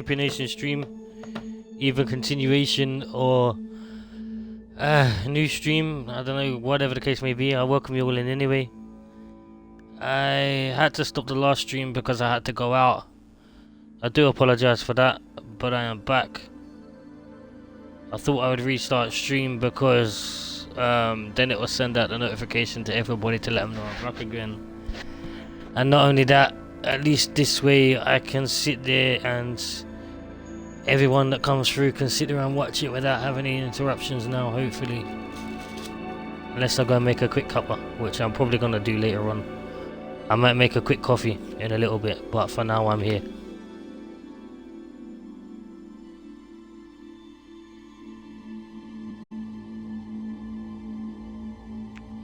Champion Nation stream, either continuation or new stream. I don't know, whatever the case may be. I welcome you all in anyway. I had to stop the last stream because I had to go out. I do apologize for that, but I am back. I thought I would restart stream because then it will send out the notification to everybody to let them know I'm back again. And not only that, at least this way I can sit there and everyone that comes through can sit there and watch it without having any interruptions now, hopefully. Unless I go and make a quick cuppa, which I'm probably going to do later on. I might make a quick coffee in a little bit, but for now I'm here.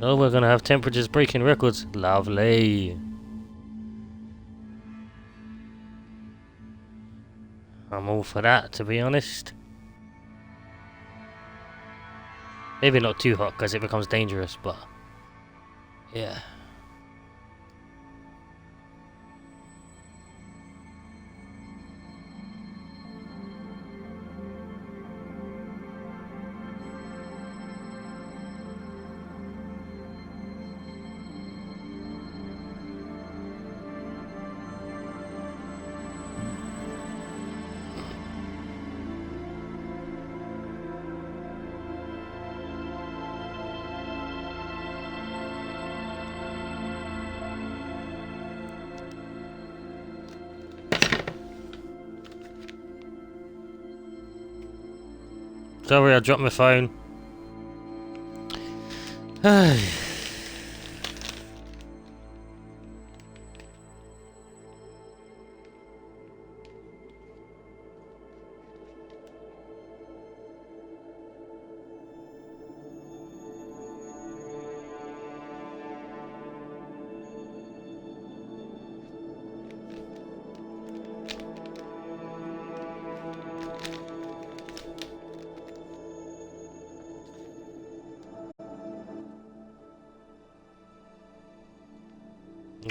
Oh, we're gonna have temperatures breaking records. Lovely. I'm all for that, to be honest. Maybe not too hot, because it becomes dangerous, but yeah. Sorry, I dropped my phone.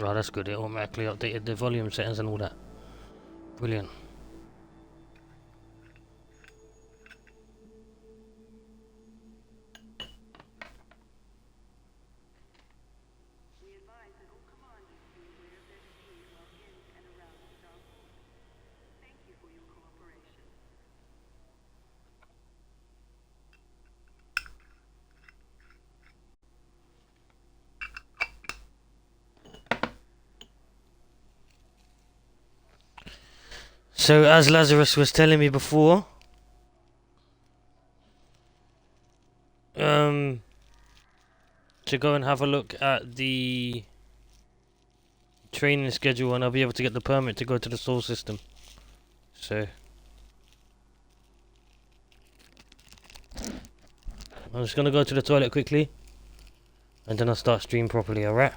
Oh, that's good. It automatically updated the volume settings and all that. Brilliant. So, as Lazarus was telling me before, to go and have a look at the training schedule and I'll be able to get the permit to go to the soul system. So, I'm just gonna go to the toilet quickly and then I'll start stream properly, alright?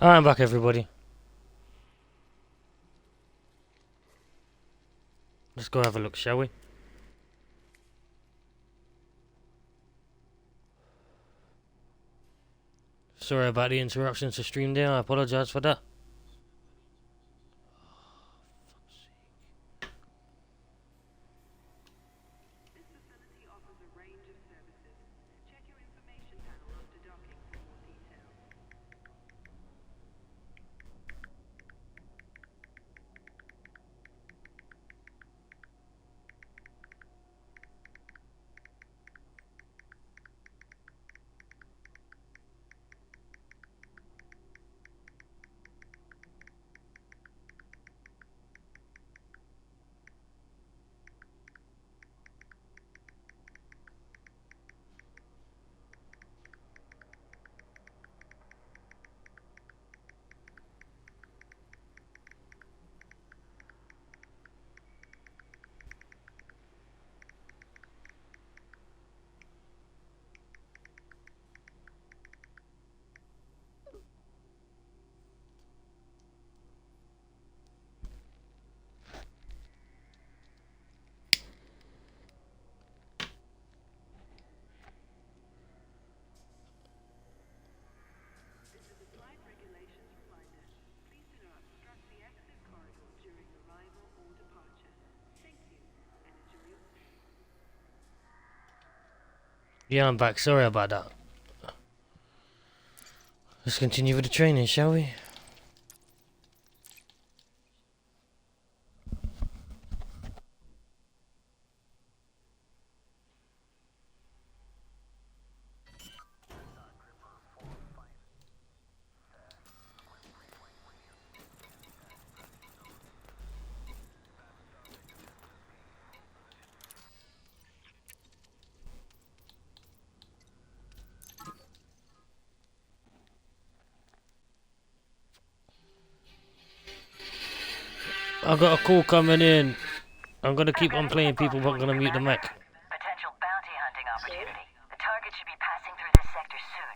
Alright, I'm back, everybody. Let's go have a look, shall we? Sorry about the interruptions to stream there, I apologise for that. Yeah, I'm back. Sorry about that. Let's continue with the training, shall we? I got a call coming in. I'm gonna keep on playing people, but I'm gonna mute the mic. Potential bounty hunting opportunity. The target should be passing through this sector soon.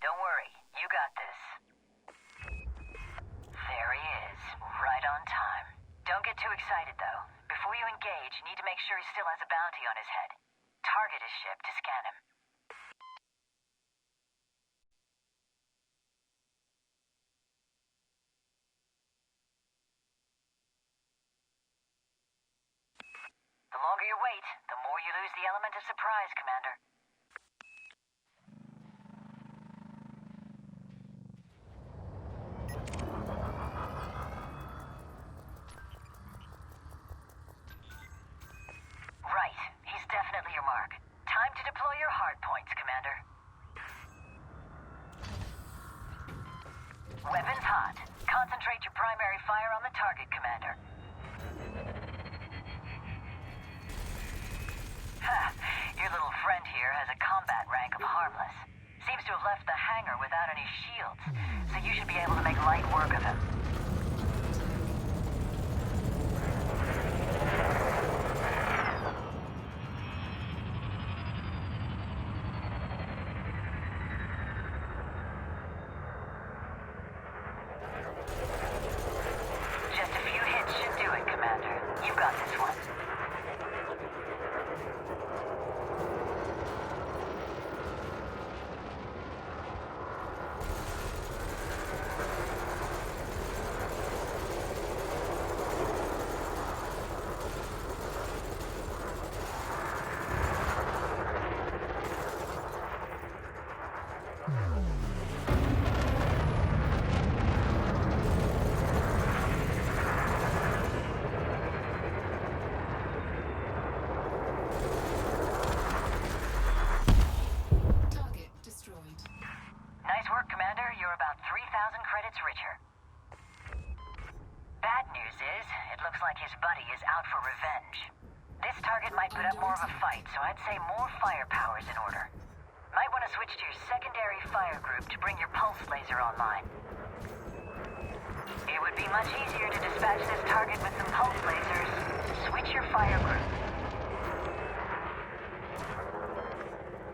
Don't worry, you got this. There he is, right on time. Don't get too excited though. Before you engage, you need to make sure he still has a bounty on his head. Target his ship to scan him. The longer you wait, the more you lose the element of surprise, Commander. Right, he's definitely your mark. Time to deploy your hard points, Commander. Weapons hot. Concentrate your primary fire on the target, Commander. Your little friend here has a combat rank of harmless. Seems to have left the hangar without any shields, so you should be able to make light work of him. Just a few hits should do it, Commander. You got this one. put up more of a fight, so I'd say more firepower's in order. Might want to switch to your secondary fire group to bring your pulse laser online. It would be much easier to dispatch this target with some pulse lasers. Switch your fire group.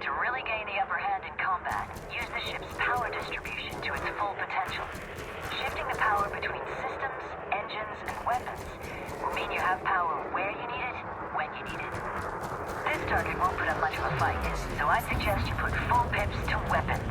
To really gain the upper hand in combat, use the ship's power distribution to its full potential. Shifting the power between systems, engines, and weapons will mean you have power where you need it, when you need it. This target won't put up much of a fight, so I'd suggest you put full pips to weapons.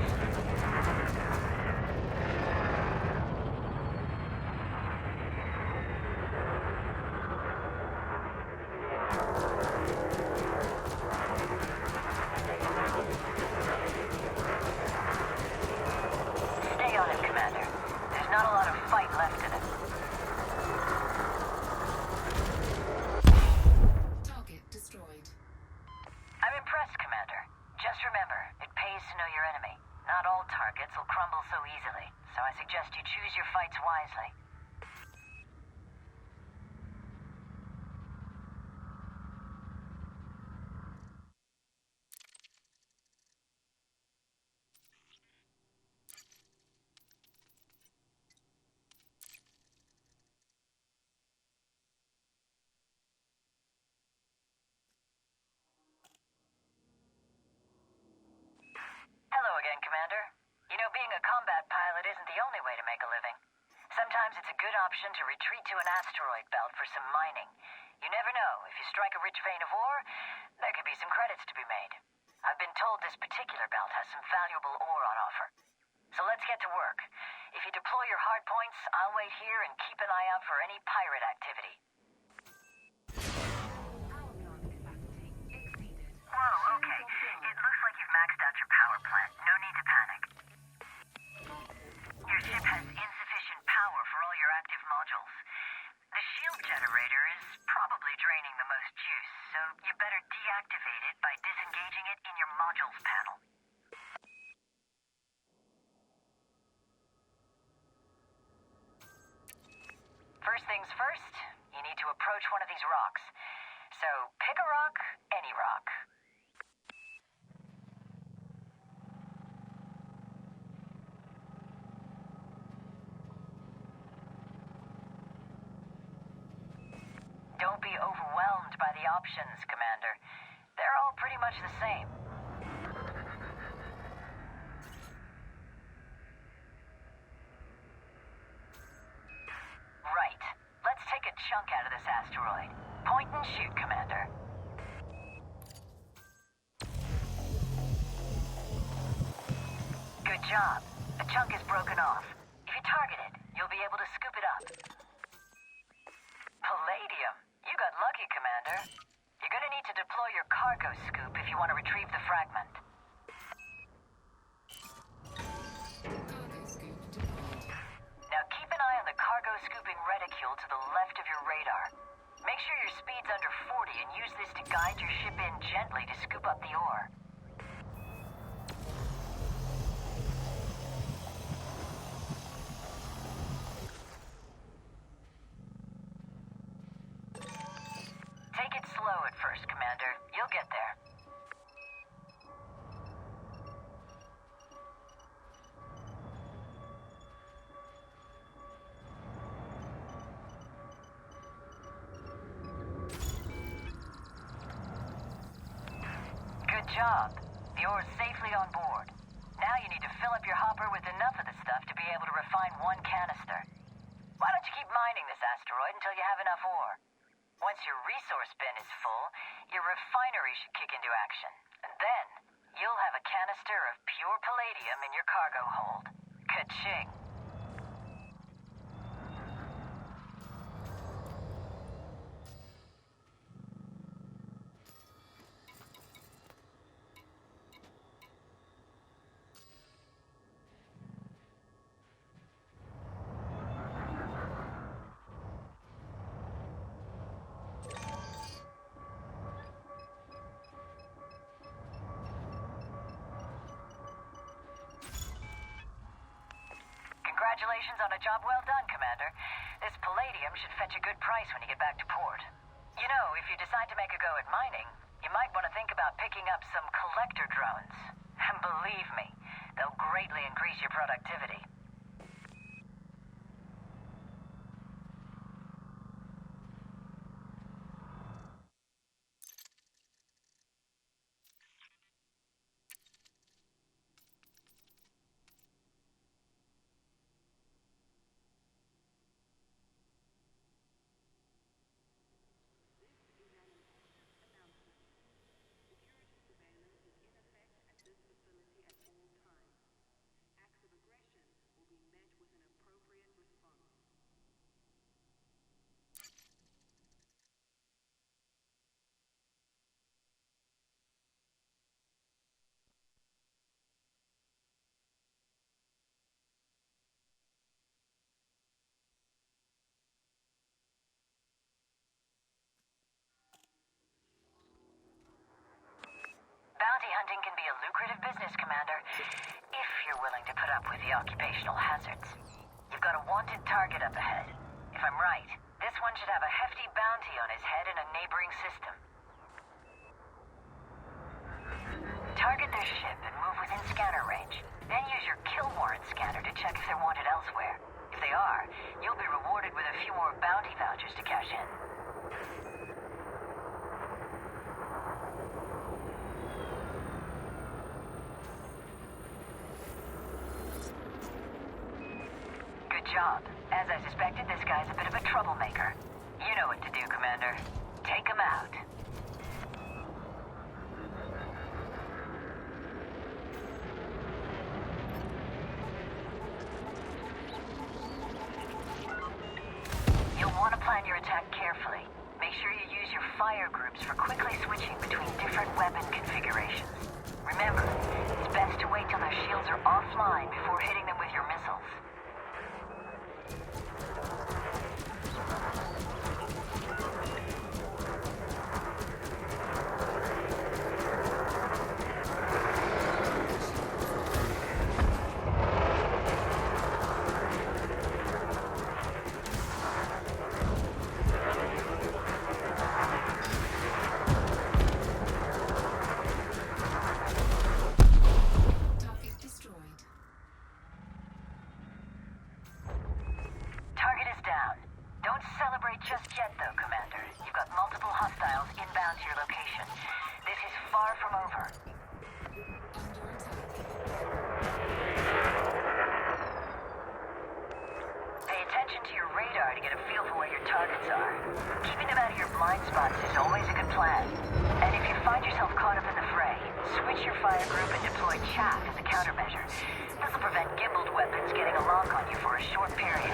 Stay on it, Commander. There's not a lot of fight left in it. Target destroyed. I'm impressed, Commander. Just remember, it pays to know your enemy. Not all targets will crumble so easily, so I suggest you choose your fights wisely. Hello again, Commander. You know, being a combat pilot isn't the only way to make a living. Sometimes it's a good option to retreat to an asteroid belt for some mining. You never know. If you strike a rich vein of ore, there could be some credits to be made. I've been told this particular belt has some valuable ore on offer. So let's get to work. If you deploy your hard points, I'll wait here and keep an eye out for any pirate activity. Whoa, okay. It looks like you've maxed out your power plant. No need to panic. Your ship has insufficient power for all your active modules. The shield generator is probably draining the most juice, so you better deactivate it by disengaging it in your modules panel. First things first, you need to approach one of these rocks. So pick a rock, any rock. Don't be overwhelmed by the options, Commander. They're all pretty much the same. Right. Let's take a chunk out of this asteroid. Point and shoot, Commander. Good job. A chunk is broken off. If you target it, you'll be able to scoop it up. Palladium. You got lucky, Commander. You're gonna need to deploy your cargo scoop if you want to retrieve the fragment. Cargo scoop deployed. Now keep an eye on the cargo scooping reticule to the left of your radar. Make sure your speed's under 40 and use this to guide your ship in gently to scoop up the ore. Take it slow at first, Commander. You'll get there. Good job. The ore's safely on board. Now you need to fill up your hopper with enough of the stuff to be able to refine one canister. Why don't you keep mining this asteroid until you have enough ore? Once your resource bin is full, your refinery should kick into action. And then, you'll have a canister of pure palladium in your cargo hold. Ka-ching. Congratulations on a job well done, Commander. This palladium should fetch a good price when you get back to port. You know, if you decide to make a go at mining, about picking up some collector drones. And believe me, they'll greatly increase your productivity. Bounty hunting can be a lucrative business, Commander, if you're willing to put up with the occupational hazards. You've got a wanted target up ahead. If I'm right, this one should have a hefty bounty on his head in a neighboring system. Target their ship and move within scanner range. Then use your kill warrant scanner to check if they're wanted elsewhere. If they are, you'll be rewarded with a few more bounty vouchers to cash in. Good job. As I suspected, this guy's a bit of a troublemaker. You know what to do, Commander. Take him out. You'll want to plan your attack carefully. Make sure you use your fire groups for quickly switching between different weapon configurations. Remember, it's best to wait till their shields are offline before hitting them with your missiles. Target destroyed. Target is down. Don't celebrate just yet, though, Commander. You've got multiple hostiles inbound to your location. This is far from over. Under attack. Pay attention to your radar to get a feel for where your targets are. Keeping them out of your blind spots is always a good plan. And if you find yourself caught up in the fray, switch your fire group and deploy chaff as a countermeasure. This will prevent gimbaled weapons getting a lock on you for a short period.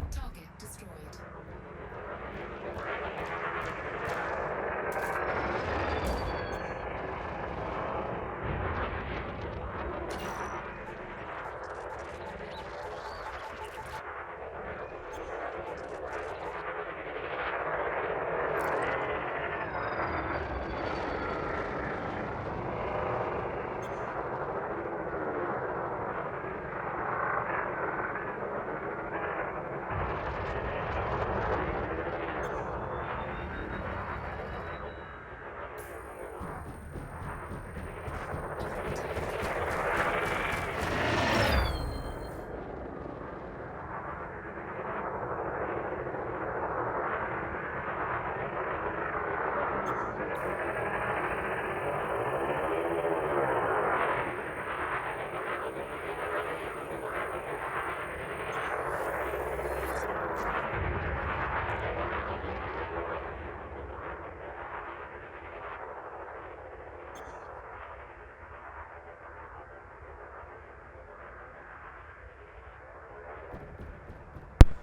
Target destroyed.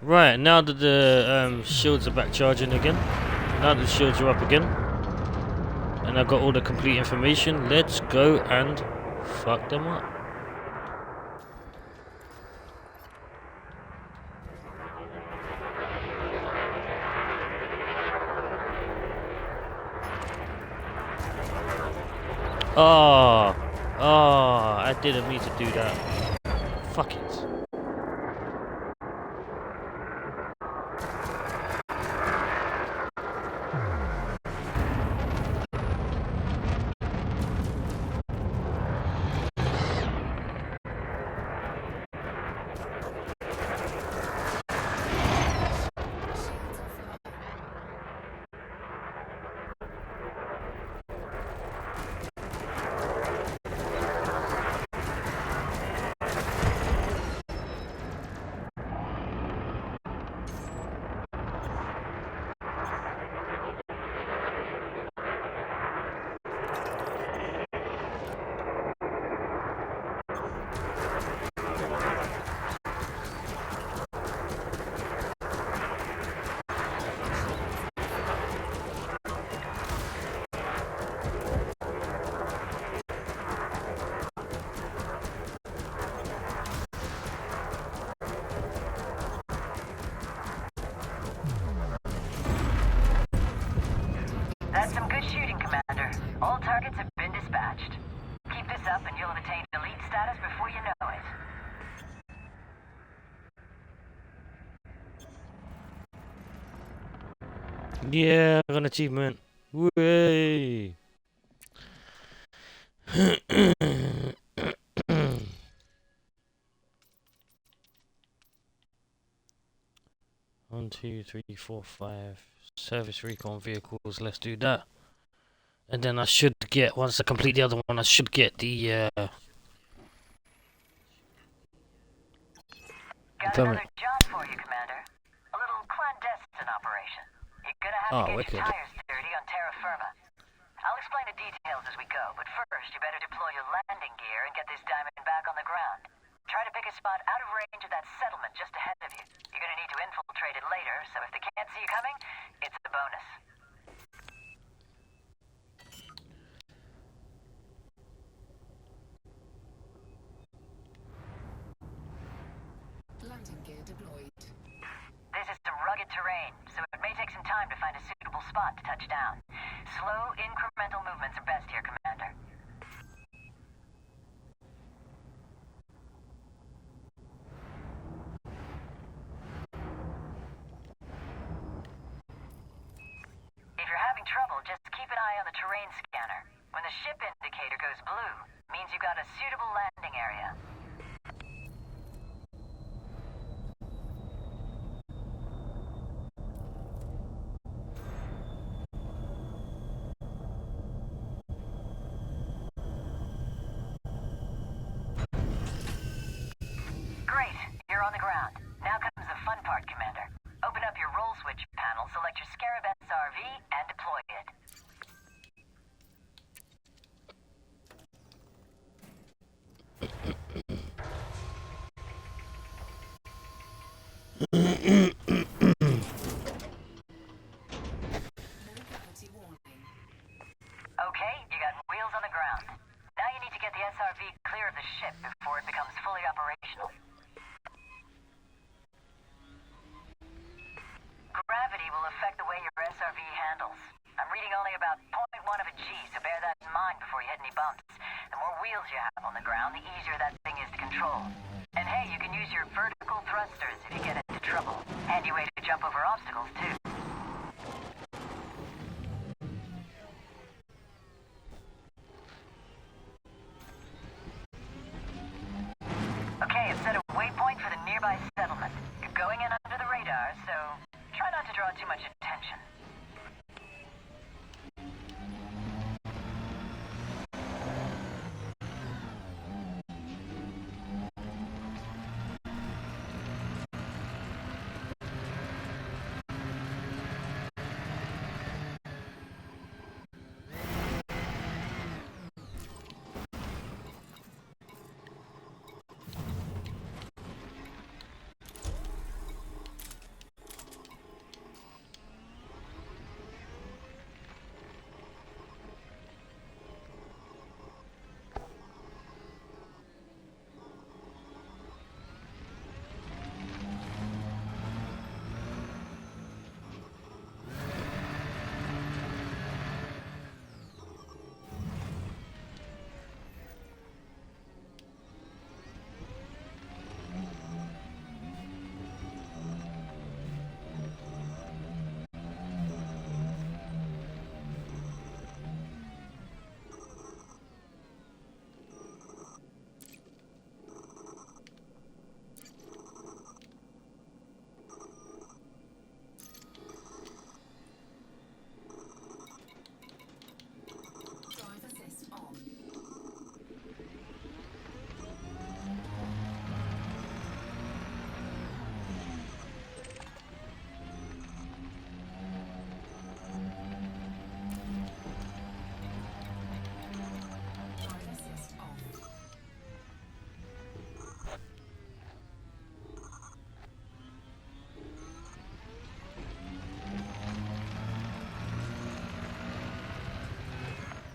Right, now that the shields are back charging again, now that the shields are up again, and I've got all the complete information, let's go and fuck them up. Oh, I didn't mean to do that. Fuck it. That's some good shooting, Commander. All targets have been dispatched. Keep this up and you'll have attained elite status before you know it. Yeah, I got an achievement. Way. 1, 2, 3, 4, 5 service recon vehicles. Let's do that. And then I should get, once I complete the other one, I should get the Got permit. another job for you, Commander. A little clandestine operation. You're gonna have Oh, to get wicked. your tires dirty on terra firma. I'll explain the details as we go, but first you better deploy your landing gear and get this diamond back on the ground. Try to pick a spot out of range of that settlement just ahead of you. You're gonna need to infiltrate it later, so if they can't see you coming, it's a bonus. Landing gear deployed. This is some rugged terrain, so it may take some time to find a suitable spot to touch down. Slow, incremental movements are best here, Commander. If you're having trouble, just keep an eye on the terrain scanner. When the ship indicator goes blue, means you've got a suitable landing area. Great, you're on the ground. Now comes the fun part, Commander. Open up your roll switch panel, select your Scarab SRV, and deploy it. No gravity warning. Okay, you got wheels on the ground. Now you need to get the SRV clear of the ship before it becomes fully operational. Gravity will affect the way your SRV handles. I'm reading only about 0.1 of a G, so bear that in mind before you hit any bumps. The more wheels you have on the ground, the easier that thing is to control. And hey, you can use your vertical thrusters if you get into trouble. Handy way to jump over obstacles, too. Okay, I've set a waypoint for the nearby settlement. You're going in under the radar, so try not to draw too much attention. Drive assist on. Drive assist off.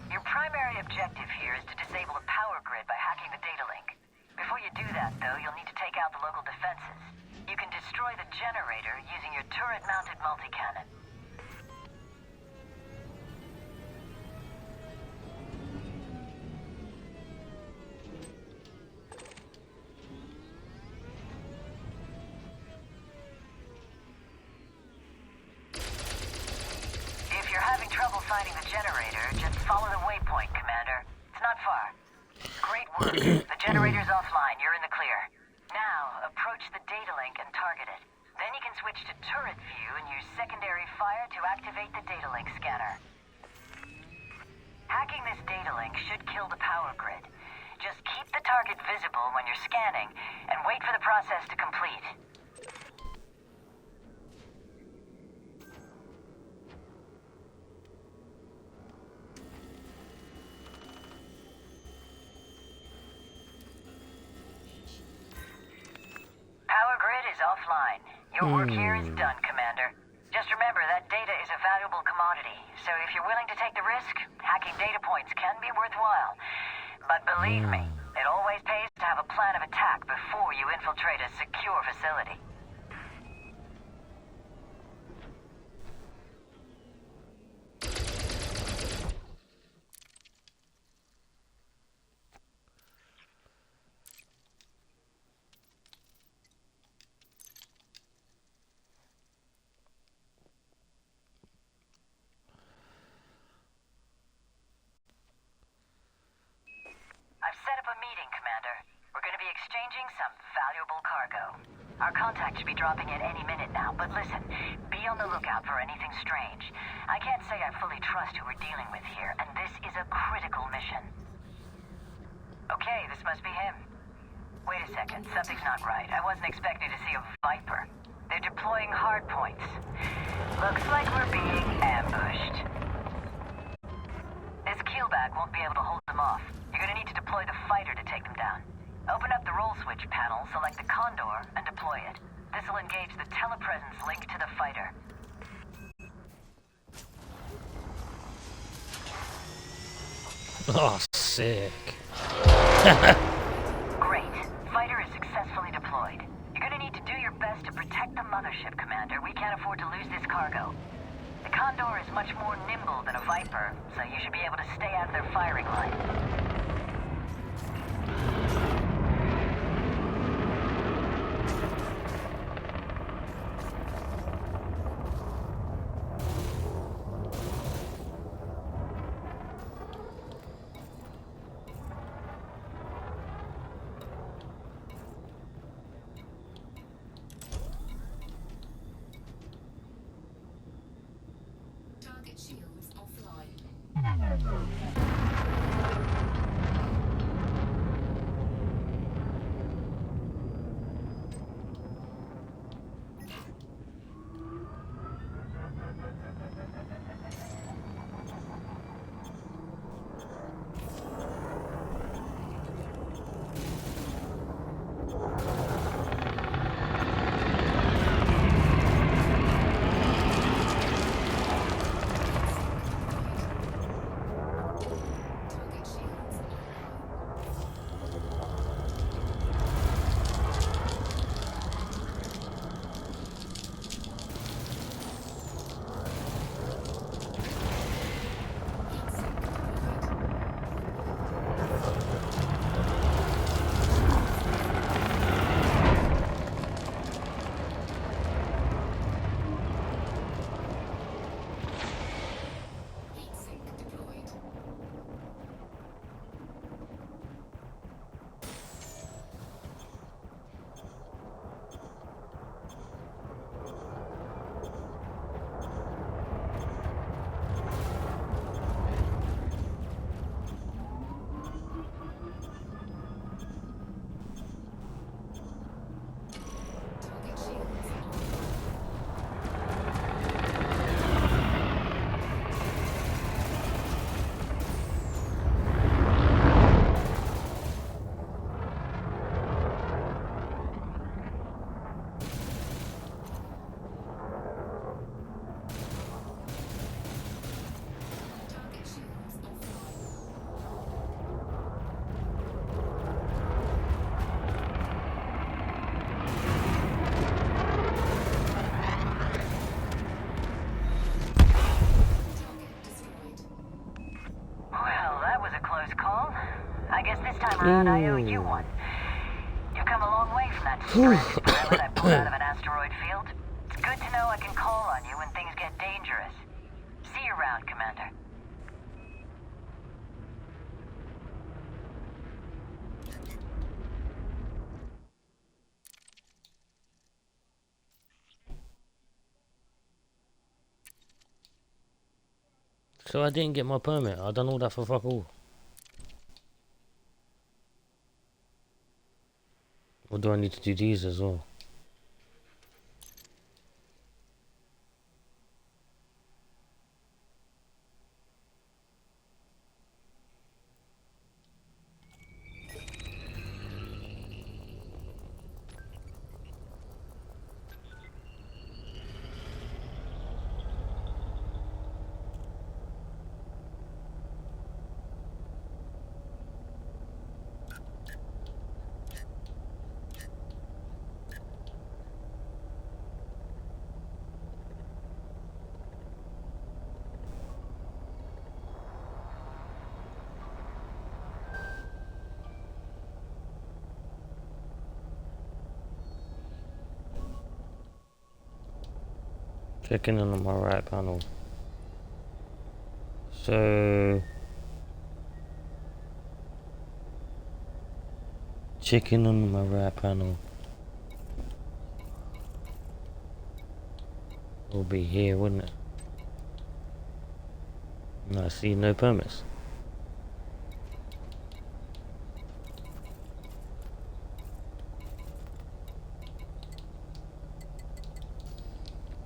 Your primary objective here is to disable the power grid by hacking the data link. Before you do that, though, you'll need to take out the local defenses. You can destroy the generator using your turret-mounted multi-cannon. If you're having trouble finding the generator, just follow the waypoint, Commander. It's not far. Great work. The generator's offline. You're in the clear. Now, approach the data link and target it. Then you can switch to turret view and use secondary fire to activate the data link scanner. Hacking this data link should kill the power grid. Just keep the target visible when you're scanning and wait for the process to complete. Power grid is offline. Your work here is done, Commander. Just remember that data is a valuable commodity, so if you're willing to take the risk, hacking data points can be worthwhile. But believe me, it always pays to have a plan of attack before you infiltrate a secure facility. exchanging some valuable cargo. Our contact should be dropping in any minute now, but listen, be on the lookout for anything strange. I can't say I fully trust who we're dealing with here, and this is a critical mission. Okay, this must be him. Wait a second, something's not right. I wasn't expecting to see a Viper. They're deploying hardpoints. Looks like we're being ambushed. This keelback won't be able to hold them off. You're gonna need to deploy the fighter to take them down. Open up the roll switch panel, select the Condor, and deploy it. This will engage the telepresence link to the fighter. Oh, sick. Great. Fighter is successfully deployed. You're gonna need to do your best to protect the mothership, Commander. We can't afford to lose this cargo. The Condor is much more nimble than a Viper, so you should be able to stay out of their firing line. Target shields offline. Target shields online. Heatsink deployed. Heatsink deployed. Target shields online. Target shields offline. Target destroyed. Well, that was a close call. I guess this time around I owe you one. You've come a long way from that stranded pilot I pulled out of an asteroid field. It's good to know I can call on you when things get dangerous. See you around, Commander. So I didn't get my permit. I done all that for fuck all. Or do I need to do these as well? Checking in on my right panel. So checking on my right panel. Will be here, wouldn't it? No, I see no permits.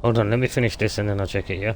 Hold on, let me finish this and then I'll check it, yeah?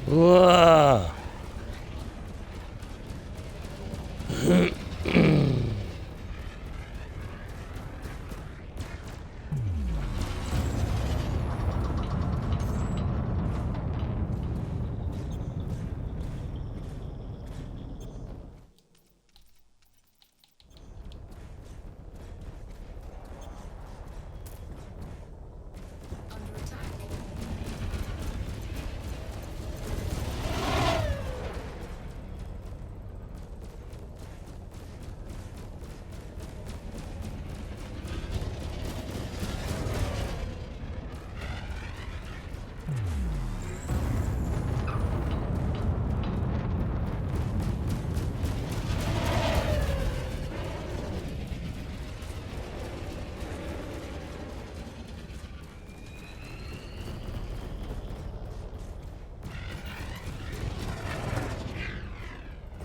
Whoa! Under attack.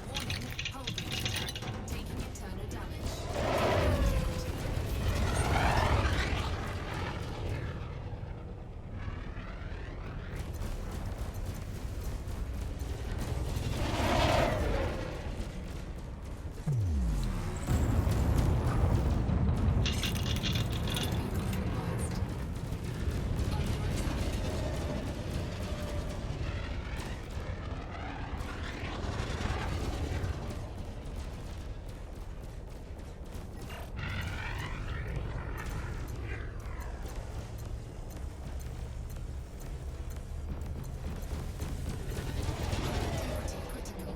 Warning, hull breach. Taking internal damage. Integrity critical.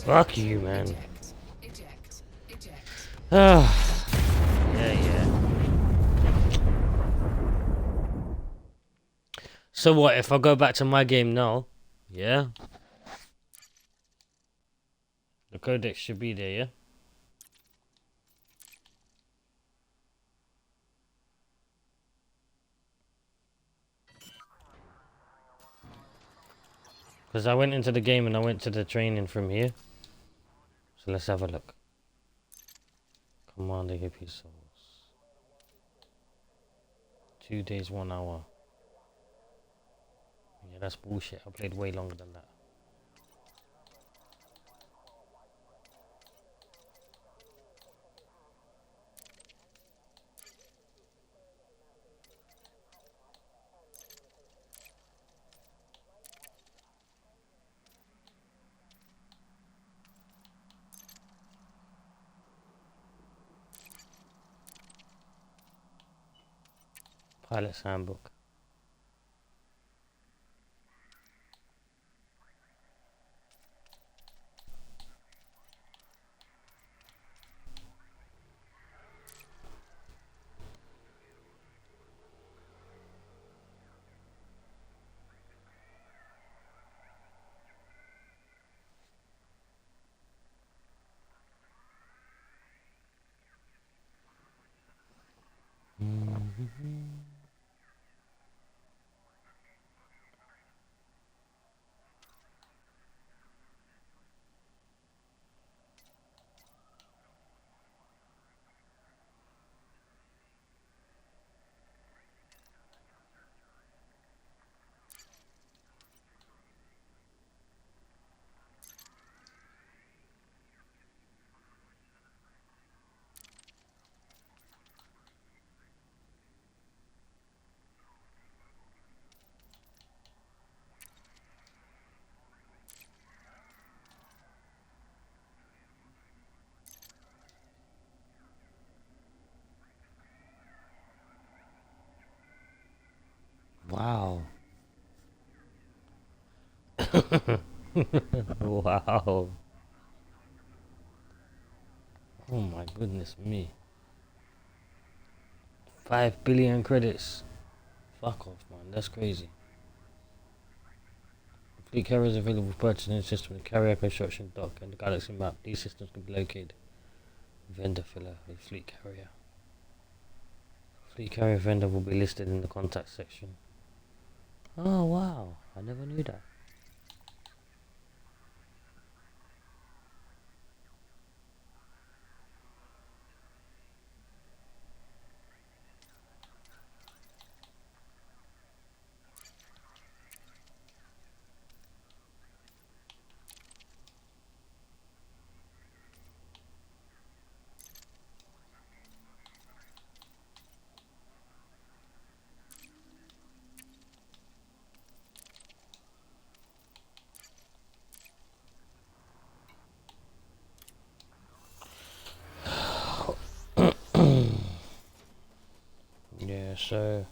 Fuck you, man. Eject. Eject. Eject. Ah, yeah. So what, if I go back to my game now, yeah? The codex should be there, yeah? Because I went into the game and I went to the training from here. So let's have a look. Commander Hippie Souls. 2 days, 1 hour. Yeah, that's bullshit. I played way longer than that. Pilot's Handbook. Wow. Wow. Oh my goodness me. 5 billion credits. Fuck off, man. That's crazy. Fleet carrier is available for purchase in the system, the carrier construction dock, and the galaxy map. These systems can be located. Vendor filler with fleet carrier. Fleet carrier vendor will be listed in the contact section. Oh wow, I never knew that. Yeah, so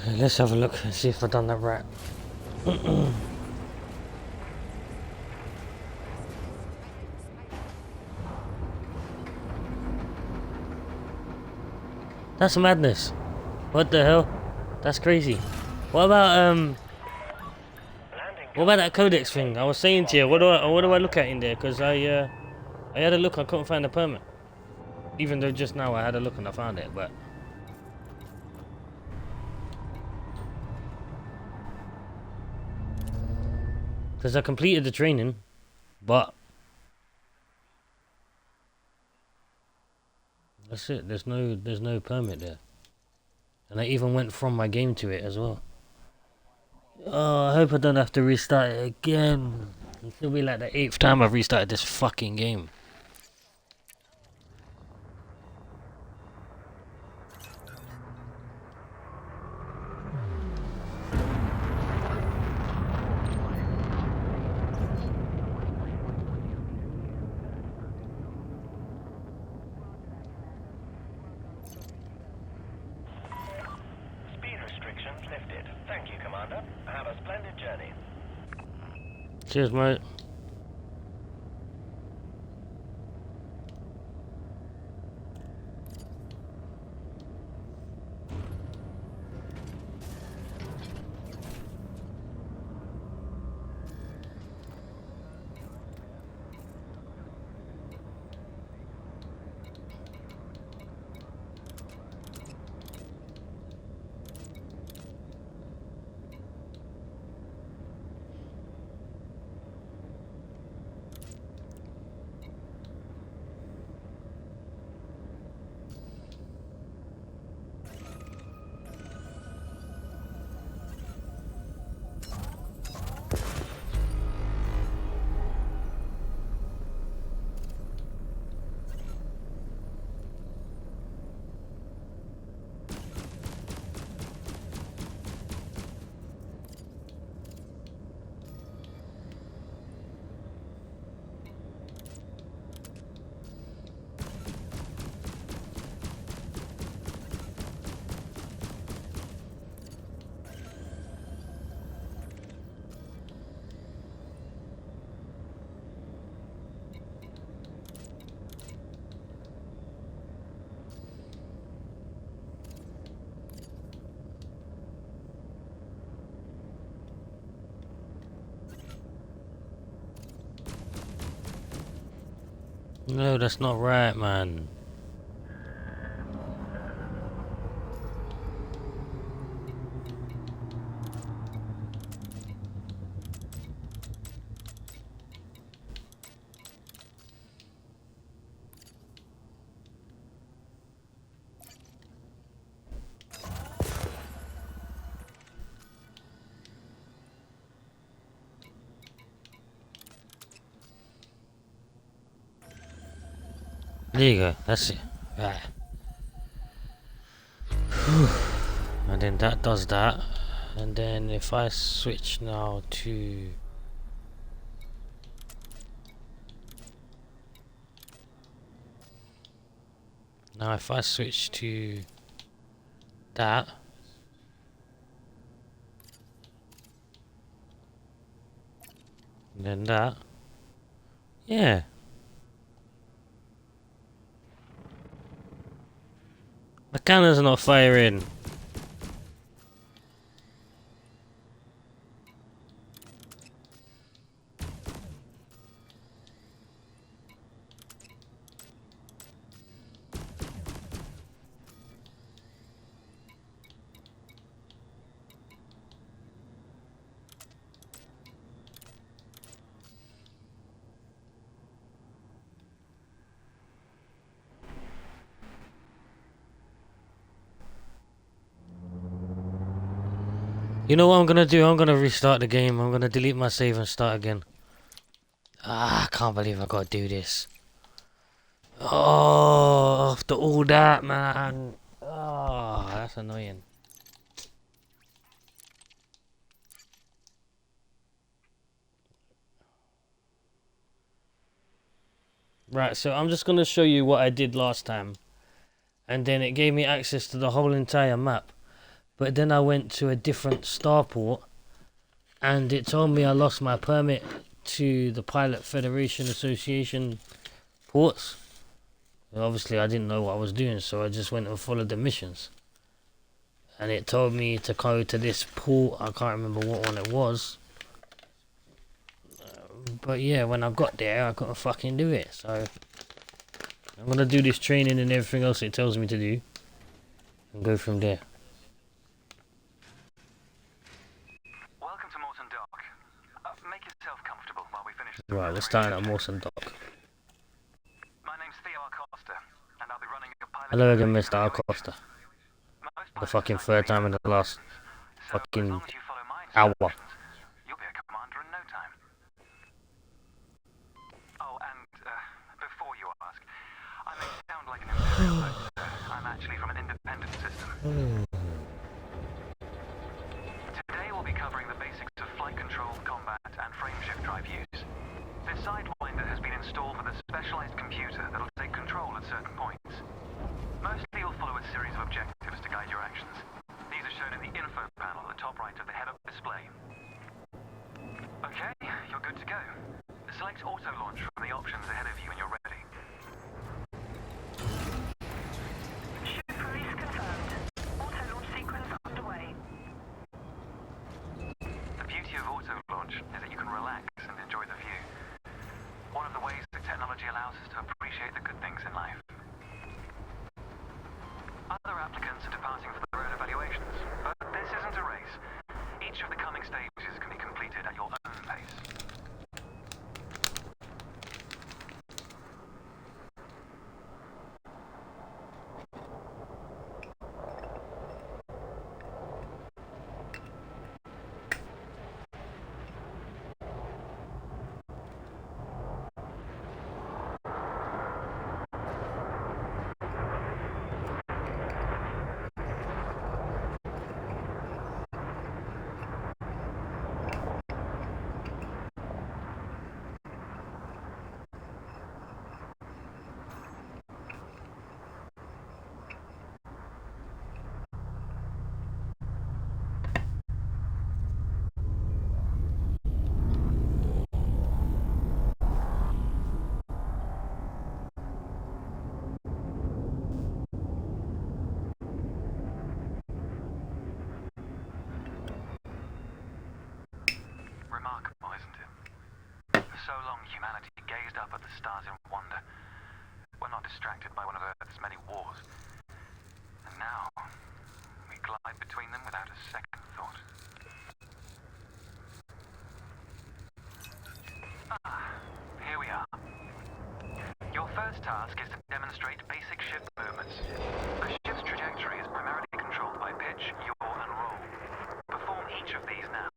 Let's have a look and see if I've done that right. That's madness. What the hell? That's crazy. What about that codex thing? I was saying to you, what do I look at in there? Because I had a look, I couldn't find the permit. Even though just now I had a look and I found it, but because I completed the training, but that's it. There's no permit there, and I even went from my game to it as well. Oh, I hope I don't have to restart it again. It'll be like the 8th time I've restarted this fucking game. Speed restrictions lifted. Thank you, Commander. Have a splendid journey. Cheers, mate. No, that's not right, man. There you go, that's it. Right. And then that does that. And then if I switch now to if I switch to that, and then that, yeah. The cannon's not firing. You know what I'm gonna do? I'm gonna restart the game. I'm gonna delete my save and start again. Ah, I can't believe I gotta do this. Oh, after all that, man. Oh, that's annoying. Right, so I'm just gonna show you what I did last time. And then it gave me access to the whole entire map. But then I went to a different starport, and it told me I lost my permit to the Pilot Federation Association ports. And obviously, I didn't know what I was doing, so I just went and followed the missions. And it told me to go to this port. I can't remember what one it was. But yeah, when I got there, I couldn't fucking do it. So I'm gonna do this training and everything else it tells me to do, and go from there. Welcome to Morton Dock. Make yourself comfortable while we finish. Right, we're starting at Mawson Dock. My name's Theo Acosta, and I'll be running a pilot. Hello again, Mr. Acosta. Most The pilots fucking like third to time in the last so as fucking long as you follow my hour. instructions, you'll be a commander in no time. Oh, and before you ask, I may sound like an imperial, but I'm actually from an independent system. Today we'll be covering the basics of flight control, combat, and frameshift drive use. This sidewinder has been installed with a specialized computer that'll take control at certain points. Mostly you'll follow a series of objectives to guide your actions. These are shown in the info panel at the top right of the head-up display. Okay, you're good to go. Select auto launch from the options ahead of you when you're ready. Ship release confirmed. Auto launch sequence underway. The beauty of auto launch is that you can relax and enjoy the view. One of the ways that technology allows us to appreciate the good things in life. Other applicants are departing for their own evaluations, but this isn't a race. Each of the coming stages can be completed at your own pace. Remarkable, isn't it? For so long, humanity gazed up at the stars in wonder. We're not distracted by one of Earth's many wars. And now, we glide between them without a second thought. Here we are. Your first task is to demonstrate basic ship movements. The ship's trajectory is primarily controlled by pitch, yaw, and roll. Perform each of these now.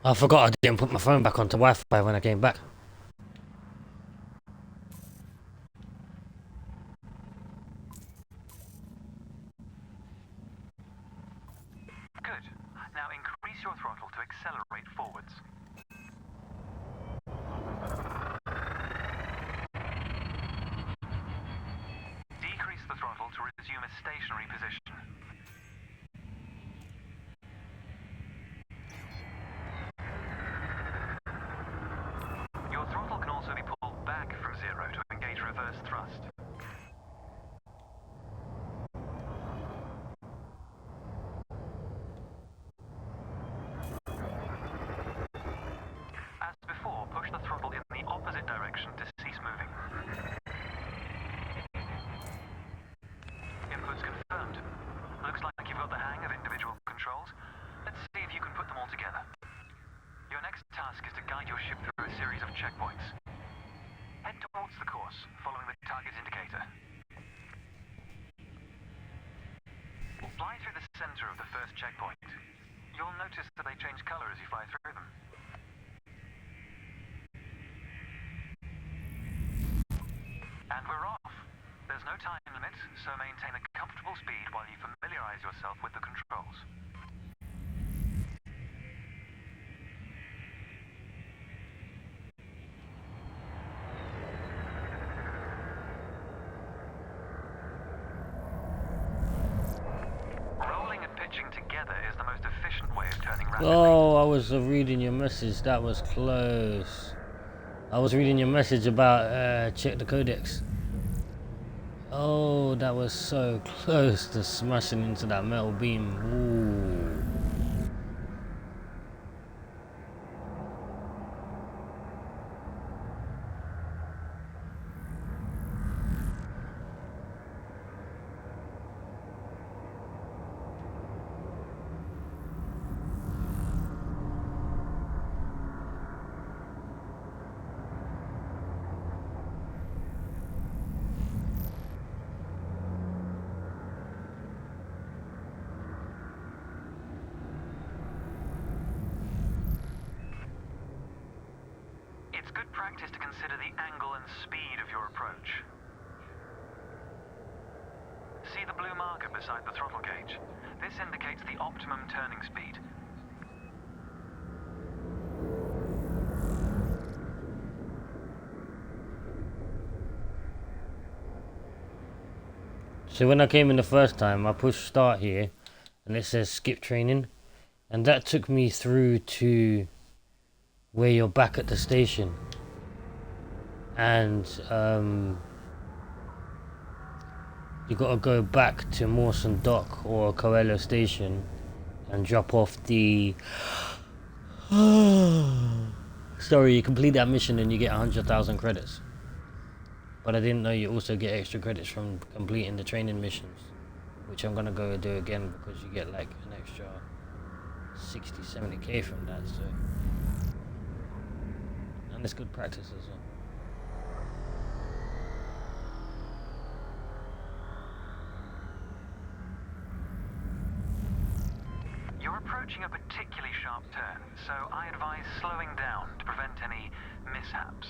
I forgot I didn't put my phone back onto Wi-Fi when I came back. Good. Now increase your throttle to accelerate forwards. Decrease the throttle to resume a stationary position. Your throttle can also be pulled back from zero to engage reverse thrust. As before, push the throttle in the opposite direction to cease moving. Inputs confirmed. Looks like you've got the hang of individual controls. Let's see if you can put them all together. Your next task is to guide your ship through a series of checkpoints. Head towards the course, following the target indicator. Fly through the center of the first checkpoint. You'll notice that they change color as you fly through them. And we're off. There's no time limit. right, so maintain a comfortable speed while you familiarize yourself with the controls. Rolling and pitching together is the most efficient way of turning rapidly. Oh, I was reading your message. That was close. I was reading your message about check the codex. Oh, that was so close to smashing into that metal beam. Ooh. It's good practice to consider the angle and speed of your approach. See the blue marker beside the throttle gauge? This indicates the optimum turning speed. So when I came in the first time, I pushed start here, and it says skip training, and that took me through to where you're back at the station, and you got to go back to Mawson Dock or Coelho Station and drop off the. Sorry, you complete that mission and you get 100,000 credits. But I didn't know you also get extra credits from completing the training missions, which I'm gonna go do again because you get like an extra 60-70k from that. So, and it's good practice as well. You're approaching a particularly sharp turn, so I advise slowing down to prevent any mishaps.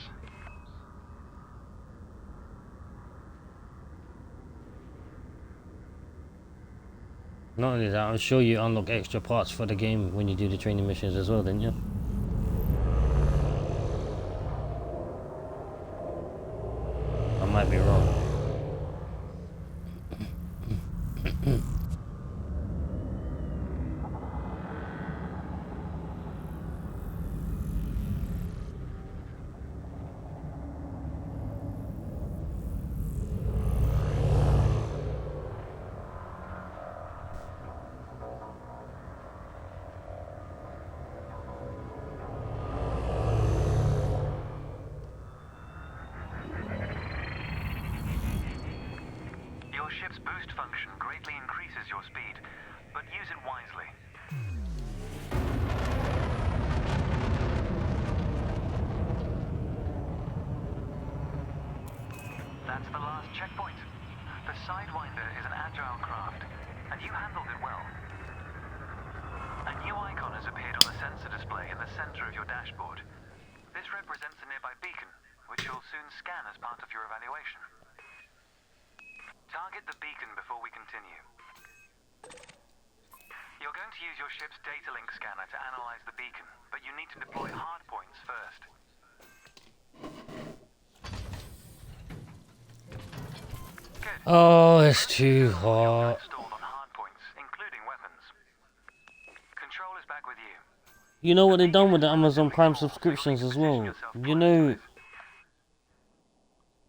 Not only that, I'm sure you unlock extra parts for the game when you do the training missions as well, didn't you? I might be wrong. Your ship's boost function greatly increases your speed, but use it wisely. That's the last checkpoint. The Sidewinder is an agile craft, and you handled it well. A new icon has appeared on the sensor display in the center of your dashboard. This represents a nearby beacon, which you'll soon scan as part of your evaluation. Target the beacon before we continue. You're going to use your ship's data link scanner to analyze the beacon, but you need to deploy hardpoints first. Good. Oh, it's too hot. Installed on hardpoints, including weapons. Control is back with you. You know what they've done with the Amazon Prime subscriptions as well? You know,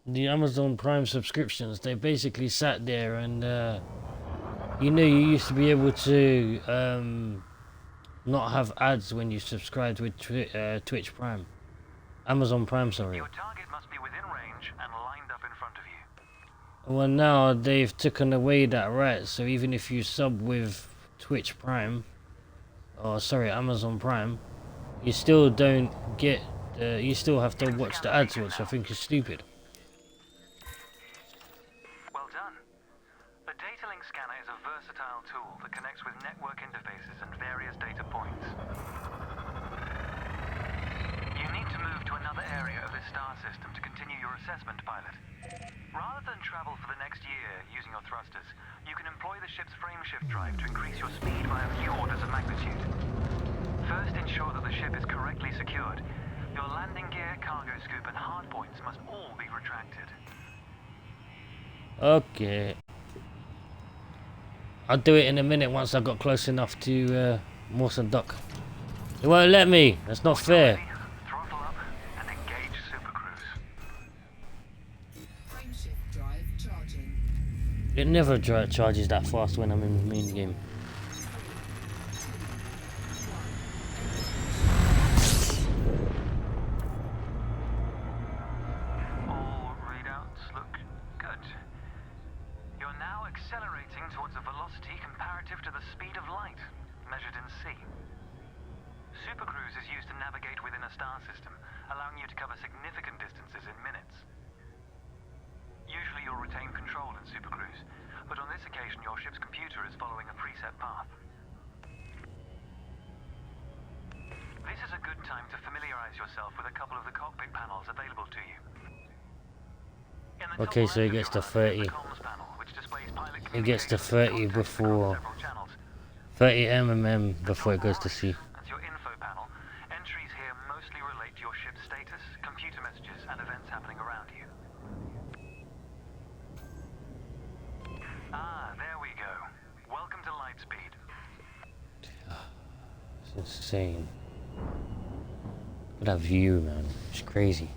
the Amazon Prime subscriptions, they basically sat there and, you know, you used to be able to not have ads when you subscribed with Twitch Prime. Amazon Prime, sorry. Your target must be within range and lined up in front of you. Well, now they've taken away that right, so even if you sub with Twitch Prime, or sorry, Amazon Prime, you still don't get, you still have to watch the ads, which I think is stupid. Well done. The data link scanner is a versatile tool that connects with network interfaces and various data points. You need to move to another area of this star system to continue your assessment, pilot. Rather than travel for the next year using your thrusters, you can employ the ship's frameshift drive to increase your speed by a few orders of magnitude. First, ensure that the ship is correctly secured. Your landing gear, cargo scoop, and hardpoints must all be retracted. Okay. I'll do it in a minute once I got close enough to Mawson Dock. It won't let me. That's not fair. Ready? Throttle up and engage Super Cruise. Frameshift drive charging. It never charges that fast when I'm in the main game. All readouts look good. You're now accelerating towards a velocity comparative to the speed of light, measured in C. Super Cruise is used to navigate within a star system, allowing you to cover significant distances in minutes. Usually you'll retain control in Super Cruise, but on this occasion your ship's computer is following a preset path. This is a good time to familiarize yourself with a couple of the cockpit panels available to you. In the top Okay, so left it of gets your to HUD is 30. the comms panel, which displays pilot It gets to communications 30 and context before across several channels. 30 mm before it goes to C. That's your info panel. Entries here mostly relate to your ship's status, computer messages, and events happening around you. Ah, there we go. Welcome to Lightspeed. It's insane. Look at that view, man. It's crazy.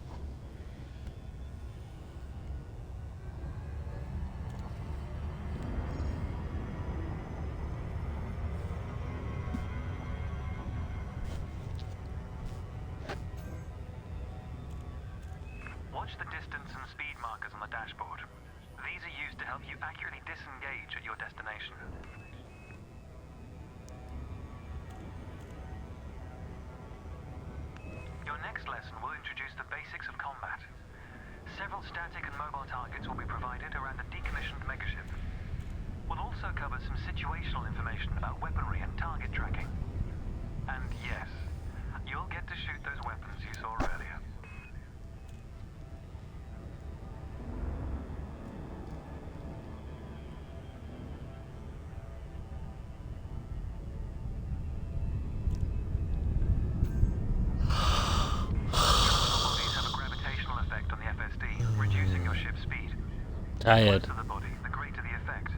Watch the distance and speed markers on the dashboard. These are used to help you accurately disengage at your destination. Your next lesson will introduce the basics of combat. Several static and mobile targets will be provided around the decommissioned megaship. We'll also cover some situational information about weaponry and target tracking. And yes, you'll get to shoot those weapons you saw earlier. Tired. To the body, the greater the effect.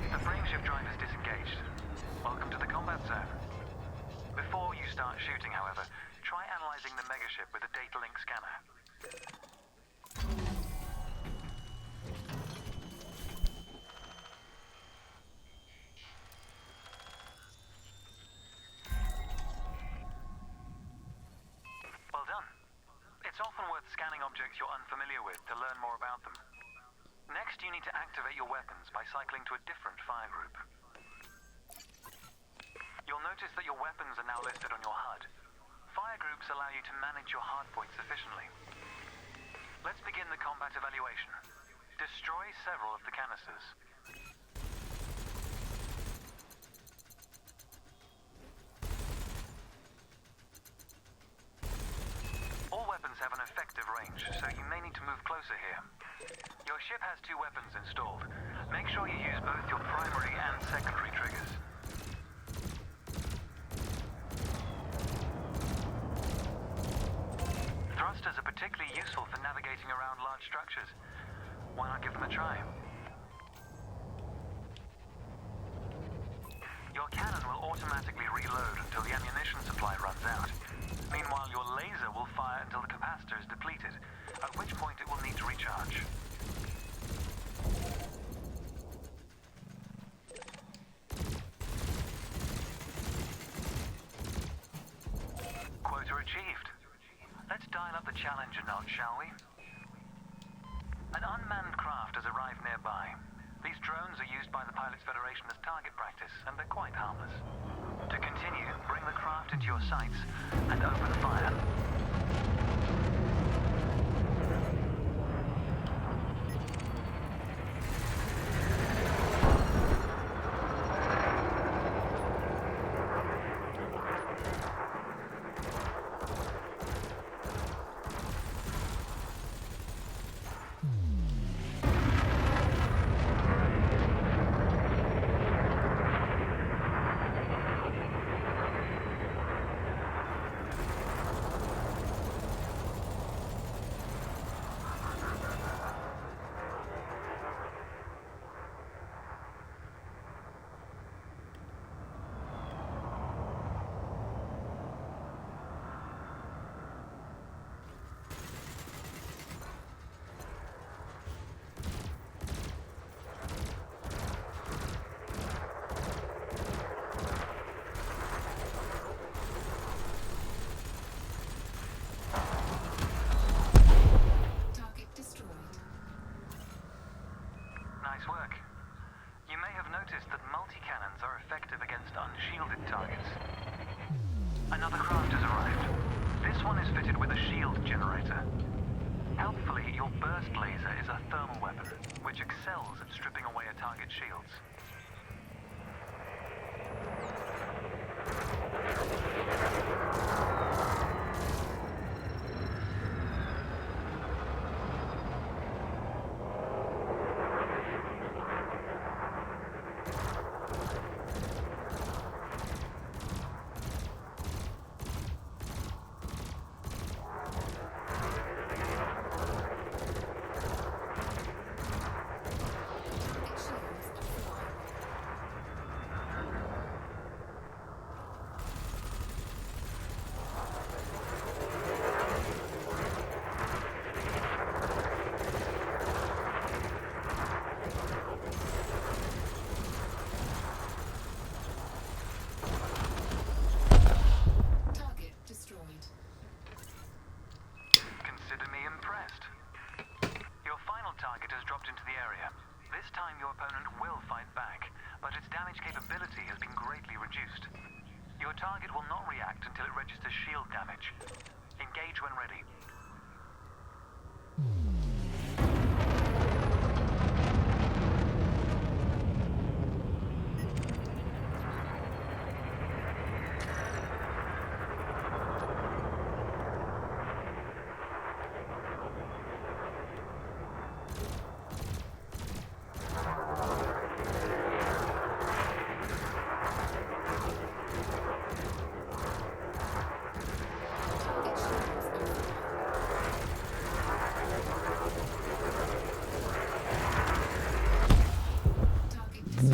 The frameshift drive is disengaged. Welcome to the combat zone. Before you start shooting, however, try analyzing the megaship with a data link scanner. Well done. It's often worth scanning objects you're unfamiliar with to learn more about them. Next, you need to activate your weapons by cycling to a different fire group. You'll notice that your weapons are now listed on your HUD. Fire groups allow you to manage your hardpoints efficiently. Let's begin the combat evaluation. Destroy several of the canisters. All weapons have an effective range, so you may need to move closer here. Your ship has 2 weapons installed. Make sure you use both your primary and secondary triggers. Thrusters are particularly useful for navigating around large structures. Why not give them a try? Your cannon will automatically reload until the ammunition supply runs out. Meanwhile, your laser will fire until the capacitor is depleted, at which point it will need to recharge. Quota achieved. Let's dial up the challenge a notch, shall we? An unmanned craft has arrived nearby. These drones are used by the Pilots Federation as target practice, and they're quite harmless. To continue, bring the craft into your sights and open fire. the shield generator. Helpfully, your burst laser is a thermal weapon, which excels at stripping away a target's shields. Your target will not react until it registers shield damage. Engage when ready.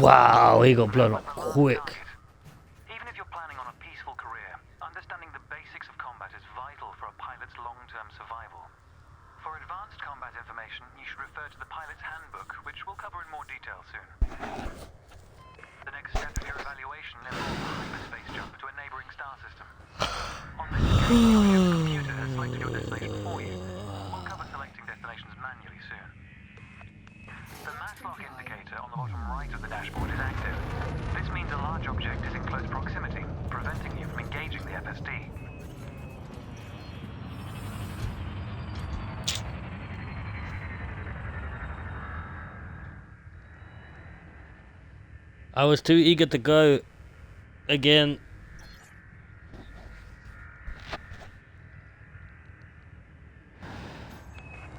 Wow, he got blown up quick. Even if you're planning on a peaceful career, understanding the basics of combat is vital for a pilot's long-term survival. For advanced combat information, you should refer to the pilot's handbook, which we'll cover in more detail soon. The next step in your evaluation involves a hyperspace jump to a neighboring star system. On this occasion, your ship's computer has selected your destination for you. We'll cover selecting destinations manually soon. The mass lock indicator on the bottom right of the dashboard is active. This means a large object is in close proximity, preventing you from engaging the FSD. I was too eager to go again.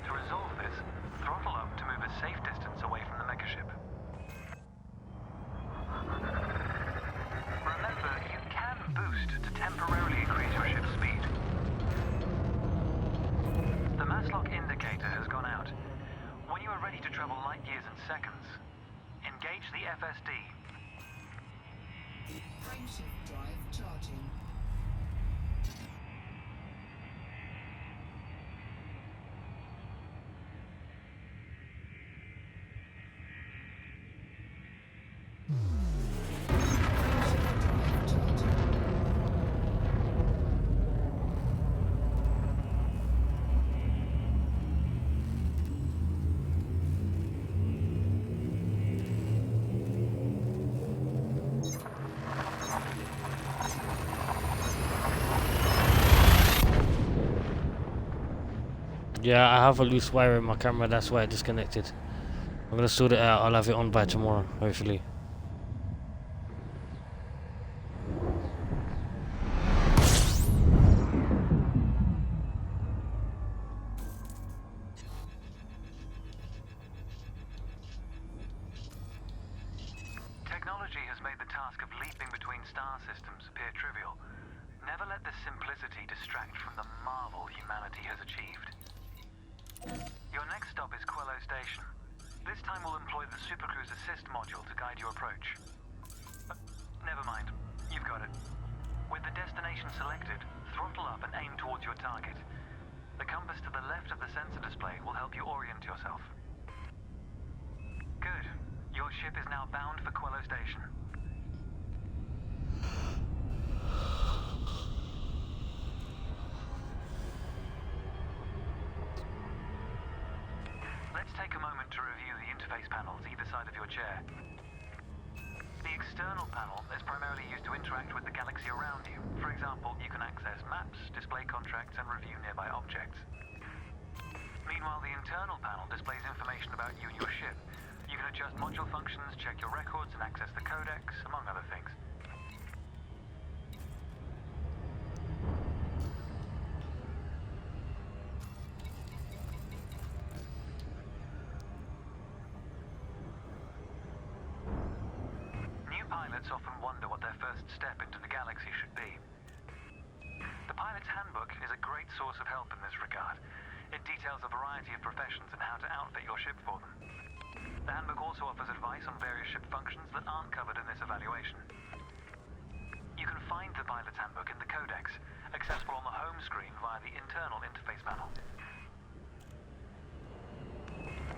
To resolve this, throttle up to move a safe distance away from the megaship. Remember, you can boost to temporarily increase your ship's speed. The mass lock indicator has gone out. When you are ready to travel light years in seconds, engage the FSD. Frameshift drive charging. Yeah, I have a loose wire in my camera, that's why it disconnected. I'm gonna sort it out, I'll have it on by tomorrow, hopefully. Technology has made the task of leaping between star systems appear trivial. Never let this simplicity distract from the marvel humanity has achieved. Your next stop is Quello Station. This time we'll employ the Supercruise Assist module to guide your approach. Never mind, you've got it. With the destination selected, throttle up and aim towards your target. The compass to the left of the sensor display will help you orient yourself. Good. Your ship is now bound for Quello Station. Let's take a moment to review the interface panels either side of your chair. The external panel is primarily used to interact with the galaxy around you, For example, you can access maps, display contracts, and review nearby objects. Meanwhile, the internal panel displays information about you and your ship. You can adjust module functions, check your records, and access the codex, among other things. New pilots often wonder what their first step into the galaxy should be. The pilot's handbook is a great source of help in this regard. It details a variety of professions and how to outfit your ship for them. The handbook also offers advice on various ship functions that aren't covered in this evaluation. You can find the pilot's handbook in the codex, accessible on the home screen via the internal interface panel.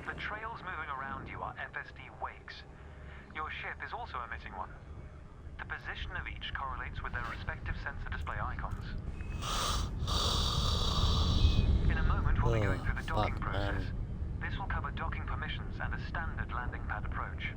The trails moving around you are FSD wakes. Your ship is also emitting one. The position of each correlates with their respective sensor display icons. In a moment, we'll be going through the docking process. This will cover docking permissions and a standard landing pad approach.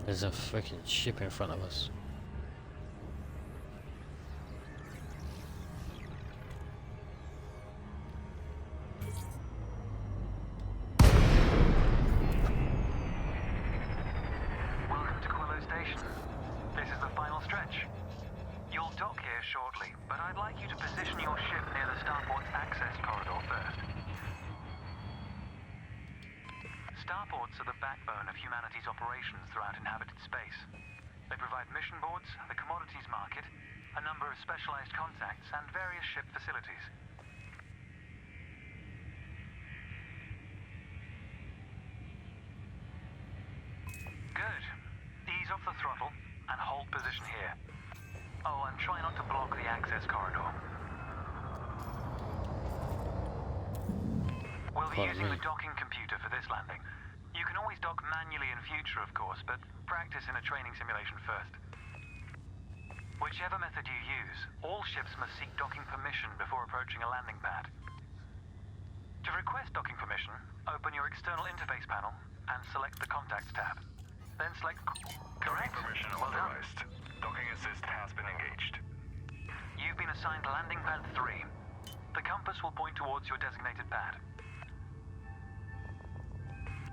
There's a freaking ship in front of us. Welcome to Quillo Station. This is the final stretch. You'll dock here shortly, but I'd like you to position your ship near the starport's access corridor first. Starports are the backbone of humanity's operations throughout inhabited space. They provide mission boards, the commodities market, a number of specialized contacts, and various ship facilities. Good. Ease off the throttle and hold position here. Oh, and try not to block the access corridor. We'll be using the docking computer for this landing. You can always dock manually in future, of course, but practice in a training simulation first. Whichever method you use, all ships must seek docking permission before approaching a landing pad. To request docking permission, open your external interface panel and select the Contacts tab. Then select Correct. Permission Well done. authorized. Docking assist has been engaged. You've been assigned landing pad 3. The compass will point towards your designated pad.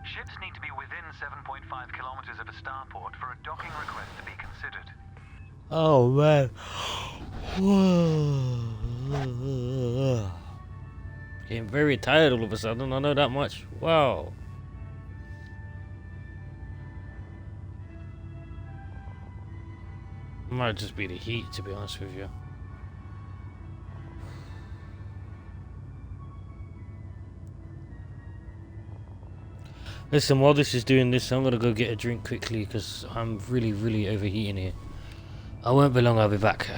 Ships need to be within 7.5 kilometers of a starport for a docking request to be considered. Oh man. Getting very tired all of a sudden, I know that much. Wow. Might just be the heat, to be honest with you. Listen, while this is doing this, I'm gonna go get a drink quickly because I'm really overheating here. I won't be long, I'll be back.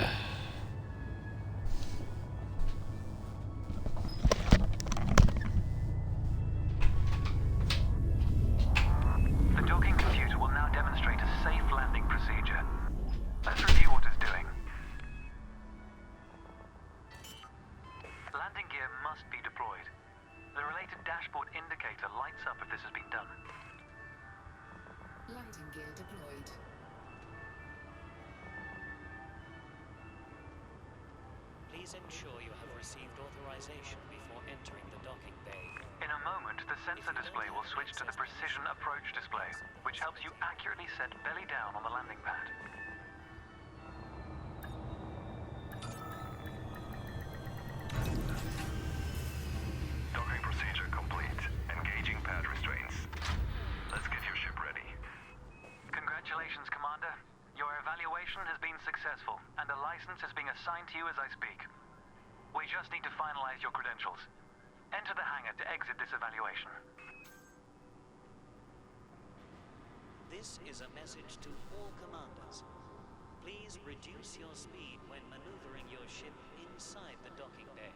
The docking computer will now demonstrate a safe landing procedure. Let's review what it's doing. Landing gear must be deployed. The related dashboard indicator lights up if this has been done. Landing gear deployed. Please ensure you have received authorization before entering the docking bay. In a moment, the sensor display will switch to the precision approach display, which helps you accurately set belly down on the landing pad. Docking procedure complete. Engaging pad restraints. Let's get your ship ready. Congratulations, Commander. Your evaluation has been successful, and a license is being assigned to you as I speak. We just need to finalize your credentials. Enter the hangar to exit this evaluation. This is a message to all commanders. Please reduce your speed when maneuvering your ship inside the docking bay.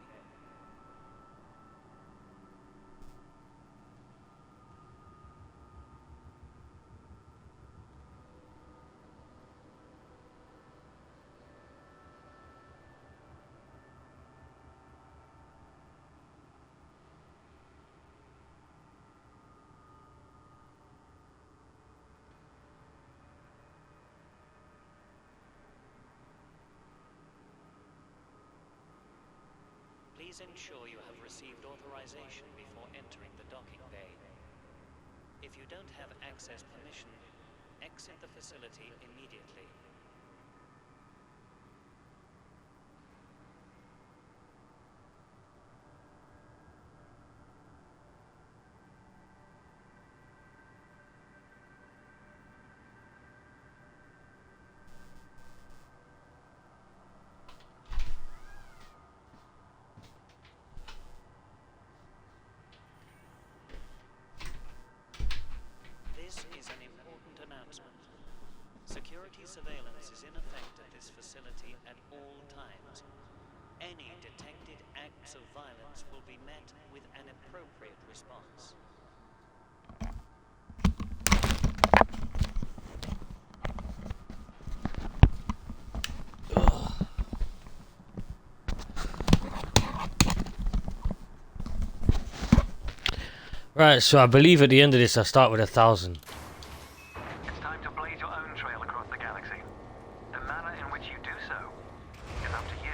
Please ensure you have received authorization before entering the docking bay. If you don't have access permission, exit the facility immediately. This is an important announcement. Security surveillance is in effect at this facility at all times. Any detected acts of violence will be met with an appropriate response. Right, so I believe at the end of this I start with 1,000. It's time to blaze your own trail across the galaxy. The manner in which you do so is up to you.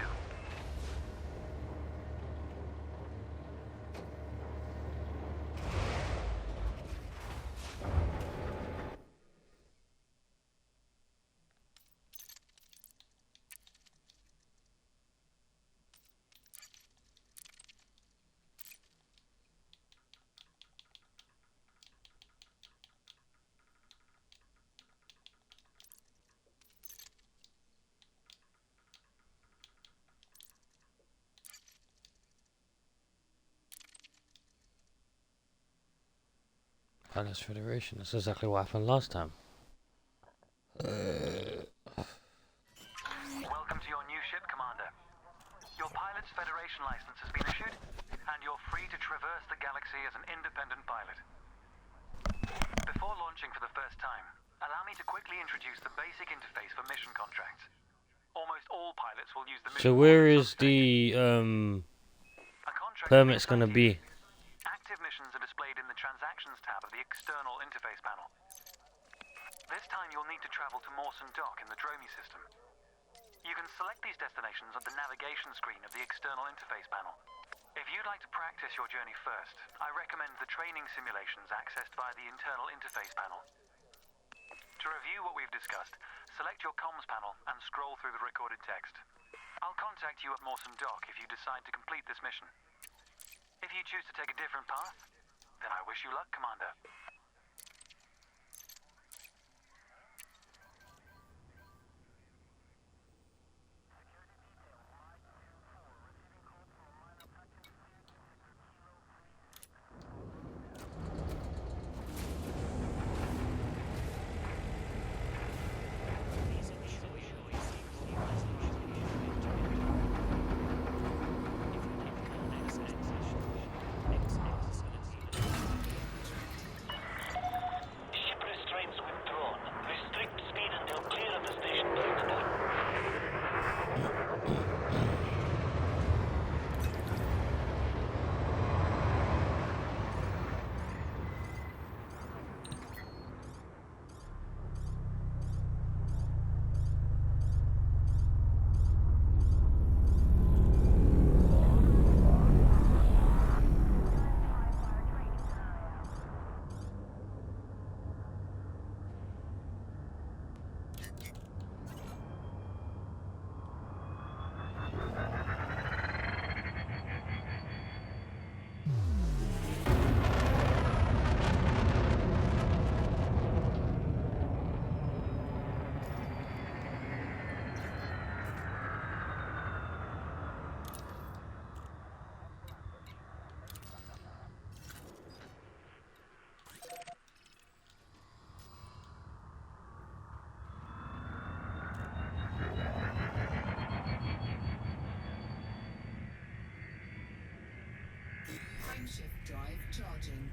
Palace Federation. That's exactly what happened last time. Welcome to your new ship, Commander. Your Pilot's Federation license has been issued, and you're free to traverse the galaxy as an independent pilot. Before launching for the first time, allow me to quickly introduce the basic interface for mission contracts. Almost all pilots will use the mission. So where is the A contract permits being gonna be? Active missions are displayed in the Transactions tab of the external interface panel. This time you'll need to travel to Mawson Dock in the Dromi system. You can select these destinations on the navigation screen of the external interface panel. If you'd like to practice your journey first, I recommend the training simulations accessed via the internal interface panel. To review what we've discussed, select your comms panel and scroll through the recorded text. I'll contact you at Mawson Dock if you decide to complete this mission. If you choose to take a different path, then I wish you luck, Commander. Please ensure you receive authorization before entering. If you don't have access permission, exit the facility immediately. Ship restraints withdrawn. Restrict speed until clear of the station perimeter. Frameshift drive charging.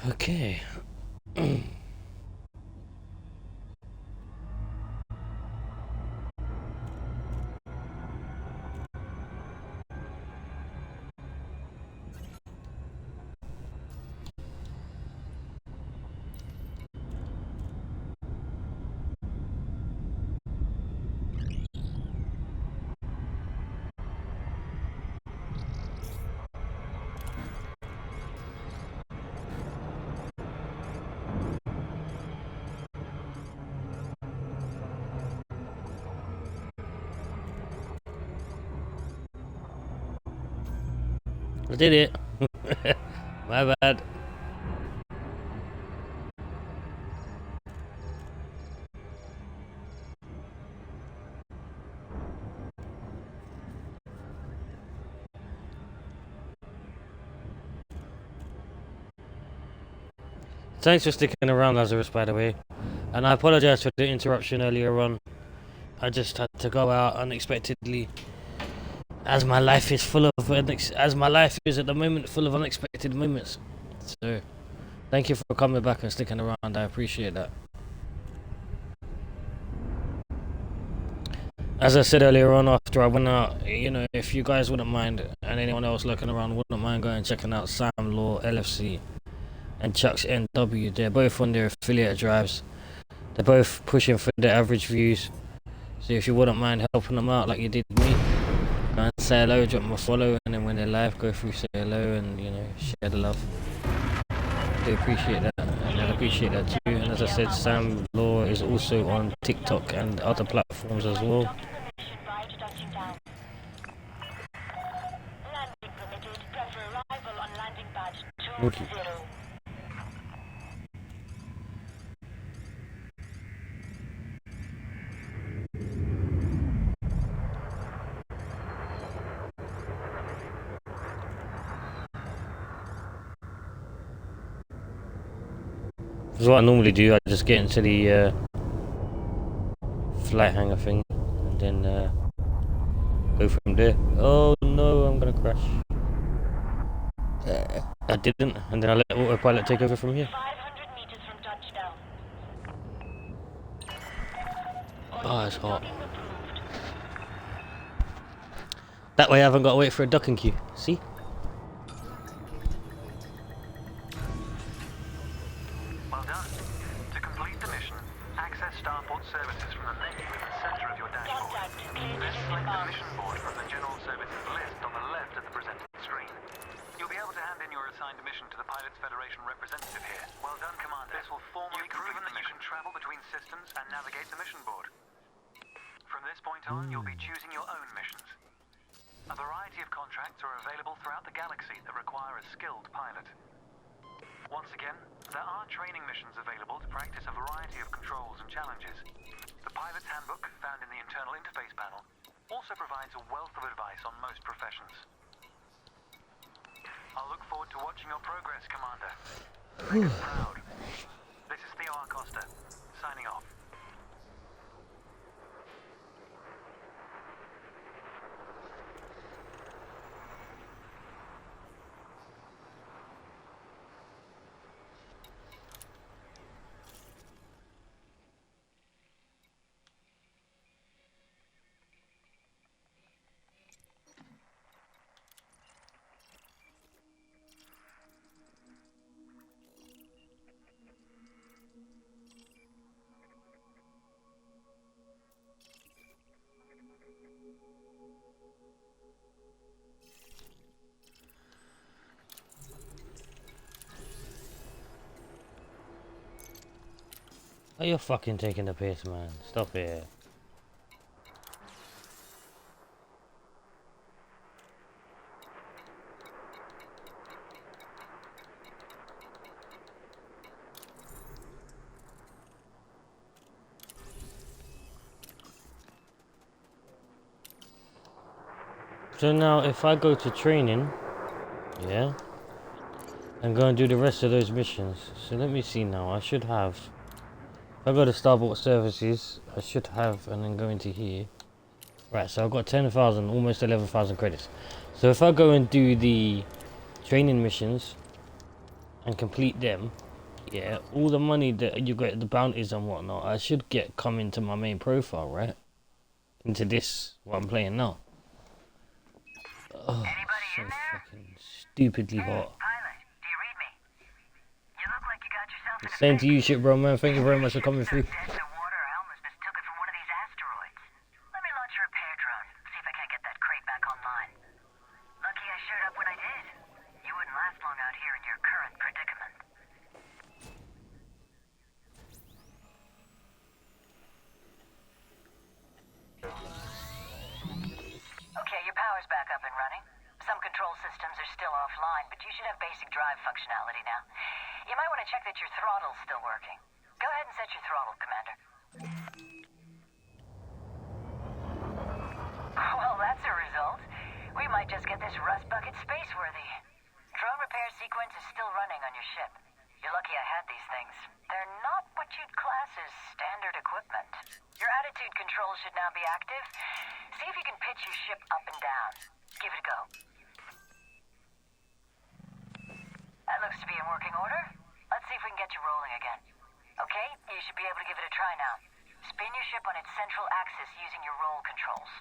Okay. I did it. My bad. Thanks for sticking around, Lazarus, by the way. And I apologize for the interruption earlier on. I just had to go out unexpectedly, as my life is full of as my life is at the moment full of unexpected moments. So, thank you for coming back and sticking around. I appreciate that. As I said earlier on, after I went out, you know, if you guys wouldn't mind, and anyone else looking around wouldn't mind going and checking out samlawlfc and ChucksNW, they're both on their affiliate drives. They're both pushing for the average views. So if you wouldn't mind helping them out like you did me, go and say hello, drop them a follow, and then when they're live, go through, say hello, and you know, share the love. I do appreciate that, and I appreciate that too. And as I said, Sam Law is also on TikTok and other platforms as well. Okay. This is what I normally do. I just get into the flight hangar thing and then go from there. Oh no, I'm gonna crash. I didn't, and then I let autopilot take over from here. 500 meters from touchdown. Oh, it's hot. That way I haven't got to wait for a ducking queue. See? Well done. To complete the mission, access starport services from the menu in the center of your dashboard. Then select the mission board from the general services list on the left of the presented screen. You'll be able to hand in your assigned mission to the Pilots Federation representative here. Well done, Commander. This will formally prove that you can travel between systems and navigate the mission board. From this point on, you'll be choosing your own missions. A variety of contracts are available throughout the galaxy that require a skilled pilot. Once again, there are training missions available to practice a variety of controls and challenges. The pilot's handbook, found in the internal interface panel, also provides a wealth of advice on most professions. I'll look forward to watching your progress, Commander. Make us proud. This is Theo Acosta, signing off. Oh, you're fucking taking the piss, man. Stop it. So now, if I go to training, yeah, and go and do the rest of those missions. So let me see now. I should have. If I go to Starport Services, I should have, and then go into here. Right, so I've got 10,000, almost 11,000 credits. So if I go and do the training missions, and complete them, yeah, all the money that you get, the bounties and whatnot, I should get come into my main profile, right? Into this, what I'm playing now. Oh, Anybody so in there? fucking stupidly Hey, hot. pilot, do you read me? You look like you got yourself in a Same to fix. you, shit, bro, man. Thank you very much for Ship's coming so through. dead in the water, I almost mistook it for one of these asteroids. Let me launch a repair drone, see if I can't get that crate back online. Lucky I showed up when I did. You wouldn't last long out here in your current predicament. Okay, your power's back up and running. Some control systems are still offline, but you should have basic drive functionality now. You might want to check that your throttle's still working. Go ahead and set your throttle, Commander. Well, that's a result. We might just get this rust bucket space-worthy. Drone repair sequence is still running on your ship. You're lucky I had these things. They're not what you'd class as standard equipment. Your attitude control should now be active. See if you can pitch your ship up and down. Give it a go. That looks to be in working order. Let's see if we can get you rolling again. Okay, you should be able to give it a try now. Spin your ship on its central axis using your roll controls.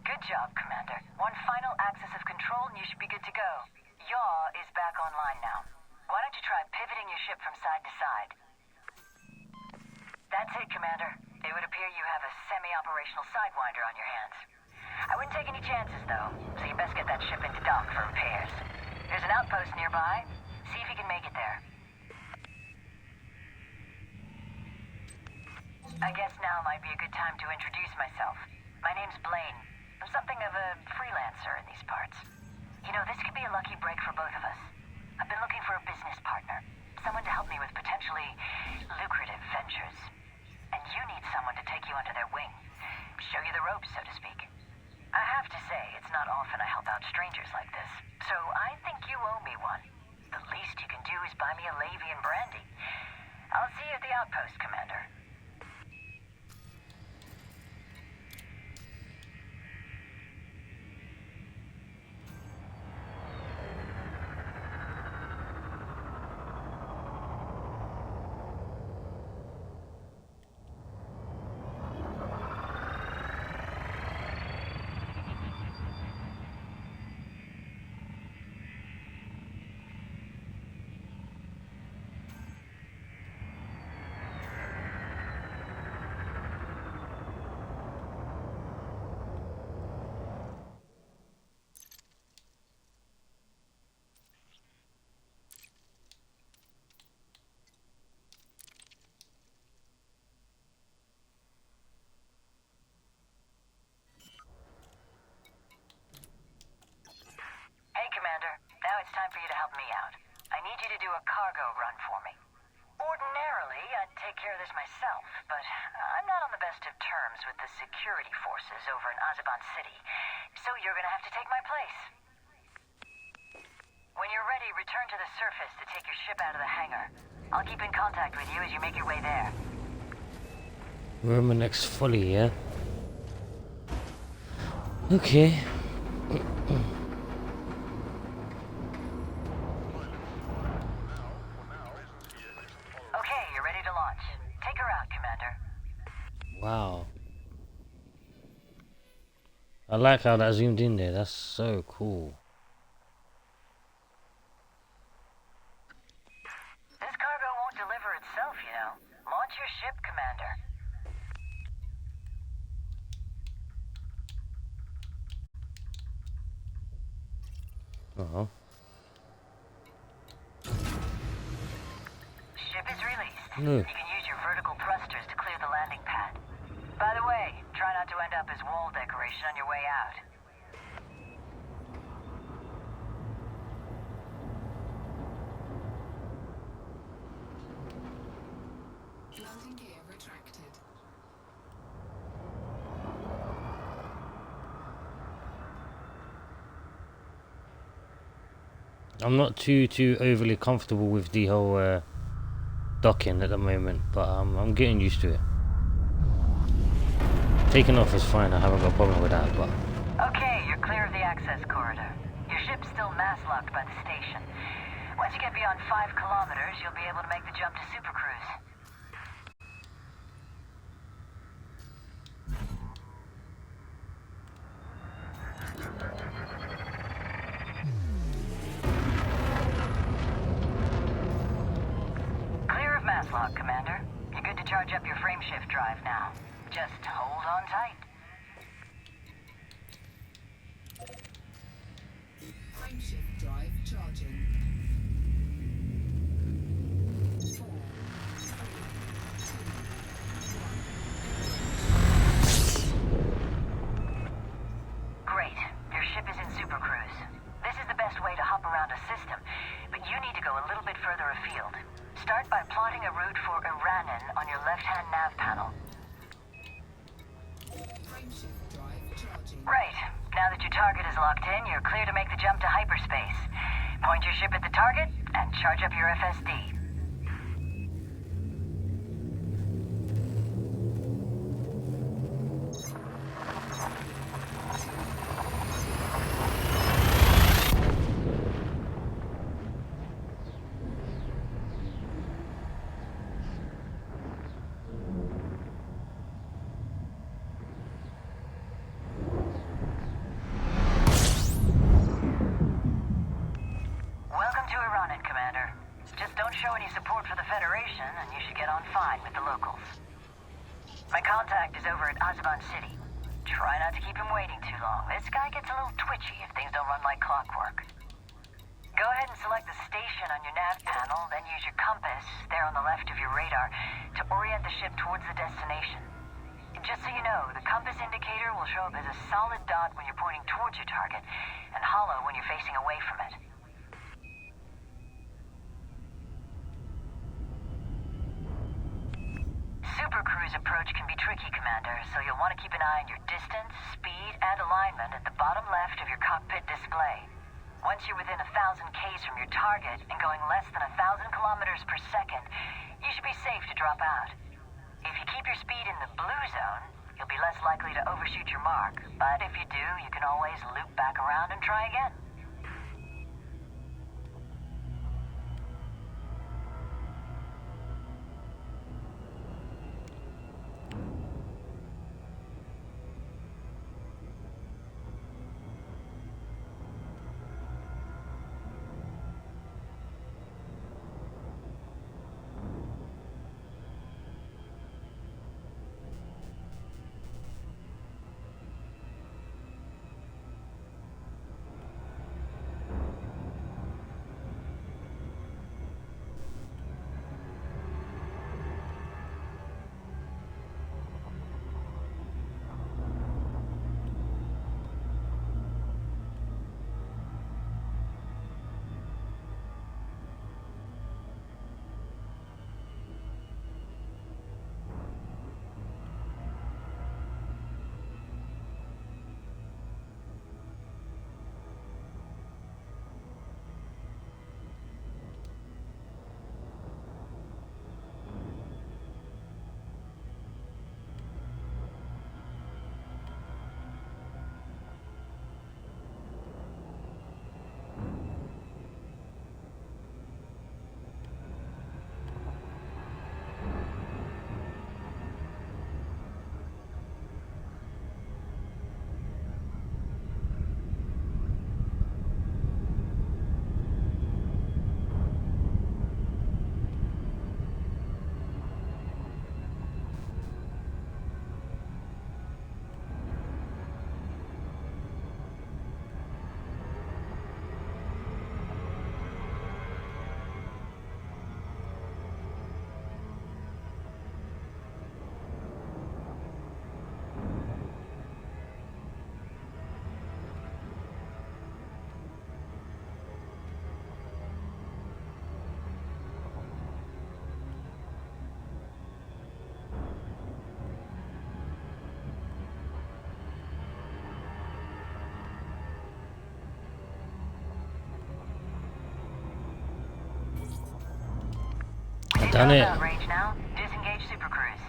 Good job, Commander. One final axis of control and you should be good to go. Yaw is back online now. Why don't you try pivoting your ship from side to side? That's it, Commander. It would appear you have a semi-operational sidewinder on your hands. I wouldn't take any chances, though, so you best get that ship into dock for repairs. There's an outpost nearby. See if you can make it there. I guess now might be a good time to introduce myself. My name's Blaine. I'm something of a freelancer in these parts. You know, this could be a lucky break for both of us. I've been looking for a business partner. Someone to help me with potentially lucrative ventures. And you need someone to take you under their wing. Show you the ropes, so to speak. I have to say, it's not often I help out strangers like this. So I think you owe me one. The least you can do is buy me a Levy and brandy. I'll see you at the outpost, Commander. Hey, Commander. Now it's time for you to help me out. I need you to do a cargo run for me. Ordinarily, I'd take care of this myself, but I'm not on the best of terms with the security forces over in Azeban City, so you're gonna have to take my place. When you're ready, return to the surface to take your ship out of the hangar. I'll keep in contact with you as you make your way there. We're in my next folly, yeah? Okay. Okay, you're ready to launch. Take her out, Commander. Wow. I like how that zoomed in there. That's so cool. This cargo won't deliver itself, you know. Launch your ship, Commander. Uh-huh. Ship is released. No. You can use your vertical thrusters to clear the landing pad. By the way, try not to end up as wall decoration on your way out. Landing gear retracted. I'm not too overly comfortable with the whole docking at the moment, but I'm getting used to it. Taking off is fine, I haven't got a problem with that, but Okay, you're clear of the access corridor. Your ship's still mass locked by the station. Once you get beyond 5 kilometers, you'll be able to make the jump to Super Cruise. Clear of mass lock, Commander. You're good to charge up your frameshift drive now. Just hold on tight. Frameshift drive charging. 4, 3, 2, 1. Great. Your ship is in Super Cruise. This is the best way to hop around a system, but you need to go a little bit further afield. Start by plotting a route for Iranen on your left-hand nav panel. Frameshift drive charging. Right. Now that your target is locked in, you're clear to make the jump to hyperspace. Point your ship at the target and charge up your FSD. Welcome to Iranen, Commander. Just don't show any support for the Federation, and you should get on fine with the locals. My contact is over at Azaban City. Try not to keep him waiting too long. This guy gets a little twitchy if things don't run like clockwork. Go ahead and select the station on your nav panel, then use your compass, there on the left of your radar, to orient the ship towards the destination. Just so you know, the compass indicator will show up as a solid dot when you're pointing towards your target, and hollow when you're facing away from it. Super Cruise approach can be tricky, Commander, so you'll want to keep an eye on your distance, speed, and alignment at the bottom left of your cockpit display. Once you're within 1,000 Ks from your target and going less than 1,000 kilometers per second, you should be safe to drop out. If you keep your speed in the blue zone, you'll be less likely to overshoot your mark, but if you do, you can always loop back around and try again. Done it. Range now. Disengage Super Cruise.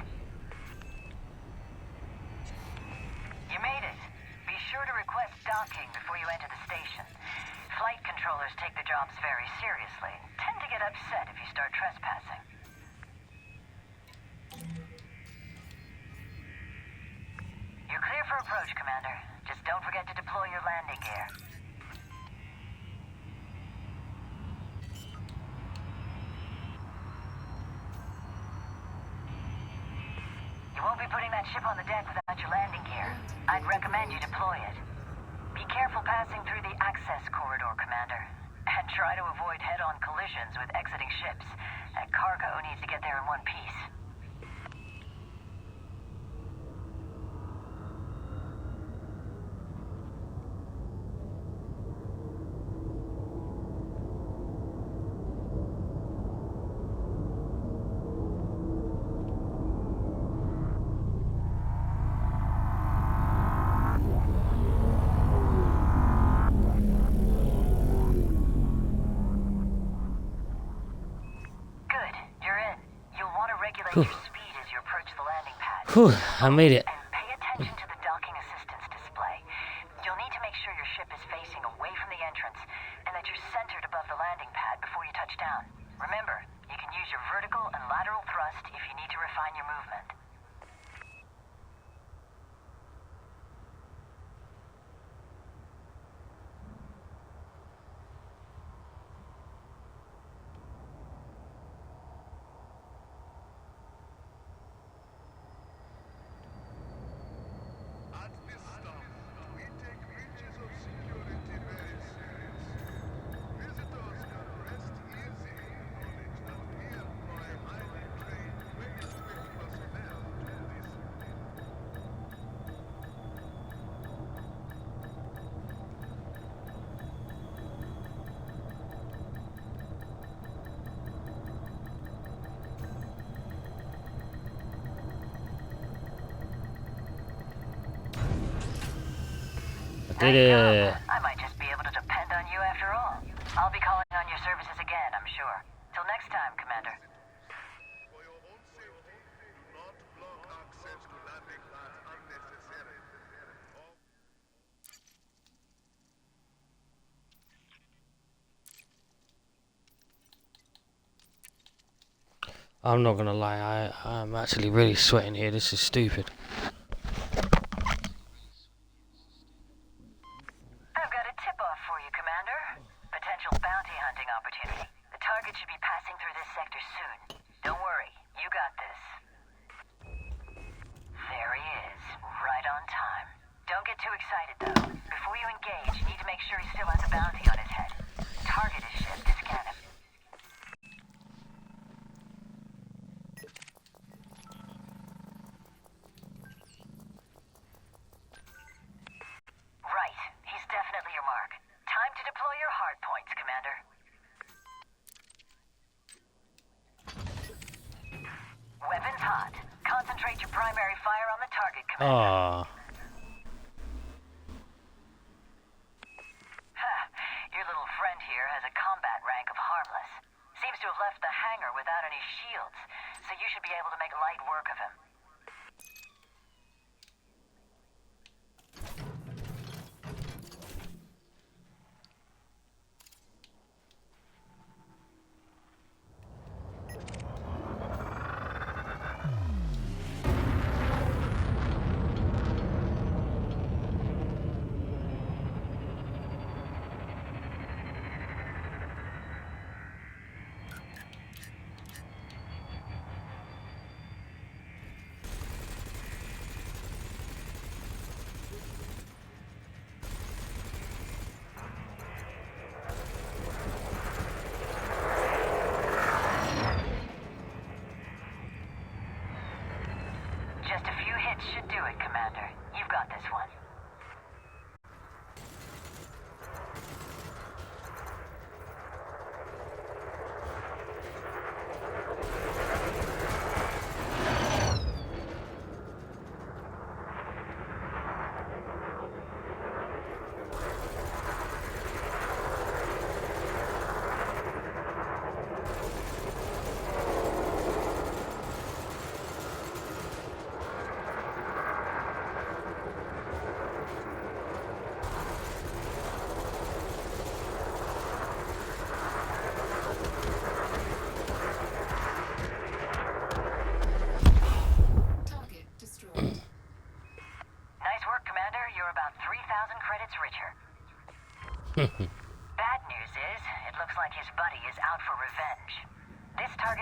You made it. Be sure to request docking before you enter the station. Flight control controllers take the jobs very seriously. Tend to get upset if you start trespassing. You're clear for approach, Commander. Just don't forget to deploy your landing gear. You won't be putting that ship on the deck without your landing gear. I'd recommend you deploy it. Be careful passing through the access corridor, Commander. And try to avoid head-on collisions with exiting ships. That cargo needs to get there in one piece. Your speed as you approach the landing pad. Whew, I made it. And pay attention to the docking assistance display. You'll need to make sure your ship is facing away from the entrance and that you're centered above the landing pad before you touch down. Remember, you can use your vertical and lateral thrust if you need to refine your movement. Did it. I might just be able to depend on you after all. I'll be calling on your services again, I'm sure. Till next time, Commander. For your own safety, do not block access to landing pads unnecessarily. I'm not gonna lie, I'm actually really sweating here. This is stupid. I've got a tip-off for you, Commander. Potential bounty hunting opportunity. The target should be passing through this sector soon. Don't worry, you got this. There he is, right on time. Don't get too excited, though. Before you engage, you need to make sure he still has a bounty on his head. Target his ship to scan him. Right, he's definitely your mark. Time to deploy your hard points, Commander. Weapons hot. Concentrate your primary fire on the target, Commander. Ah, Your little friend here has a combat rank of harmless. Seems to have left the hangar without any shields, so you should be able to make light work of him. Just a few hits should do it, Commander. You've got this one.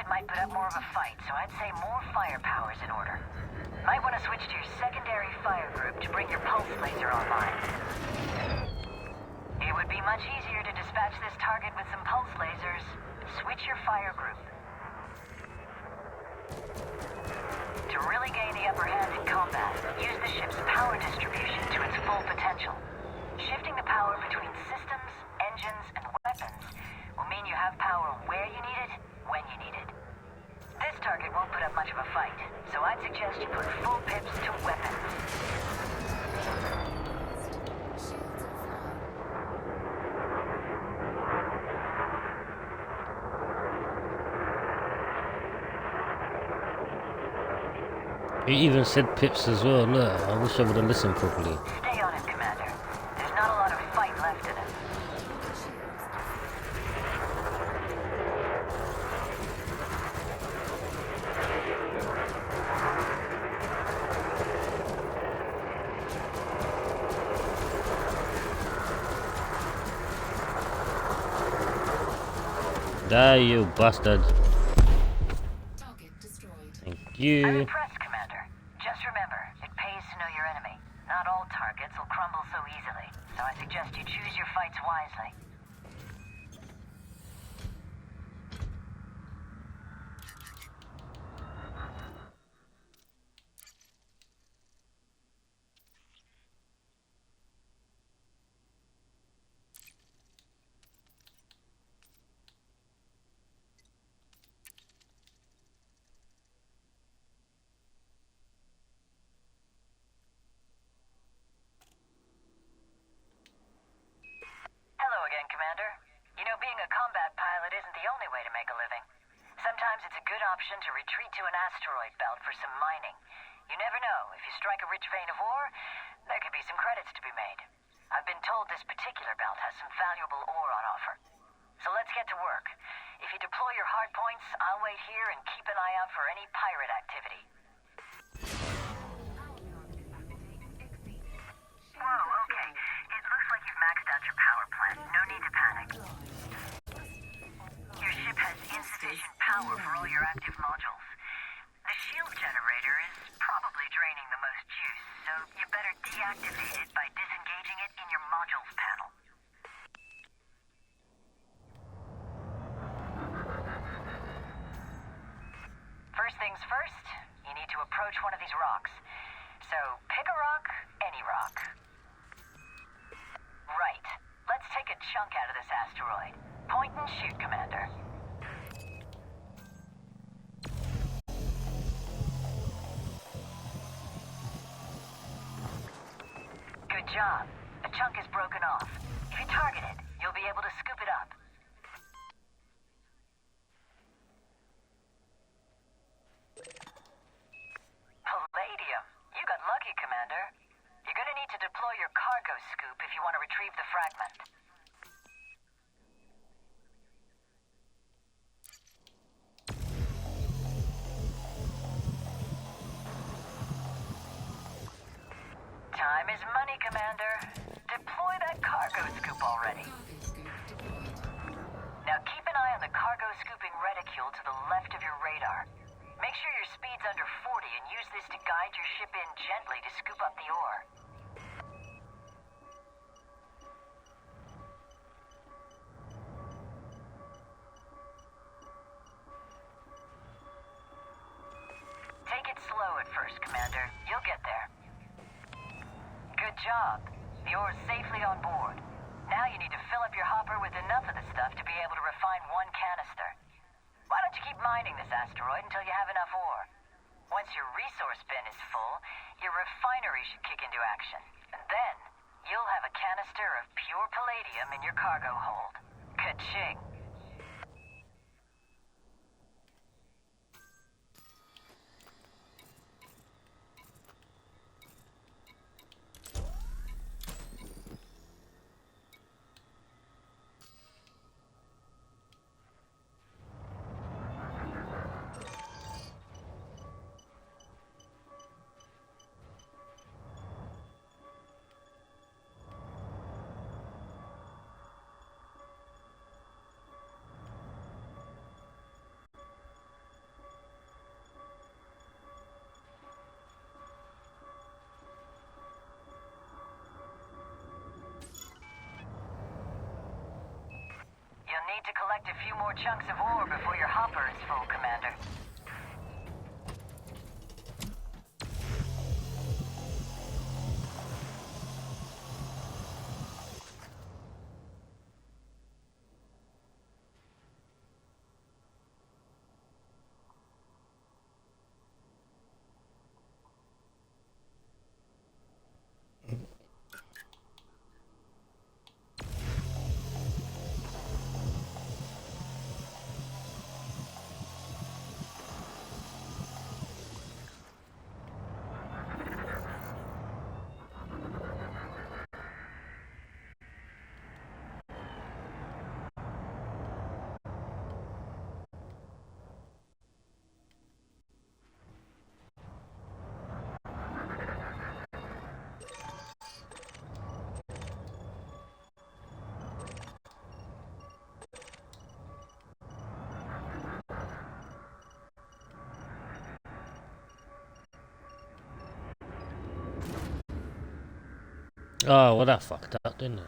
target might put up more of a fight, so I'd say more firepower's in order. Might want to switch to your secondary fire group to bring your pulse laser online. It would be much easier to dispatch this target with some pulse lasers. Switch your fire group. To really gain the upper hand in combat, use the ship's power distribution to its full potential. Shifting the power between systems, engines, and weapons will mean you have power where you need it, when you need it. This target won't put up much of a fight, so I'd suggest you put full pips to weapons. Shields offline. He even said pips as well. Look, I wish I would have listened properly. Stay on him, Commander. There's not a lot of fight left in him. Die, you bastard. Target destroyed. Thank I'm you. impressed, Commander. Just remember, it pays to know your enemy. Not all targets will crumble so easily, so I suggest you choose your fights wisely. Hello again, Commander. You know, being a combat pilot isn't the only way to make a living. Sometimes it's a good option to retreat to an asteroid belt for some mining. You never know. If you strike a rich vein of ore, there could be some credits to be made. I've been told this particular belt has some valuable ore on offer. So let's get to work. If you deploy your hard points, I'll wait here and keep an eye out for any pirate activity. Whoa, okay. It looks like you've maxed out your power plant. No need to panic. Your ship has insufficient power for all your active modules. The shield generator is probably draining the most juice, so you better deactivate it by disengaging it in your modules panel. First things first, you need to approach one of these rocks. So pick a rock, any rock. Right. Let's take a chunk out of this asteroid. Point and shoot, Commander. Good job. A chunk is broken off. If you target it, you'll be able to scoop it up. Palladium. You got lucky, Commander. You're gonna need to deploy your cargo scoop if you want to retrieve the fragment. Time is money, Commander. Deploy that cargo scoop already. Cargo scoop deployed. Now keep an eye on the cargo scooping reticule to the left of your radar. Make sure your speed's under 40 and use this to guide your ship in gently to scoop up the ore. Take it slow at first, Commander. You'll get there. Good job. The ore's safely on board. Now you need to fill up your hopper with enough of the stuff to be able to refine one canister. Why don't you keep mining this asteroid until you have enough ore? Once your resource bin is full, your refinery should kick into action. And then, you'll have a canister of pure palladium in your cargo hold. Ka-ching. need to collect a few more chunks of ore before your hopper is full, Commander. Oh, well, that fucked up, didn't it?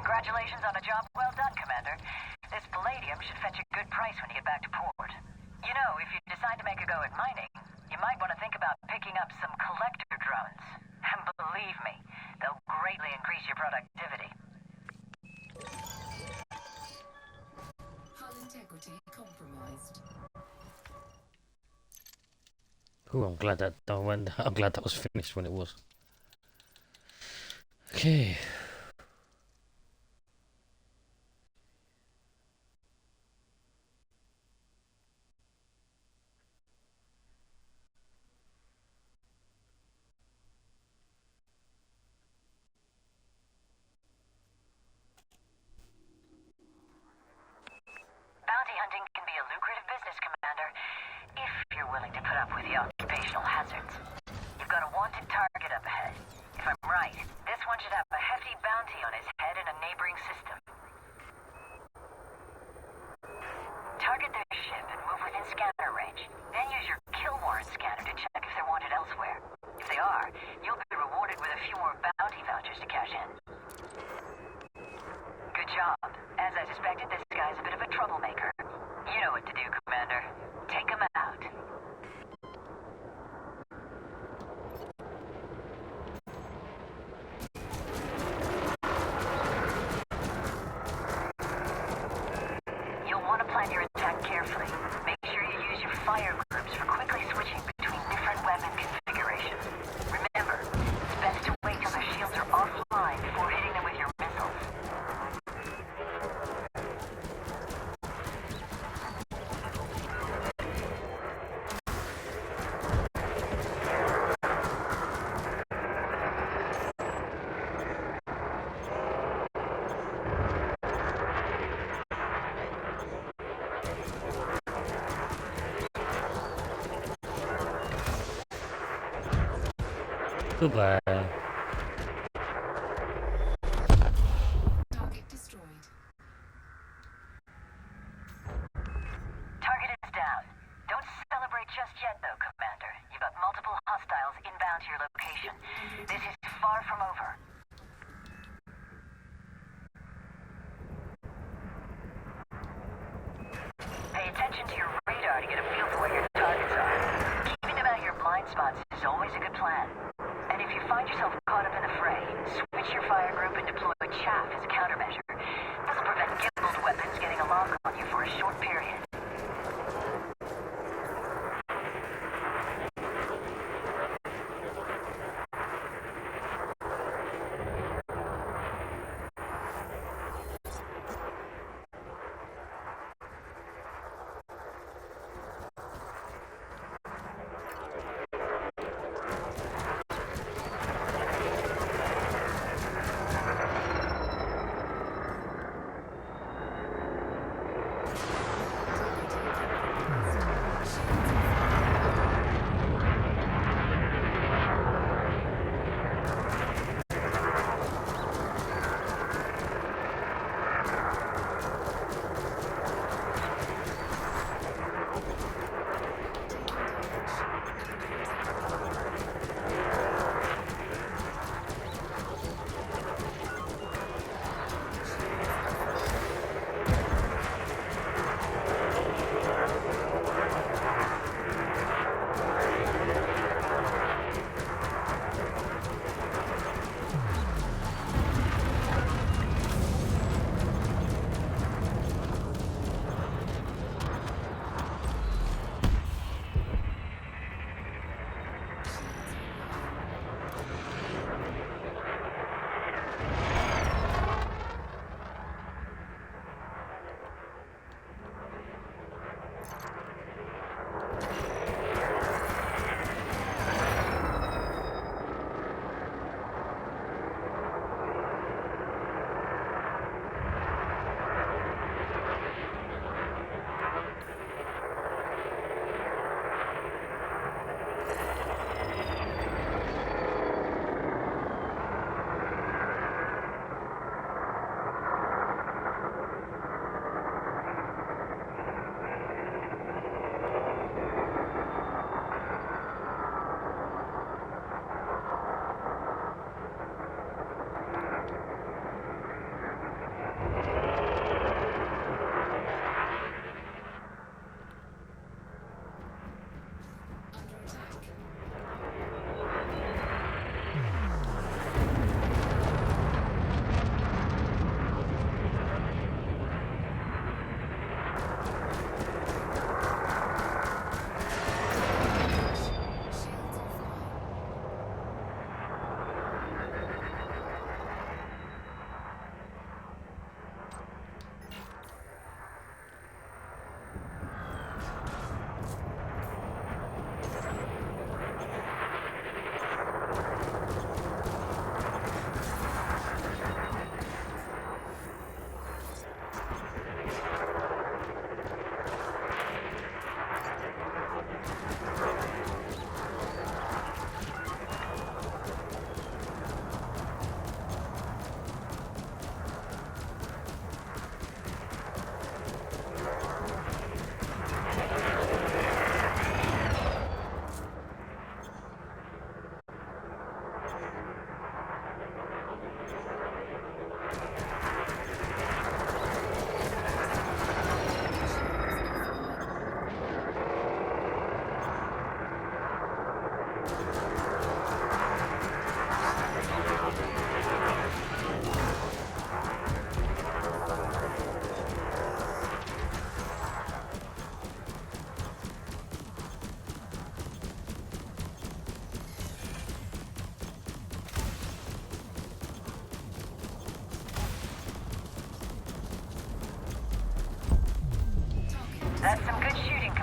Congratulations on a job well done, Commander. This palladium should fetch a good price when you get back to port. You know, if you decide to make a go at mining, you might want to think about picking up some collector drones. And believe me, they'll greatly increase your productivity. Hull integrity compromised. Ooh, I'm glad that I'm glad that was finished when it was. Okay. Bounty hunting can be a lucrative business, Commander, if you're willing to put up with the occupational hazards. You've got a wanted target up ahead. If I'm right, this one should have a hefty bounty on his head in a neighboring system. Target their ship and move within scanner range. Then use your kill warrant scanner to check if they're wanted elsewhere. If they are, you'll be rewarded with a few more bounty vouchers to cash in. Good job. As I suspected, this guy's a bit of a troublemaker. You know what to do, Commander. Take him out. You'll want to plan your attack carefully. Make sure you use your fire groups for quickly switching between different weapon configurations. Remember, it's best to wait till their shields are offline before hitting them with your missiles. Goodbye. Target destroyed. Target is down. Don't celebrate just yet, though, Commander. You've got multiple hostiles inbound to your location. This is far from over. Pay attention to your radar to get a feel for where your targets are. Keeping them out of your blind spots is always a good plan. And if you find yourself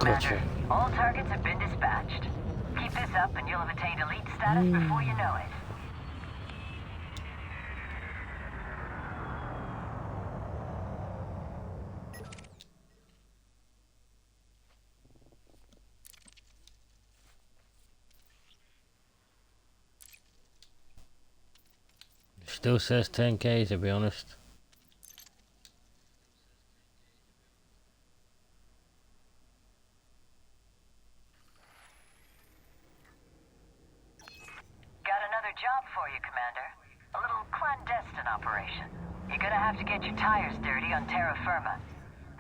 Commander. Gotcha. All targets have been dispatched. Keep this up and you'll have attained elite status before you know it. Still says 10k to be honest. Got another job for you, Commander. A little clandestine operation. You're gonna have to get your tires dirty on terra firma.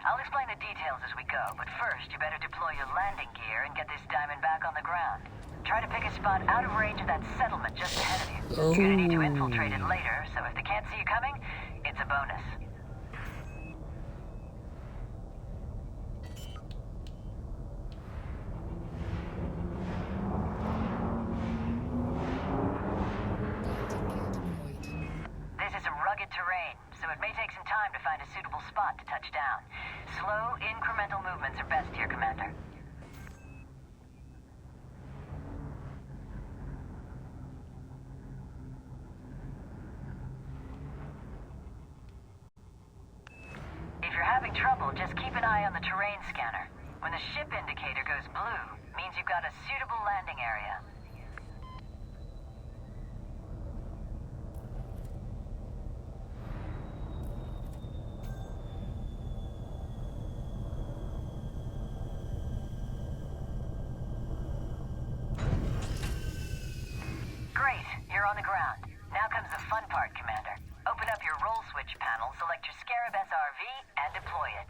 I'll explain the details as we go, but first you better deploy your landing gear and get this diamond back on the ground. Try to pick a spot out of range of that settlement just ahead of you. You're gonna need to infiltrate it later, so if they can't see you coming, it's a bonus. This is a rugged terrain, so it may take some time to find a suitable spot to touch down. Slow, incremental movements are best here, Commander. If you're having trouble, just keep an eye on the terrain scanner. When the ship indicator goes blue, means you've got a suitable landing area. Great, you're on the ground. Now comes the fun part, Commander. Open up your roll switch panel, select your Scarab SRV, and deploy it.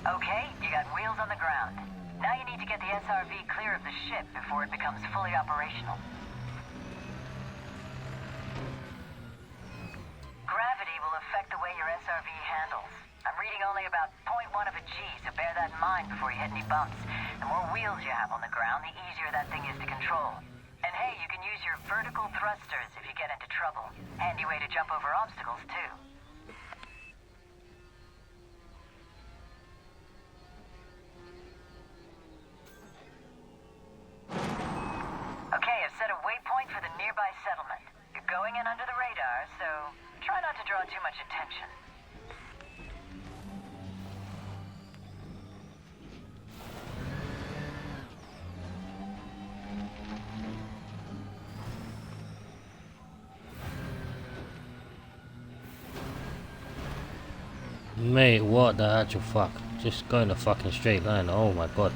Okay, you got wheels on the ground. Now you need to get the SRV clear of the ship before it becomes fully operational. Gravity will affect the way your SRV handles. I'm reading only about 0.1 of a G, so bear that in mind before you hit any bumps. The more wheels you have on the ground, the easier that thing is to control. And hey, you can use your vertical thrusters if you get into trouble. Handy way to jump over obstacles, too. Okay, I've set a waypoint for the nearby settlement. You're going in under the radar, so try not to draw too much attention. Mate, what the actual fuck? Just go in a fucking straight line, oh my god.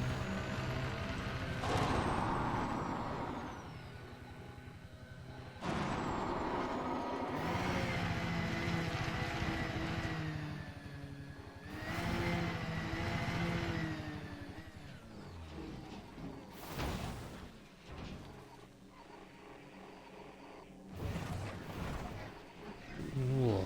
Whoa.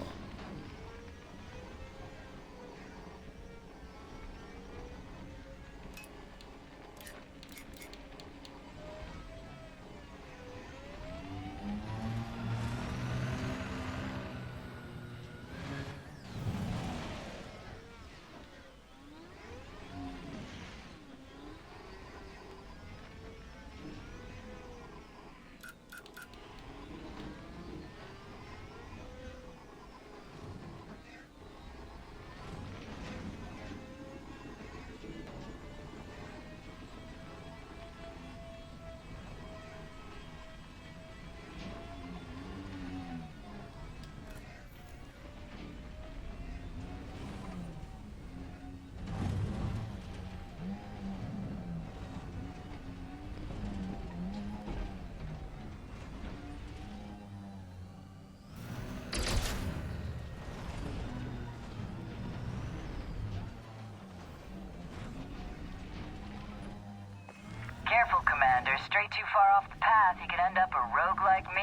Careful, Commander. Straight too far off the path, you could end up a rogue like me.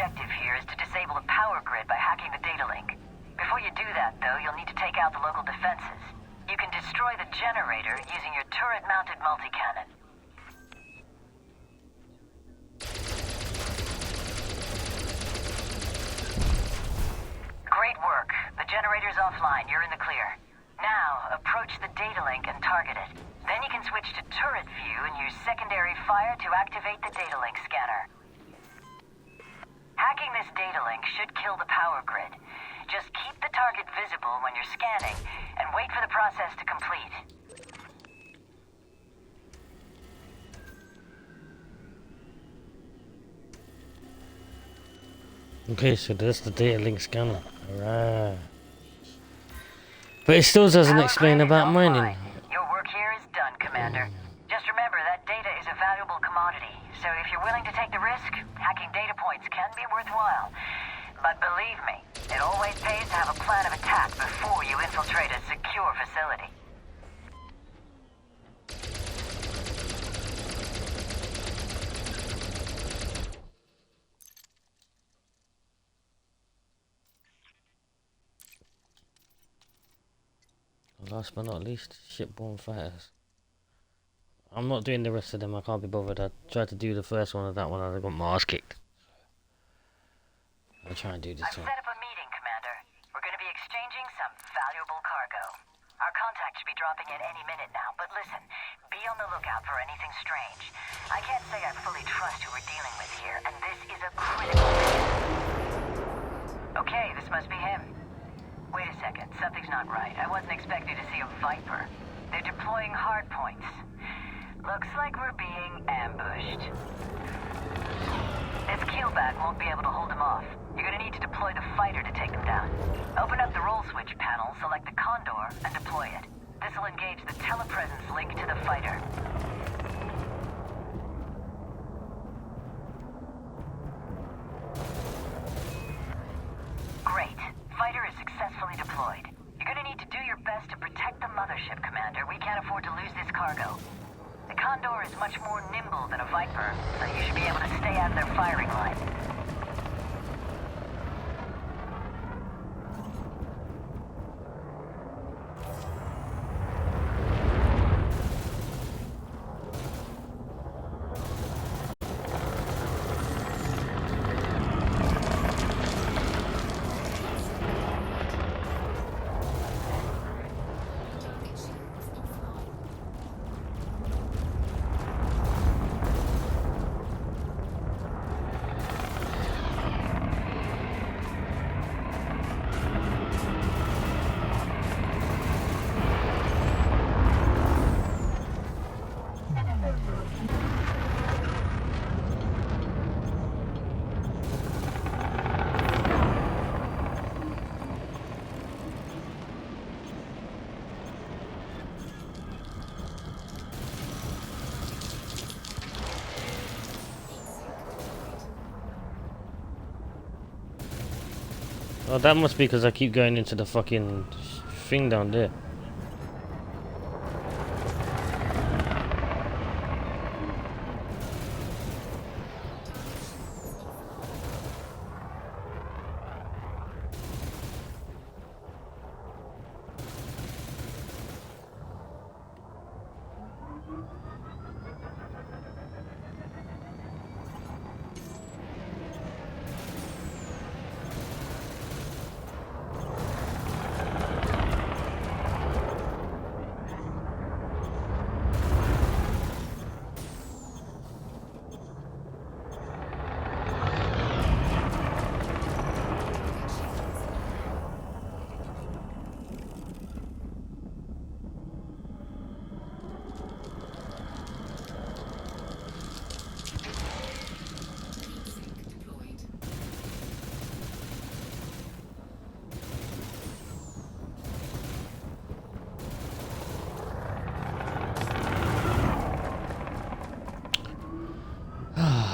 objective here is to disable the power grid by hacking the data link. Before you do that, though, you'll need to take out the local defenses. You can destroy the generator using your turret-mounted multi-cannon. Great work. The generator's offline. You're in the clear. Now, approach the data link and target it. Then you can switch to turret view and use secondary fire to activate the data link scanner. Hacking this data link should kill the power grid. Just keep the target visible when you're scanning and wait for the process to complete. Okay, so that's the data link scanner. Alright. But it still doesn't Power explain grid is about offline. mining. Your work here is done, Commander. Just remember that data is a valuable commodity, so if you're willing to take the risk, hacking data points can be worthwhile. But believe me, it always pays to have a plan of attack before you infiltrate a secure facility. Last but not least, shipborne fighters. I'm not doing the rest of them, I can't be bothered. I tried to do the first one of that one and I got my ass kicked. I'll try and do this I've one. set up a meeting, Commander. We're going to be exchanging some valuable cargo. Our contact should be dropping in any minute now, but listen, be on the lookout for anything strange. I can't say I fully trust who we're dealing with here, and this is a critical mission. Okay, this must be him. Wait a second, something's not right. I wasn't expecting to see a Viper. They're deploying hardpoints. Looks like we're being ambushed. This keelback won't be able to hold them off. You're gonna need to deploy the fighter to take them down. Open up the roll switch panel, select the Condor, and deploy it. This will engage the telepresence link to the fighter. Great. Fighter is successfully deployed. You're gonna need to do your best to protect the mothership, Commander. We can't afford to lose this cargo. The Condor is much more nimble than a Viper, so you should be able to stay out of their firing line. Target shields offline. Oh, that must be because I keep going into the fucking thing down there. Deployed.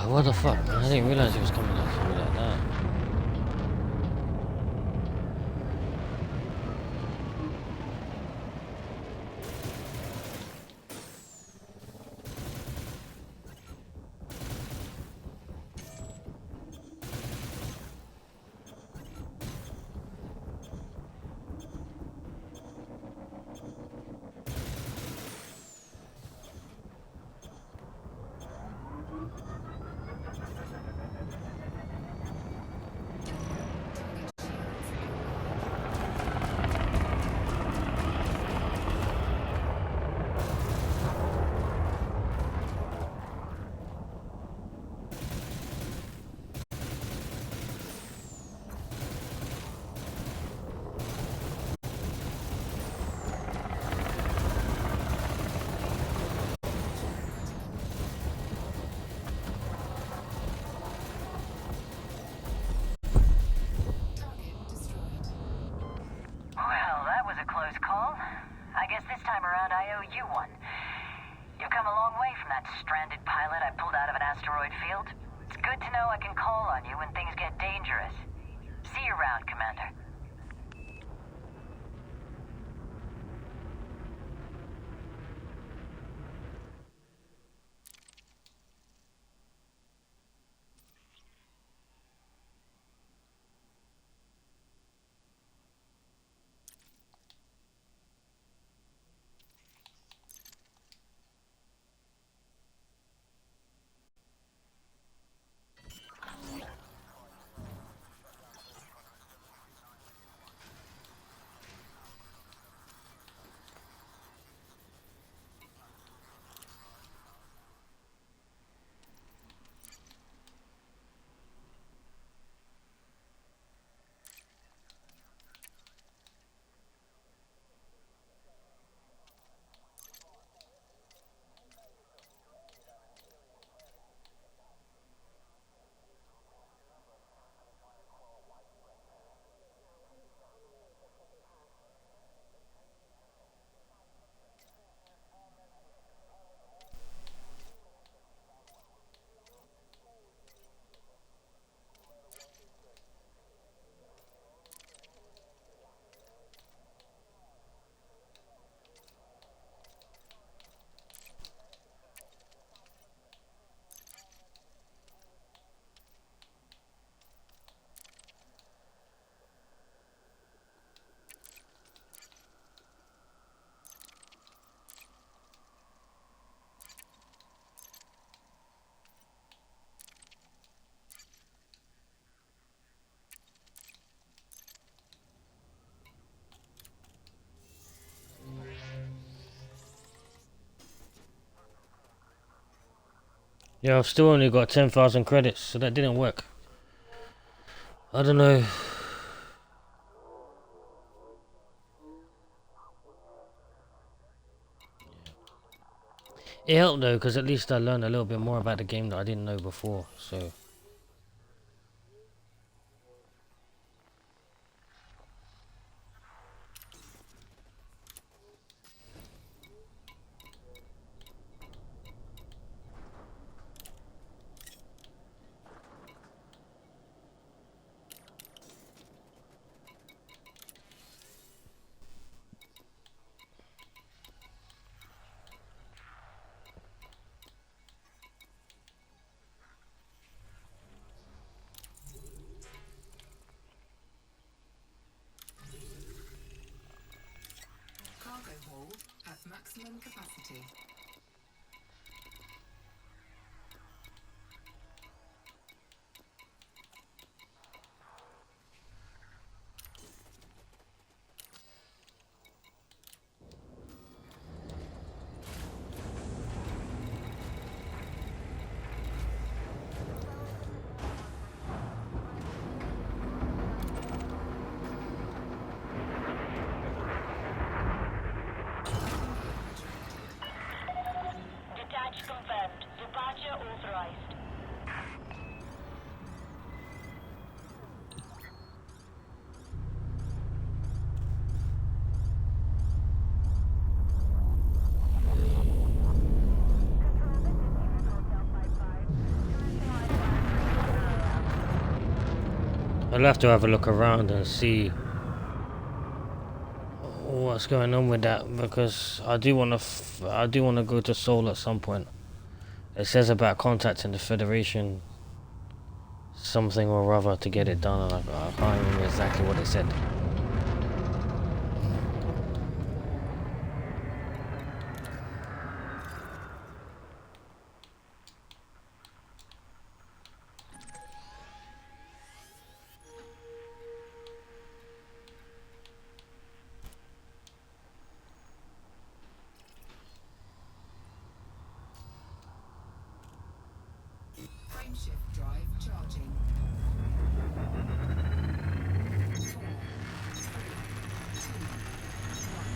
What the fuck, man? I didn't realize it was coming out through like that. you one. You've come a long way from that stranded pilot I pulled out of an asteroid field. It's good to know I can call on you when things get dangerous. See you around, Commander. Yeah, I've still only got 10,000 credits, so that didn't work. I don't know. It helped though, because at least I learned a little bit more about the game that I didn't know before, so... Cargo hold at maximum capacity. Detach confirmed. Departure authorized. I'll have to have a look around and see what's going on with that, because I do want to go to Seoul at some point. It says about contacting the Federation something or other to get it done, and I can't remember exactly what it said. Frameshift drive charging. 4, 3, 2, 1.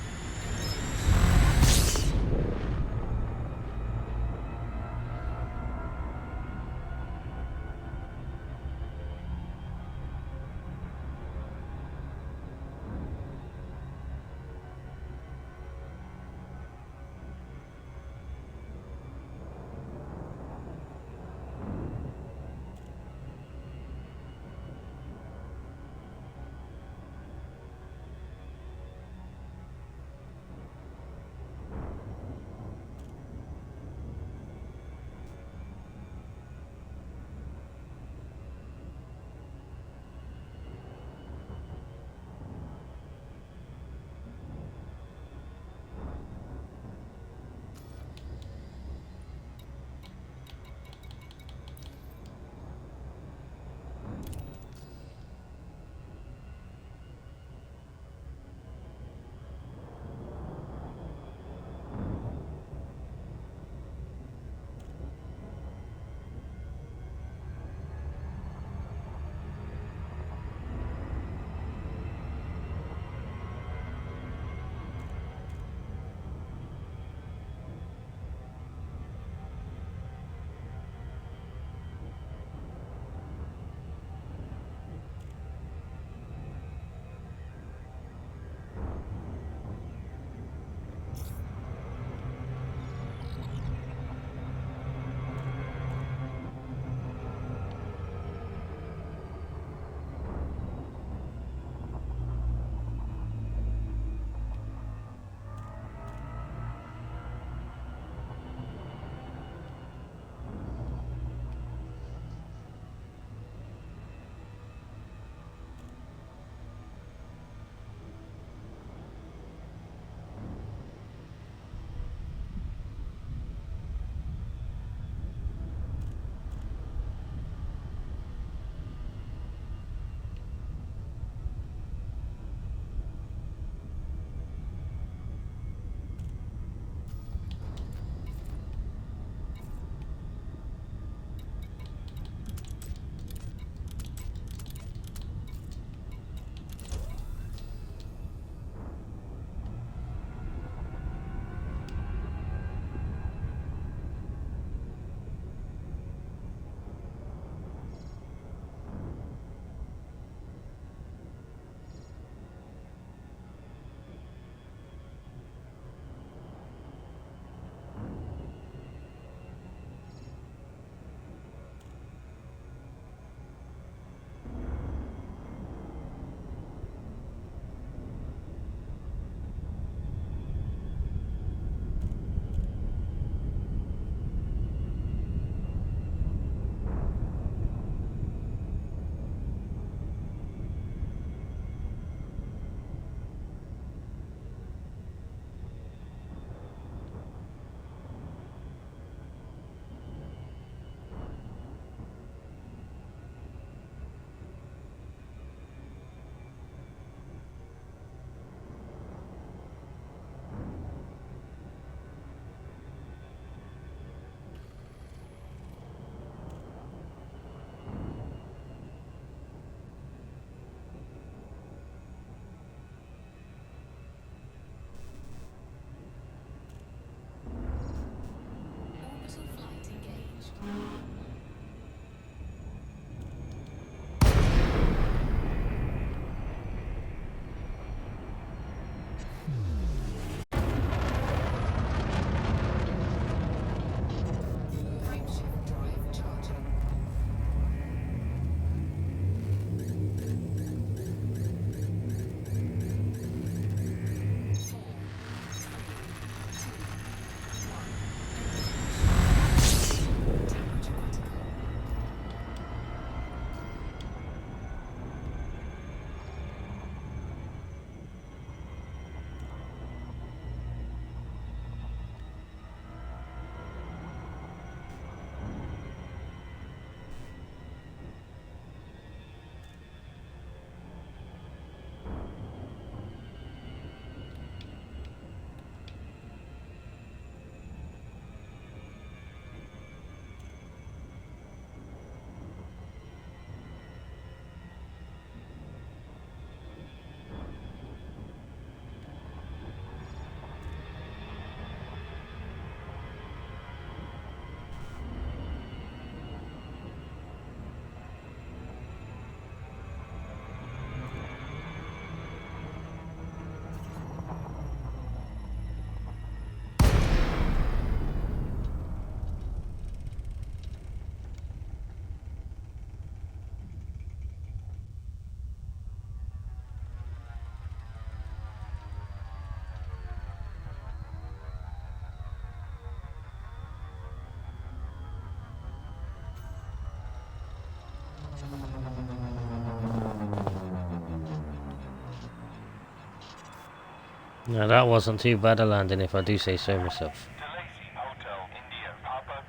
Now that wasn't too bad a landing, if I do say so myself. Delacey Hotel India Papa,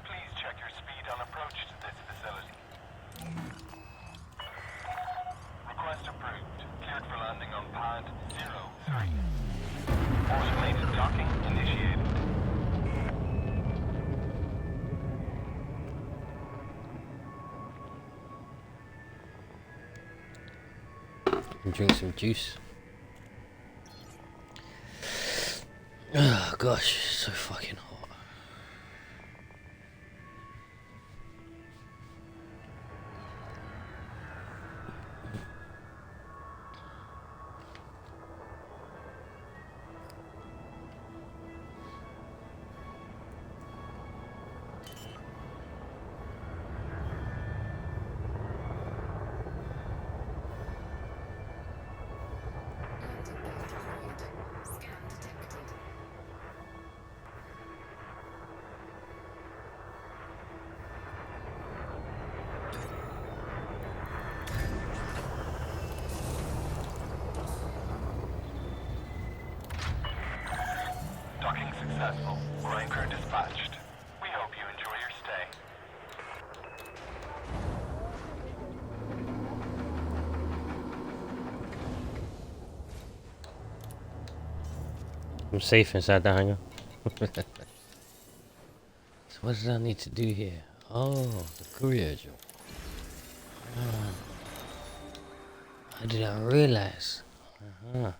please check your speed on approach to this facility. Request approved. Cleared for landing on pad 03. Automated docking initiated. Drink some juice. Oh gosh, it's so fucking hot. Landing gear deployed. Scan detected. Docking successful. Ground crew dispatched. We hope you enjoy your stay. I'm safe inside the hangar. So what does I need to do here? Oh, the courier job. Ah, I didn't realize. Uh-huh.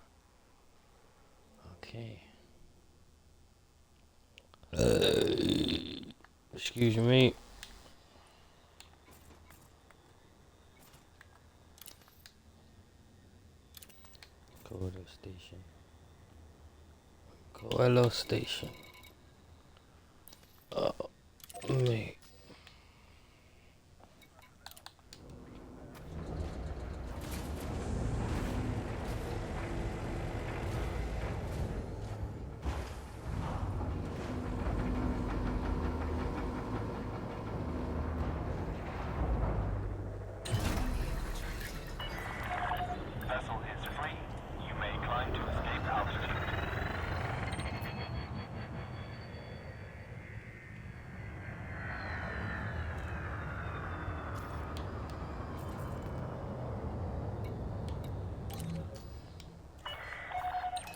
Okay. Excuse me. Coelho Station. Coelho Station. Oh, mate. Vessel is free. You may climb to escape altitude.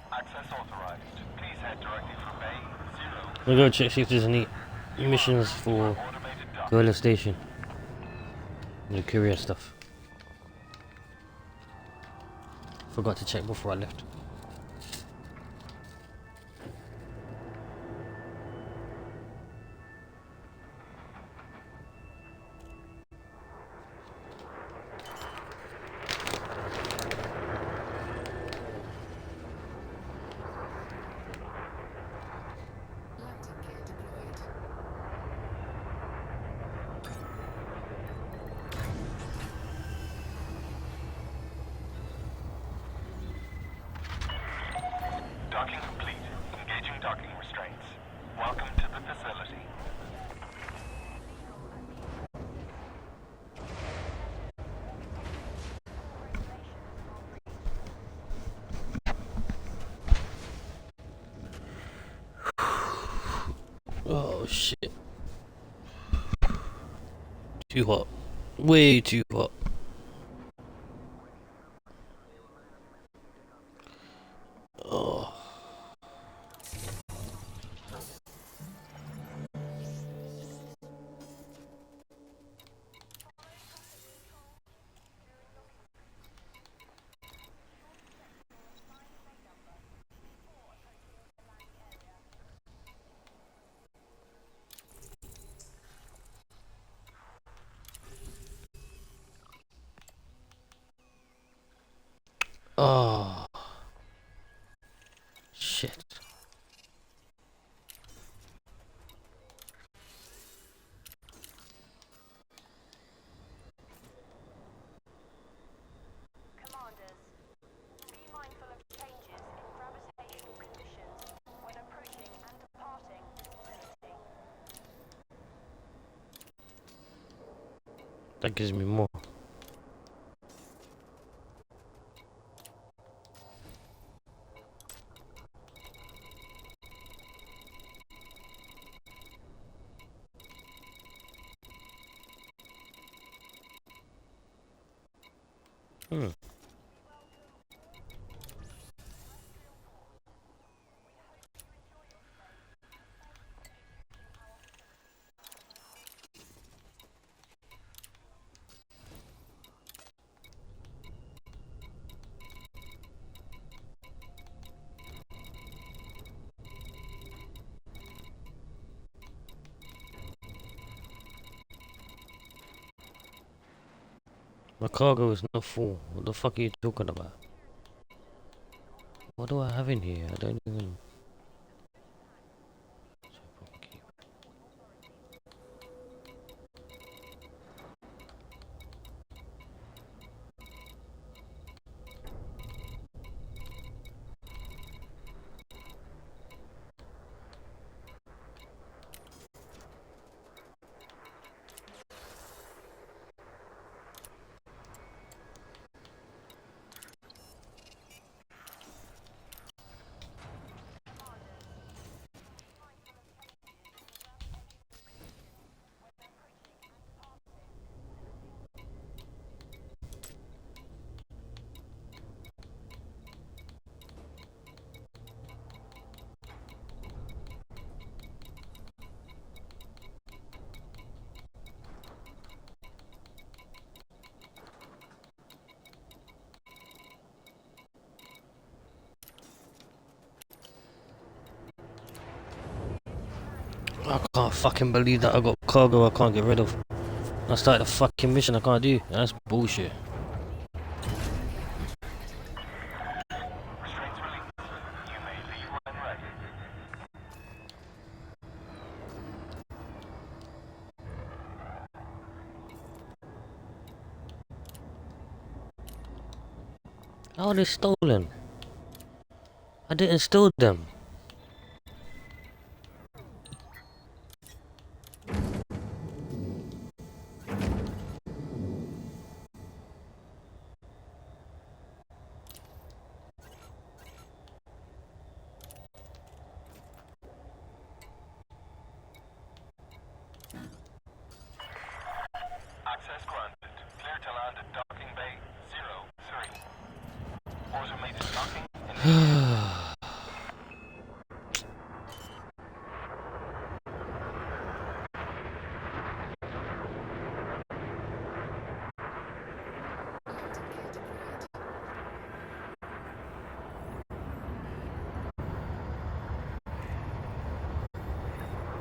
Access authorized. Please head directly for Bay 0. We'll go check see if there's any missions for Automated dock. Coelho Station. The courier stuff. Forgot to check before I left. Landing gear deployed. Docking complete. Engaging docking restraints. Welcome to the facility. Oh shit. Too hot. Way too hot. Oh. Oh. Shit. Commanders, be mindful of changes in gravitational conditions when approaching and departing this facility. That gives me more. Hmm. My cargo is not full. What the fuck are you talking about? What do I have in here? I don't even... I can't fucking believe that I got cargo I can't get rid of. I started a fucking mission I can't do. That's bullshit. Restraints released. You may leave when ready. How are they stolen? I didn't steal them. Access granted. Clear to land at docking bay 03. Automated docking initiated. Landing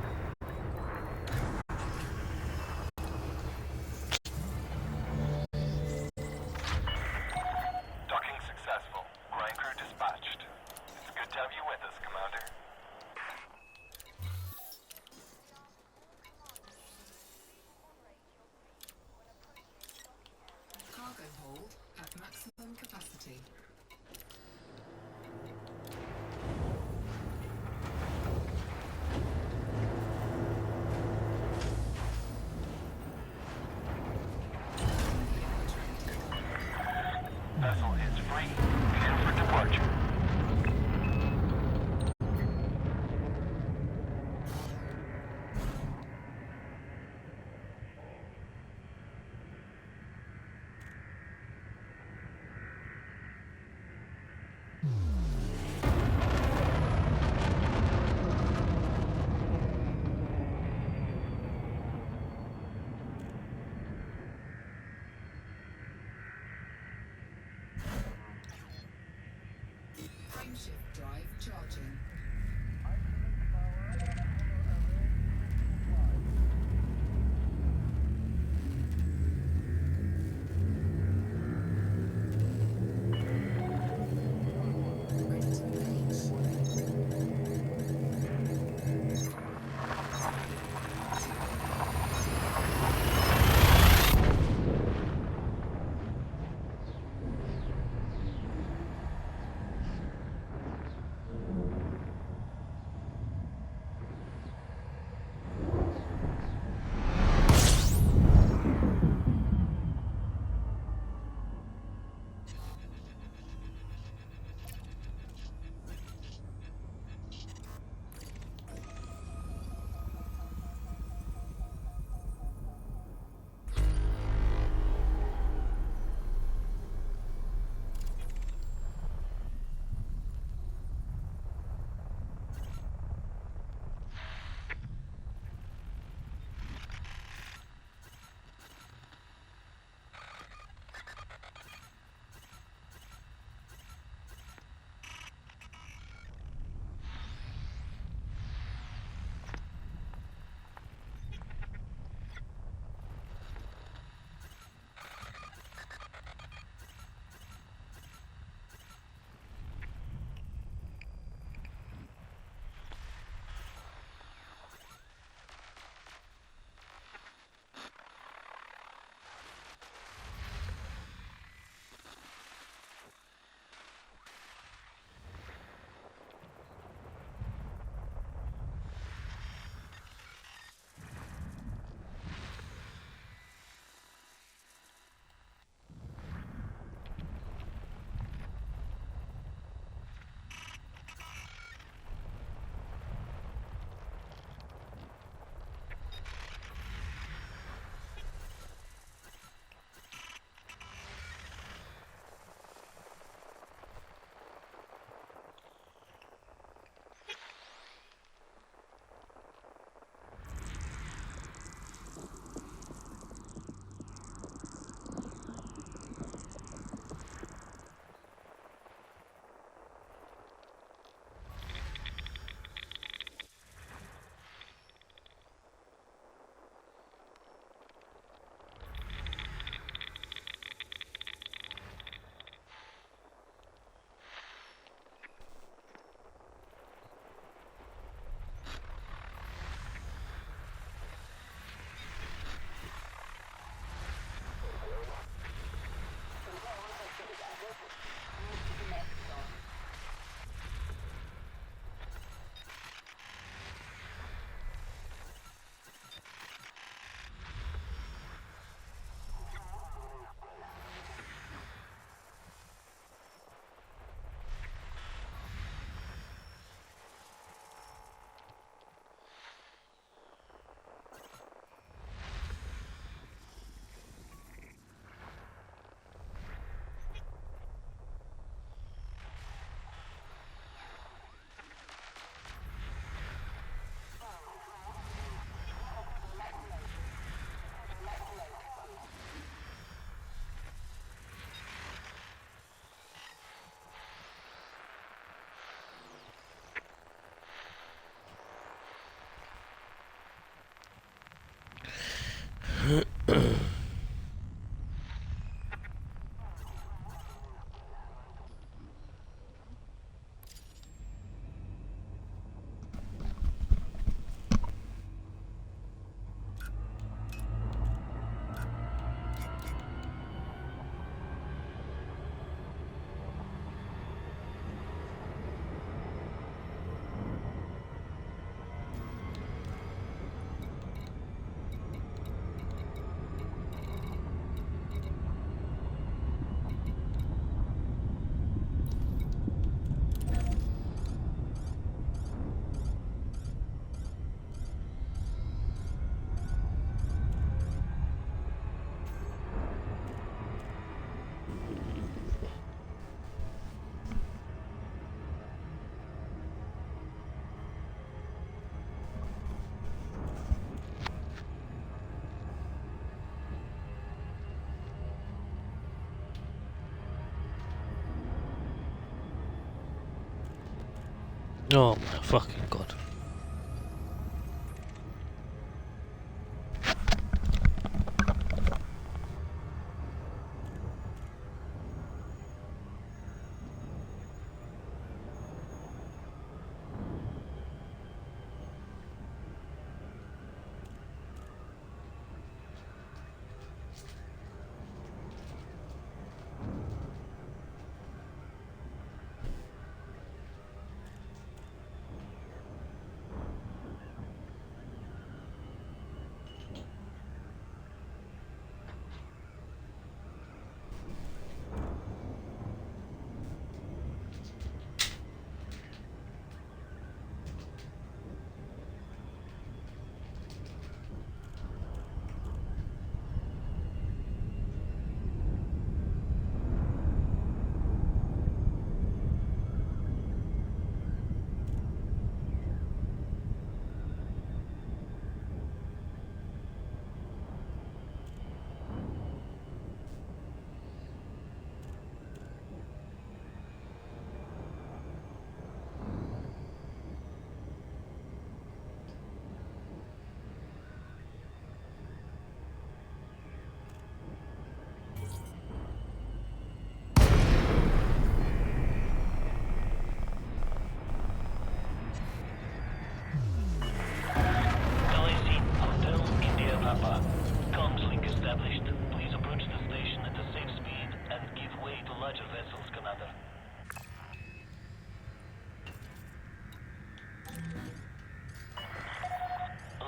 gear deployed. Docking successful. Ground crew dispatched. It's good to have you with us, Commander. Cargo hold at maximum capacity. Vessel is free. Clear for departure. Frameshift drive charging. Ready to engage. Oh my fucking god. LAC Hotel India Papa. Comms link established. Please approach the station at a safe speed and give way to larger vessels, Commander.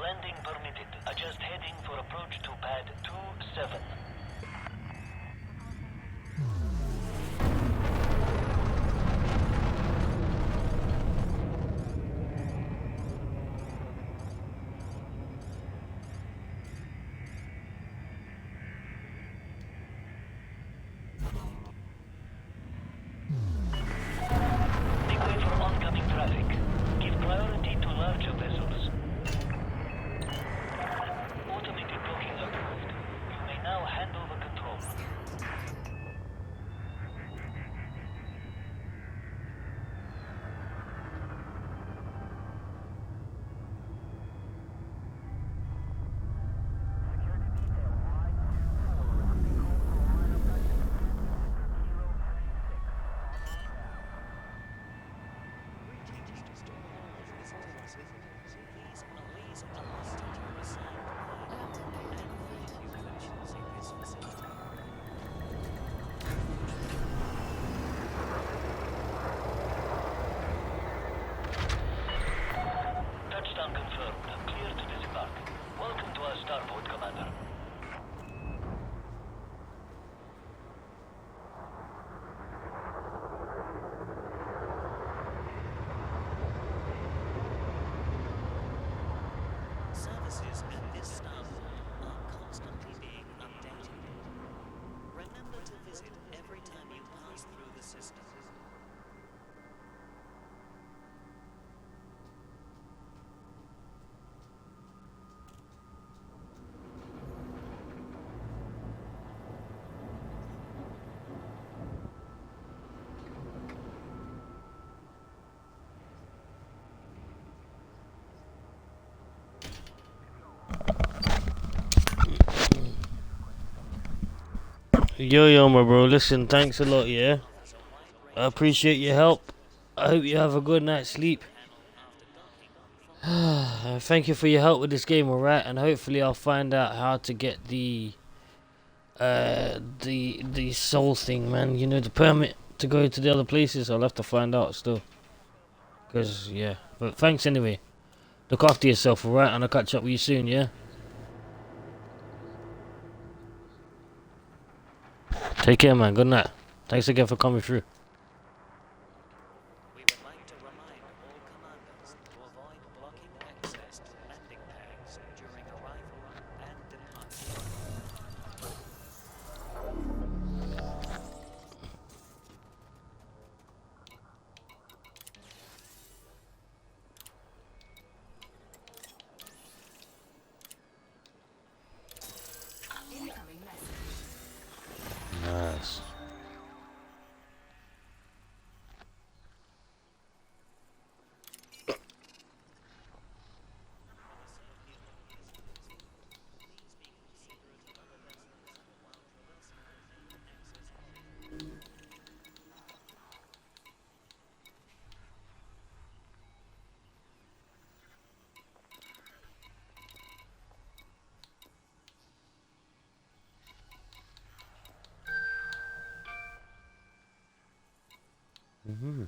Landing permitted. Adjust heading for approach to pad 27. Make way for oncoming traffic. Give priority to larger vessels. Automated docking approved. You may now hand over control. Greetings to all visitors. Please always ask to receive and thank you for choosing this facility. Touchdown confirmed. Clear to disembark. Welcome to our starport, Commander. Services at this starport are constantly being updated. Remember to visit every time you pass through the system. Yo, my bro. Listen, thanks a lot, yeah? I appreciate your help. I hope you have a good night's sleep. Thank you for your help with this game, alright? And hopefully I'll find out how to get the soul thing, man. You know, the permit to go to the other places. I'll have to find out still. Cause yeah. But thanks anyway. Look after yourself, alright? And I'll catch up with you soon, yeah? Take care, man. Good night. Thanks again for coming through. We would like to remind all commanders to avoid blocking access to landing pads during arrival and departure. Incoming message. Nice. Mm-hmm.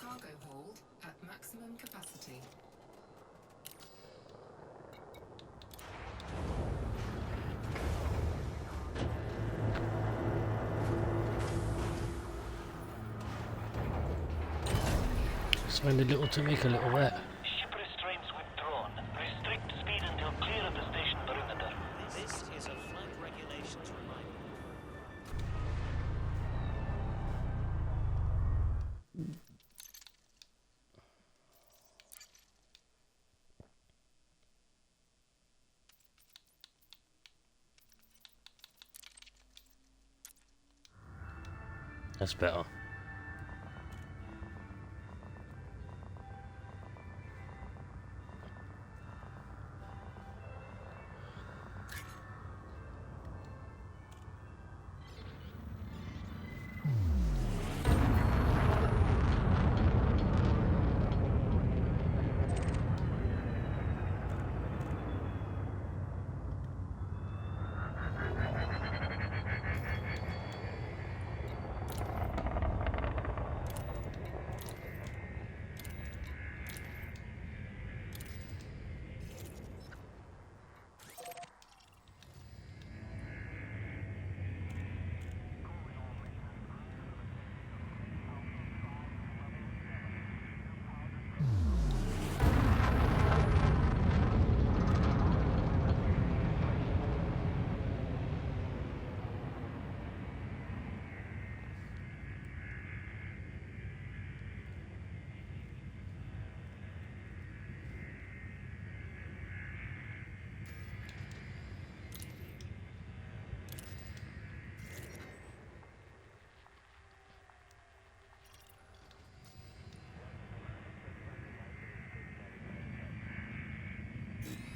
Cargo hold at maximum capacity. Just find a little to make a little wet. Ship restraints withdrawn. Restrict speed until clear of the station perimeter. This is a flight regulations reminder. That's better.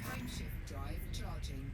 Frameshift drive charging.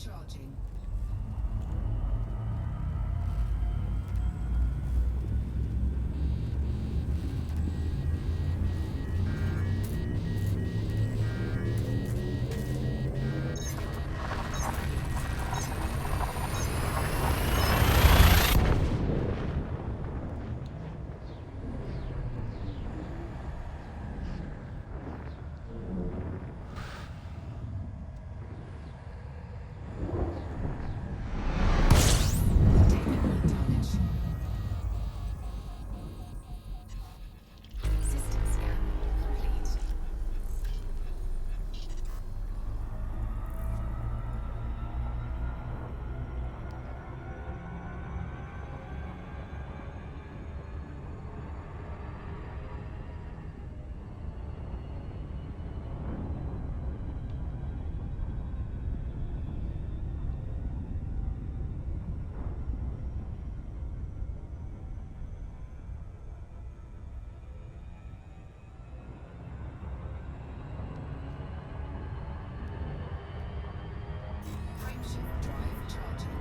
charging. System scan complete. Frameshift drive charging.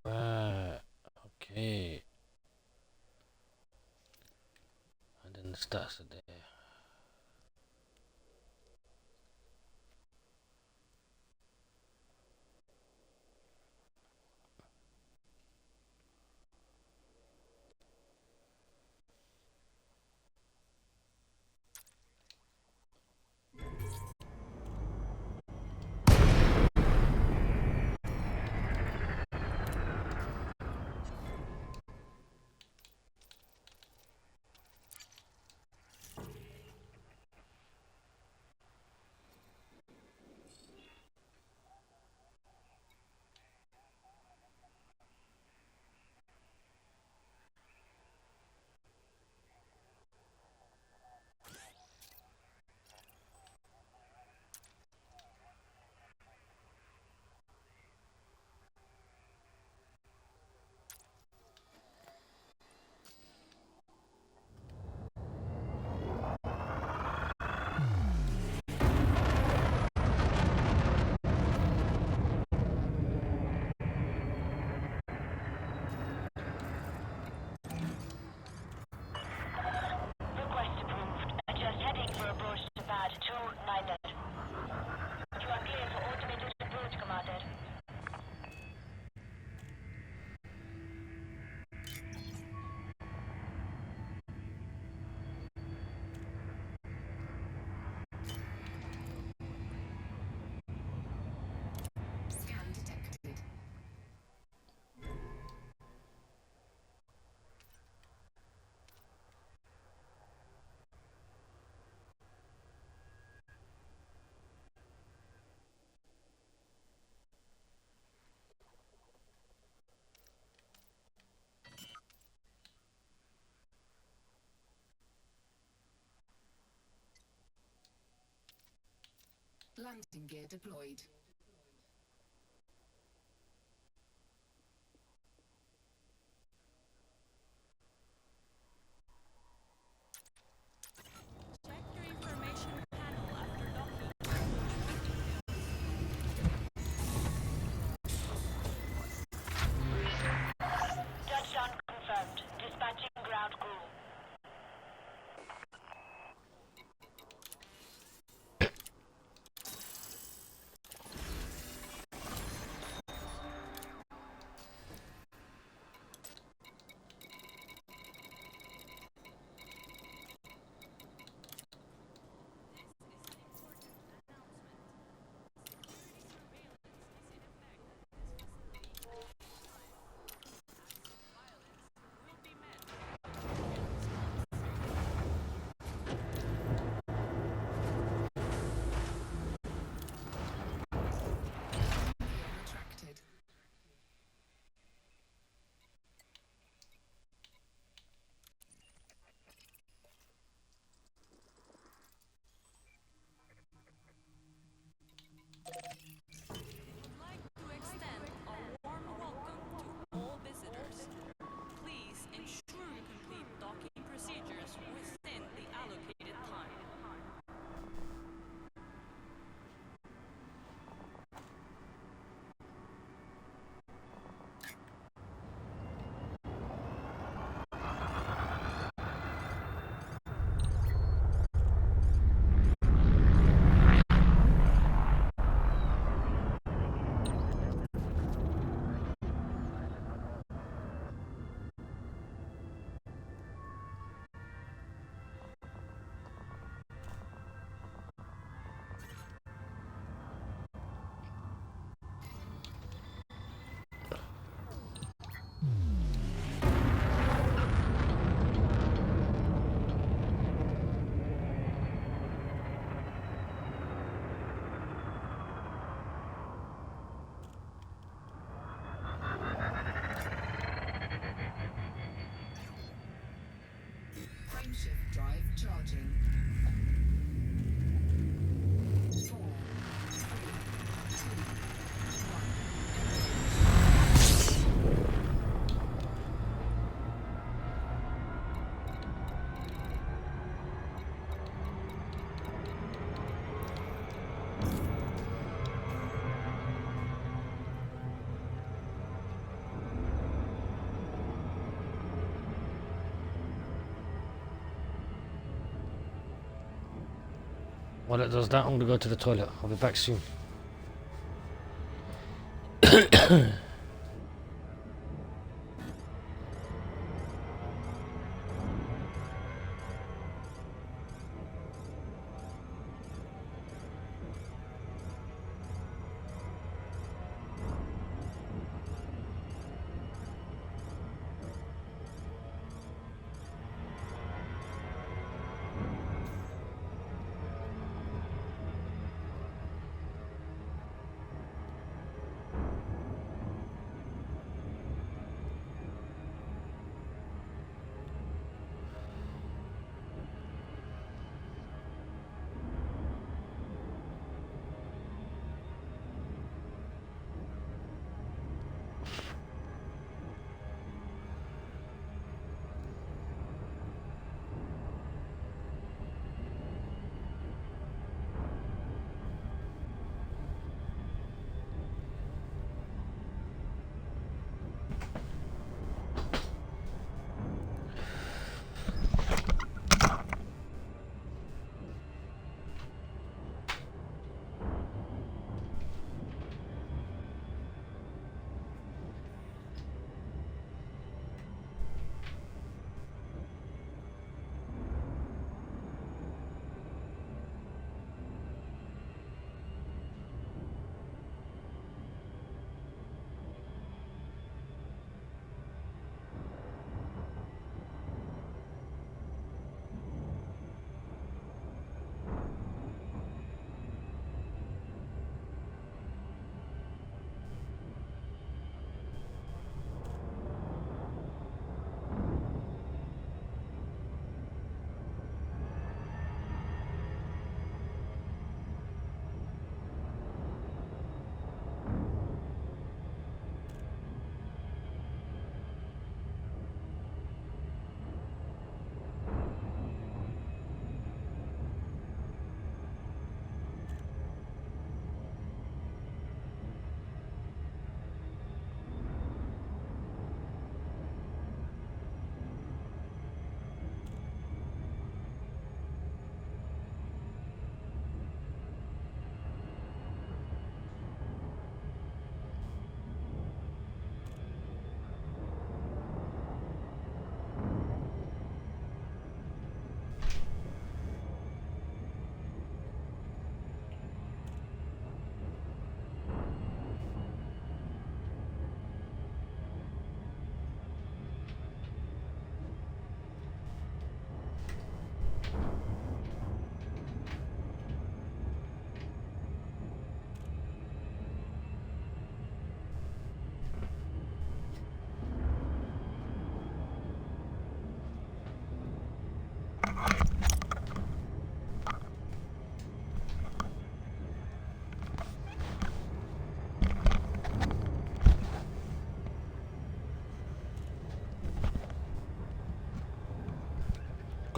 Right. Okay. And then the stats are there. Landing gear deployed. Check your information panel after docking. Touchdown confirmed. Dispatching ground crew. Retracted. Would like to extend a warm welcome to all visitors. Please ensure you complete docking procedures within the allocated time. Frameshift drive charging. 4, 3, 2, 1. While it does that, I'm gonna go to the toilet. I'll be back soon.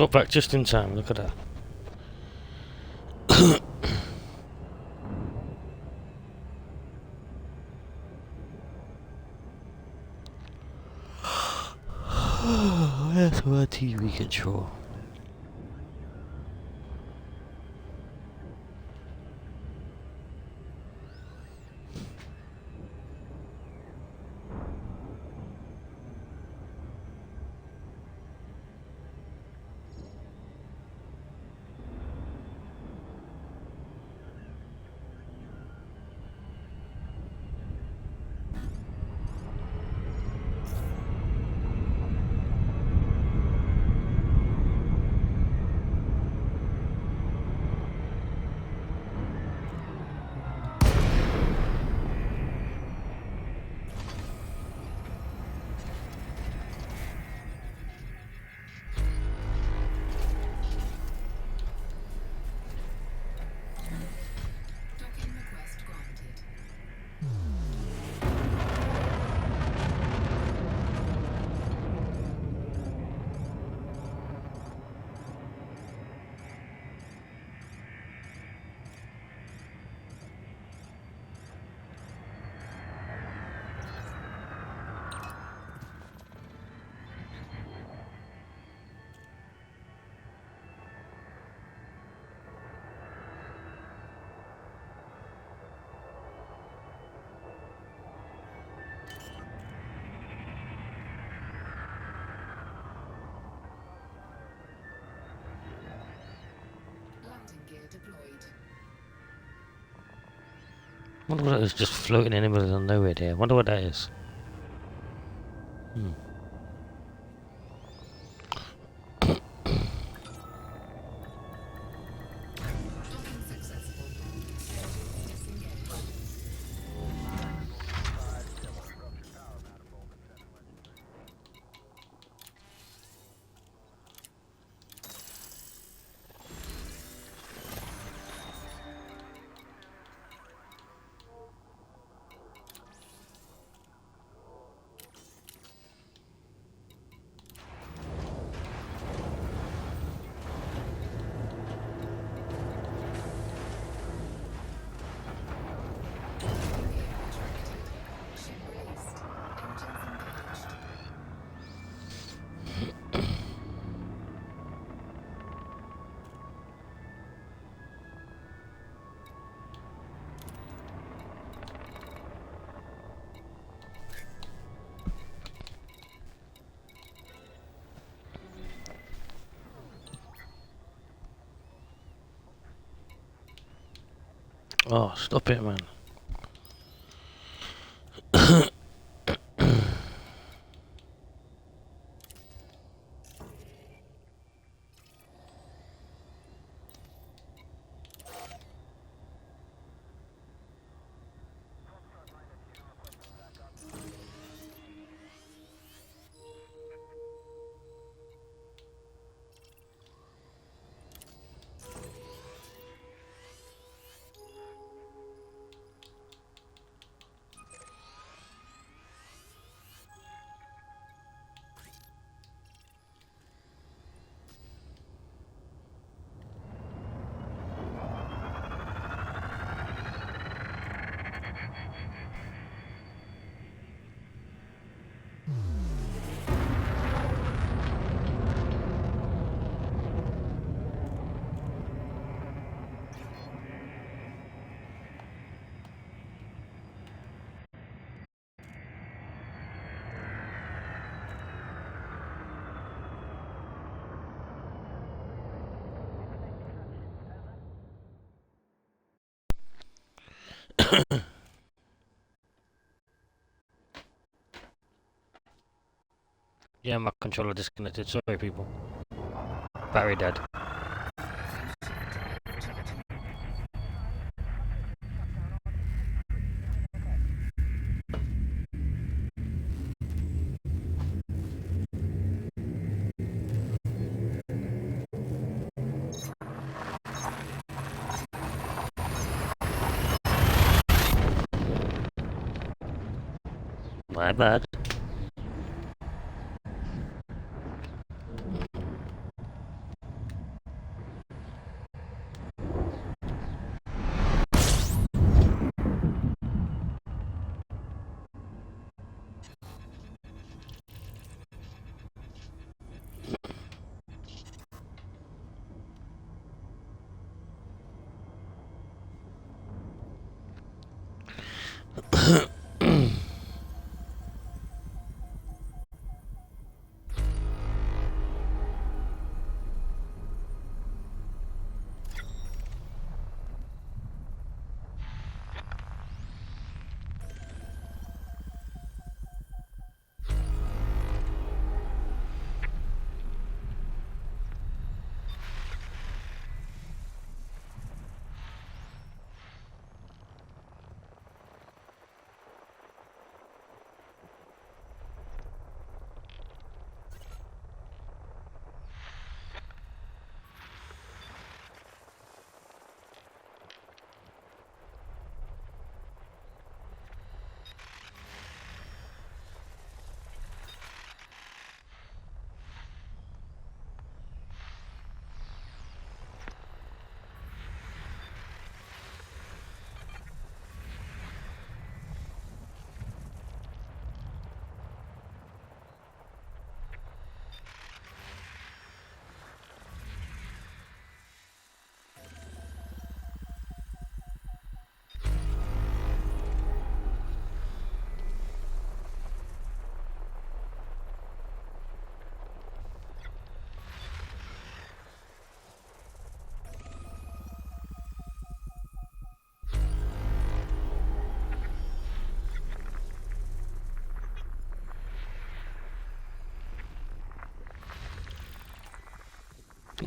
Got back just in time, look at that. Where's my TV control? Docking request granted. Landing gear deployed. Wonder what that is just floating in the middle of nowhere there. Wonder what that is. Docking successful. Engines disengaged. Ship released. Engines engaged. Oh, stop it, man. Yeah, my controller disconnected. Sorry, people. Battery dead. My bad.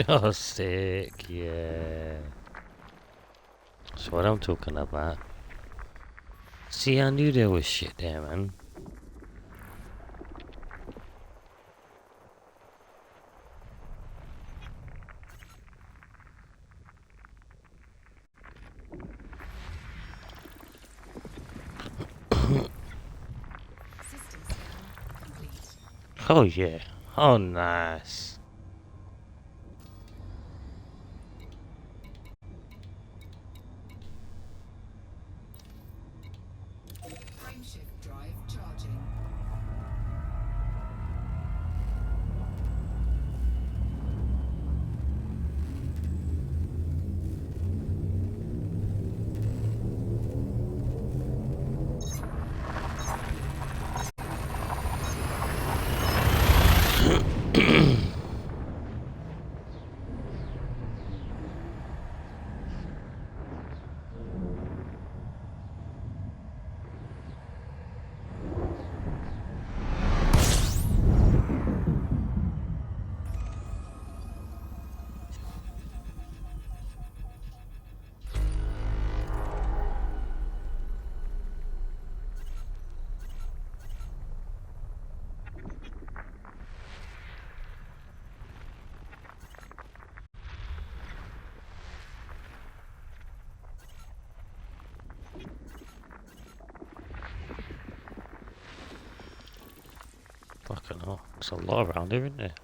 Oh, sick, yeah. That's what I'm talking about. See, I knew there was shit there, man. System scan complete. Oh, yeah. Oh, nice. Frameshift drive charging. Fucking hell. There's a lot around here, isn't there?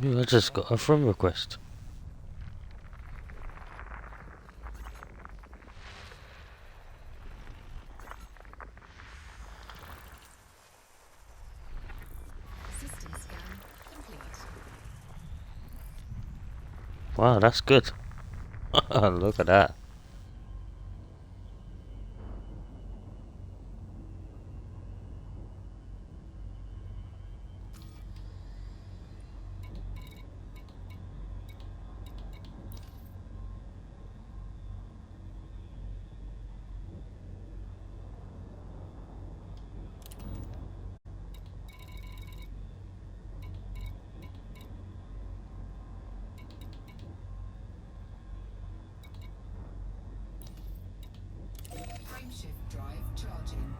Ooh, I just got a friend request. System scan complete. Wow, that's good. Look at that. Frameshift drive charging.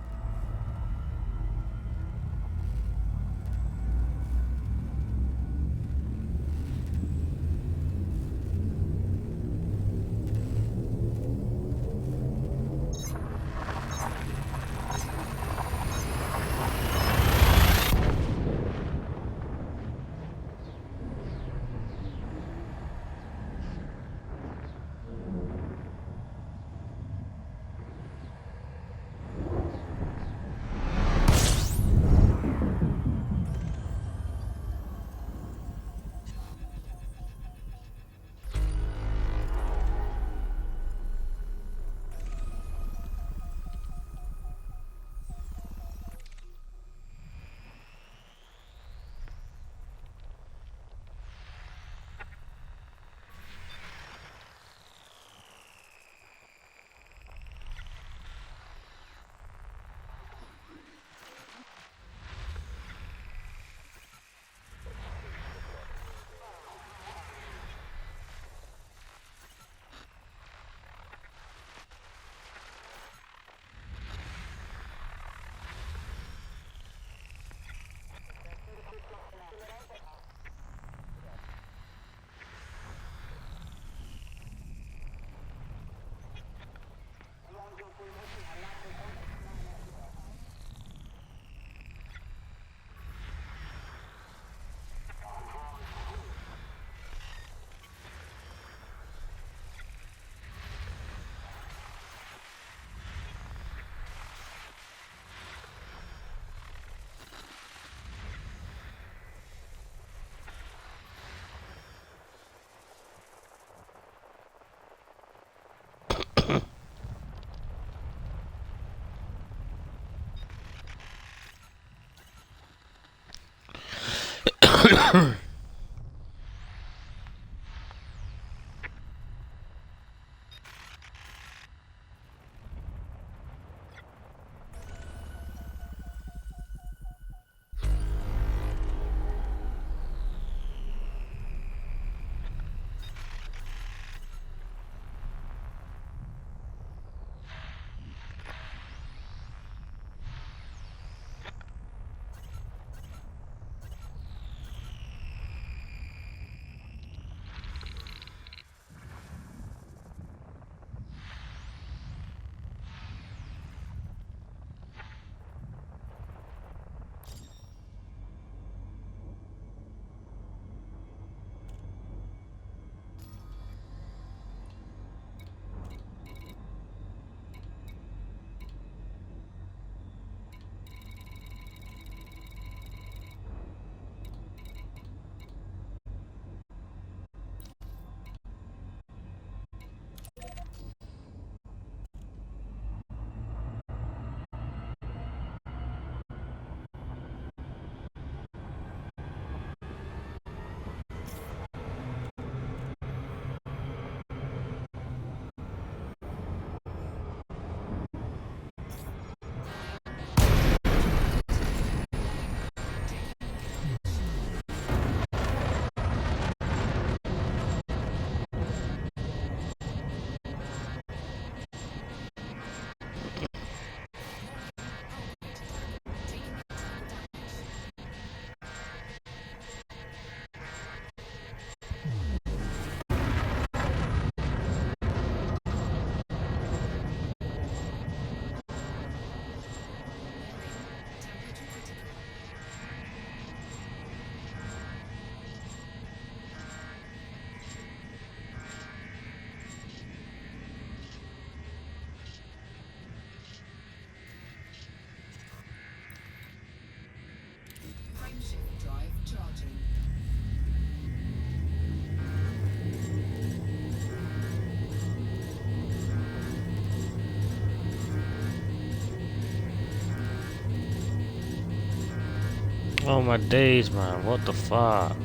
Oh my days, man. What the fuck?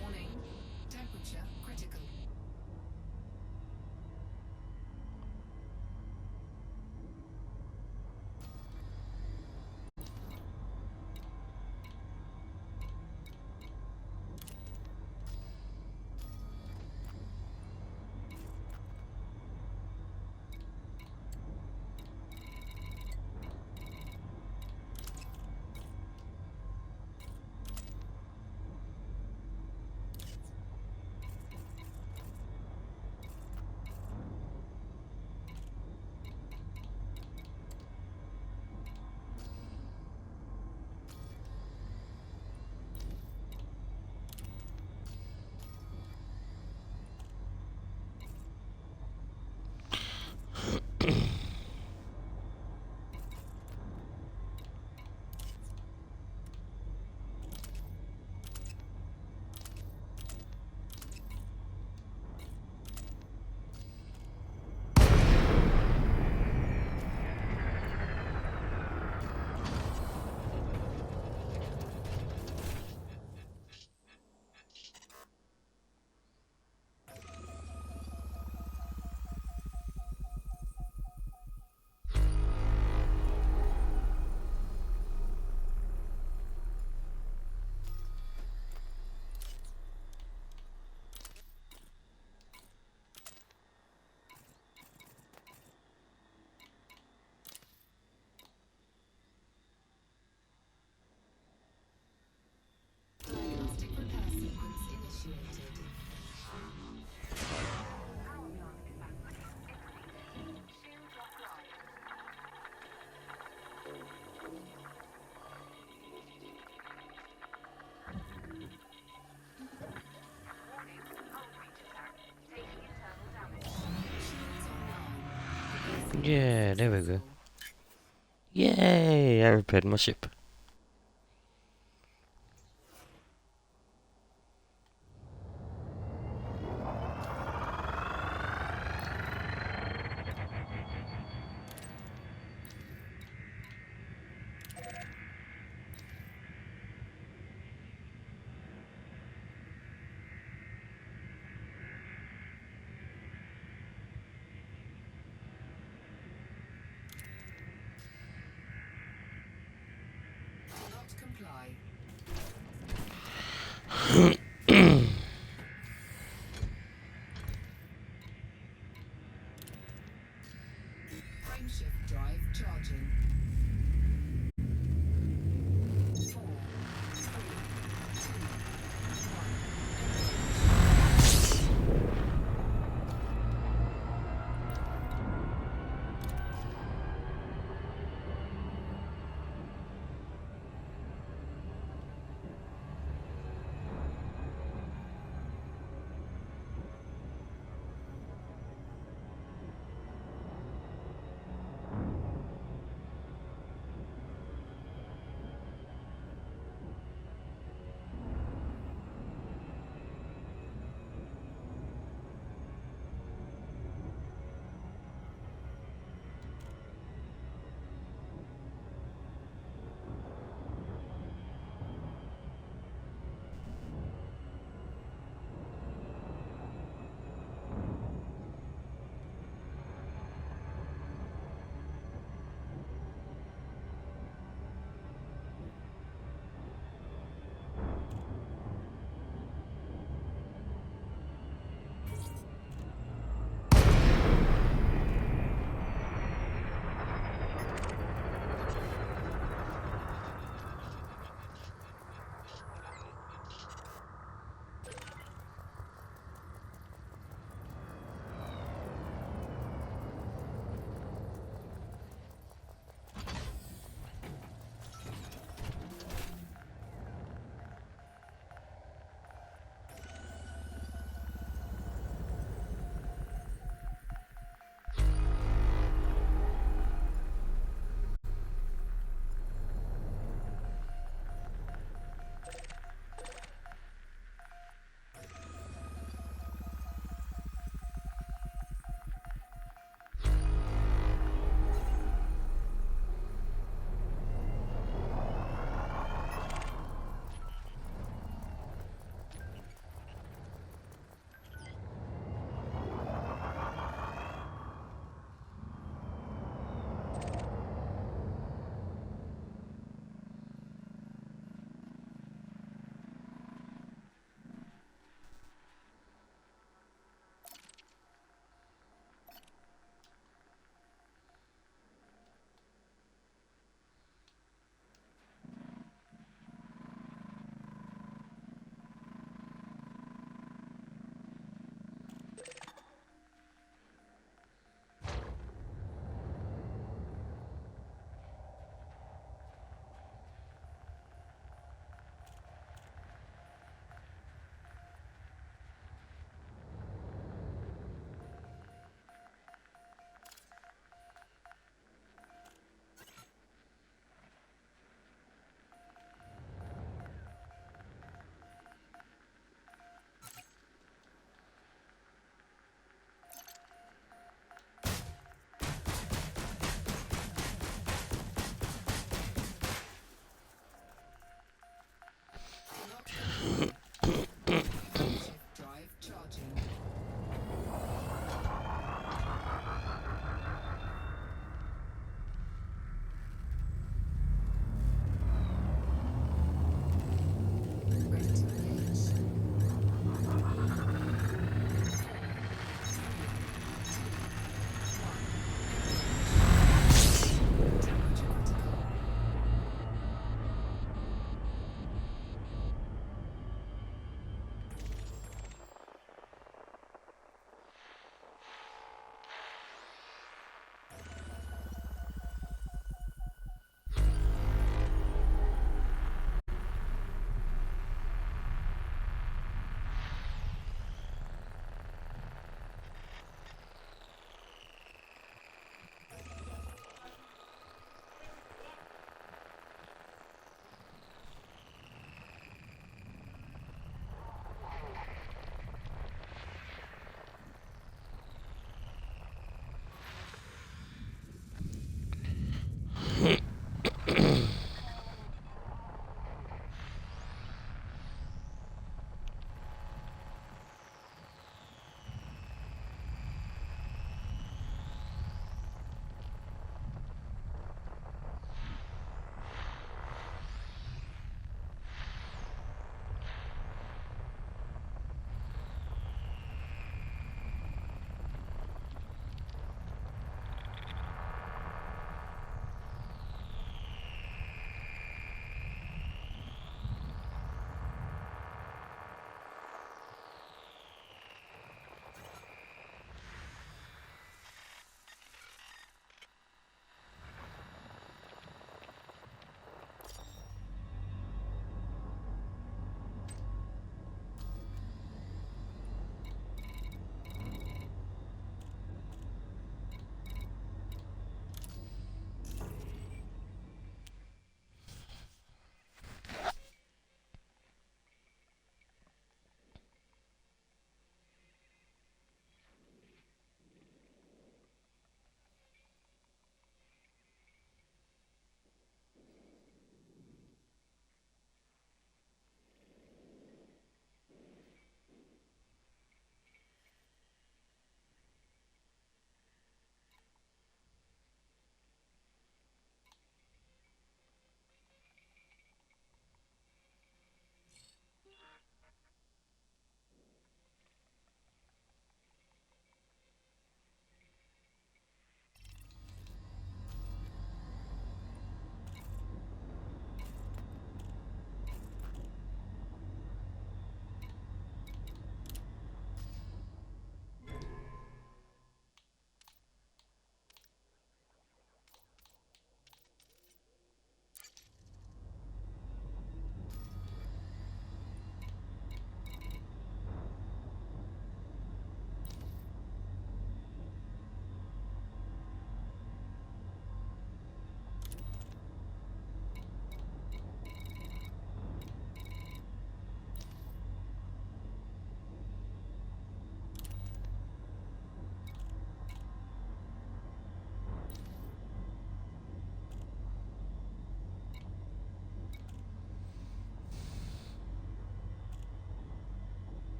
Warning. Temperature critical. Diagnostic repair sequence initiated. Yeah, there we go. Yay! I repaired my ship. Do not comply. Frameshift drive charging. 4, 3, 2, 1.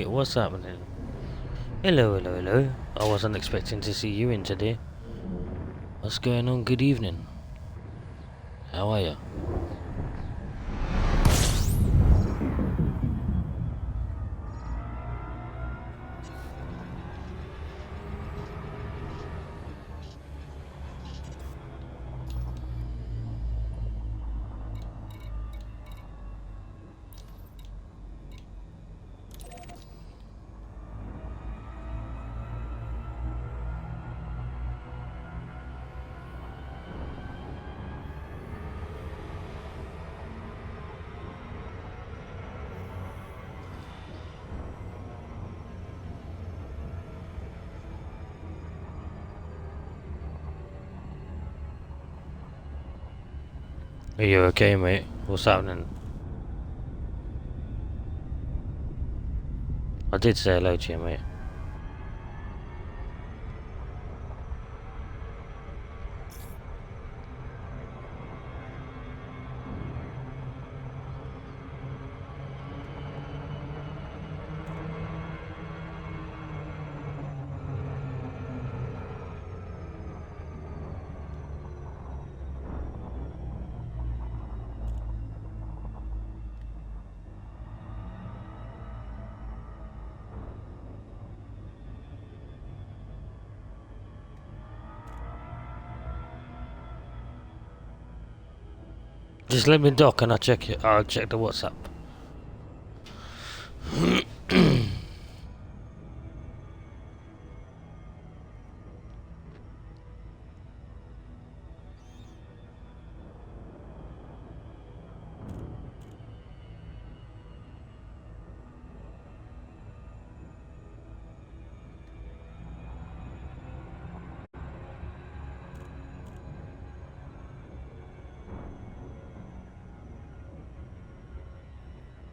What's happening? Hello, hello, hello. I wasn't expecting to see you in today. What's going on? Good evening. How are you? Are you okay, mate? What's happening? I did say hello to you, mate. Just let me dock and I'll check it. I'll check the WhatsApp.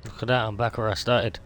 Look at that, I'm back where I started.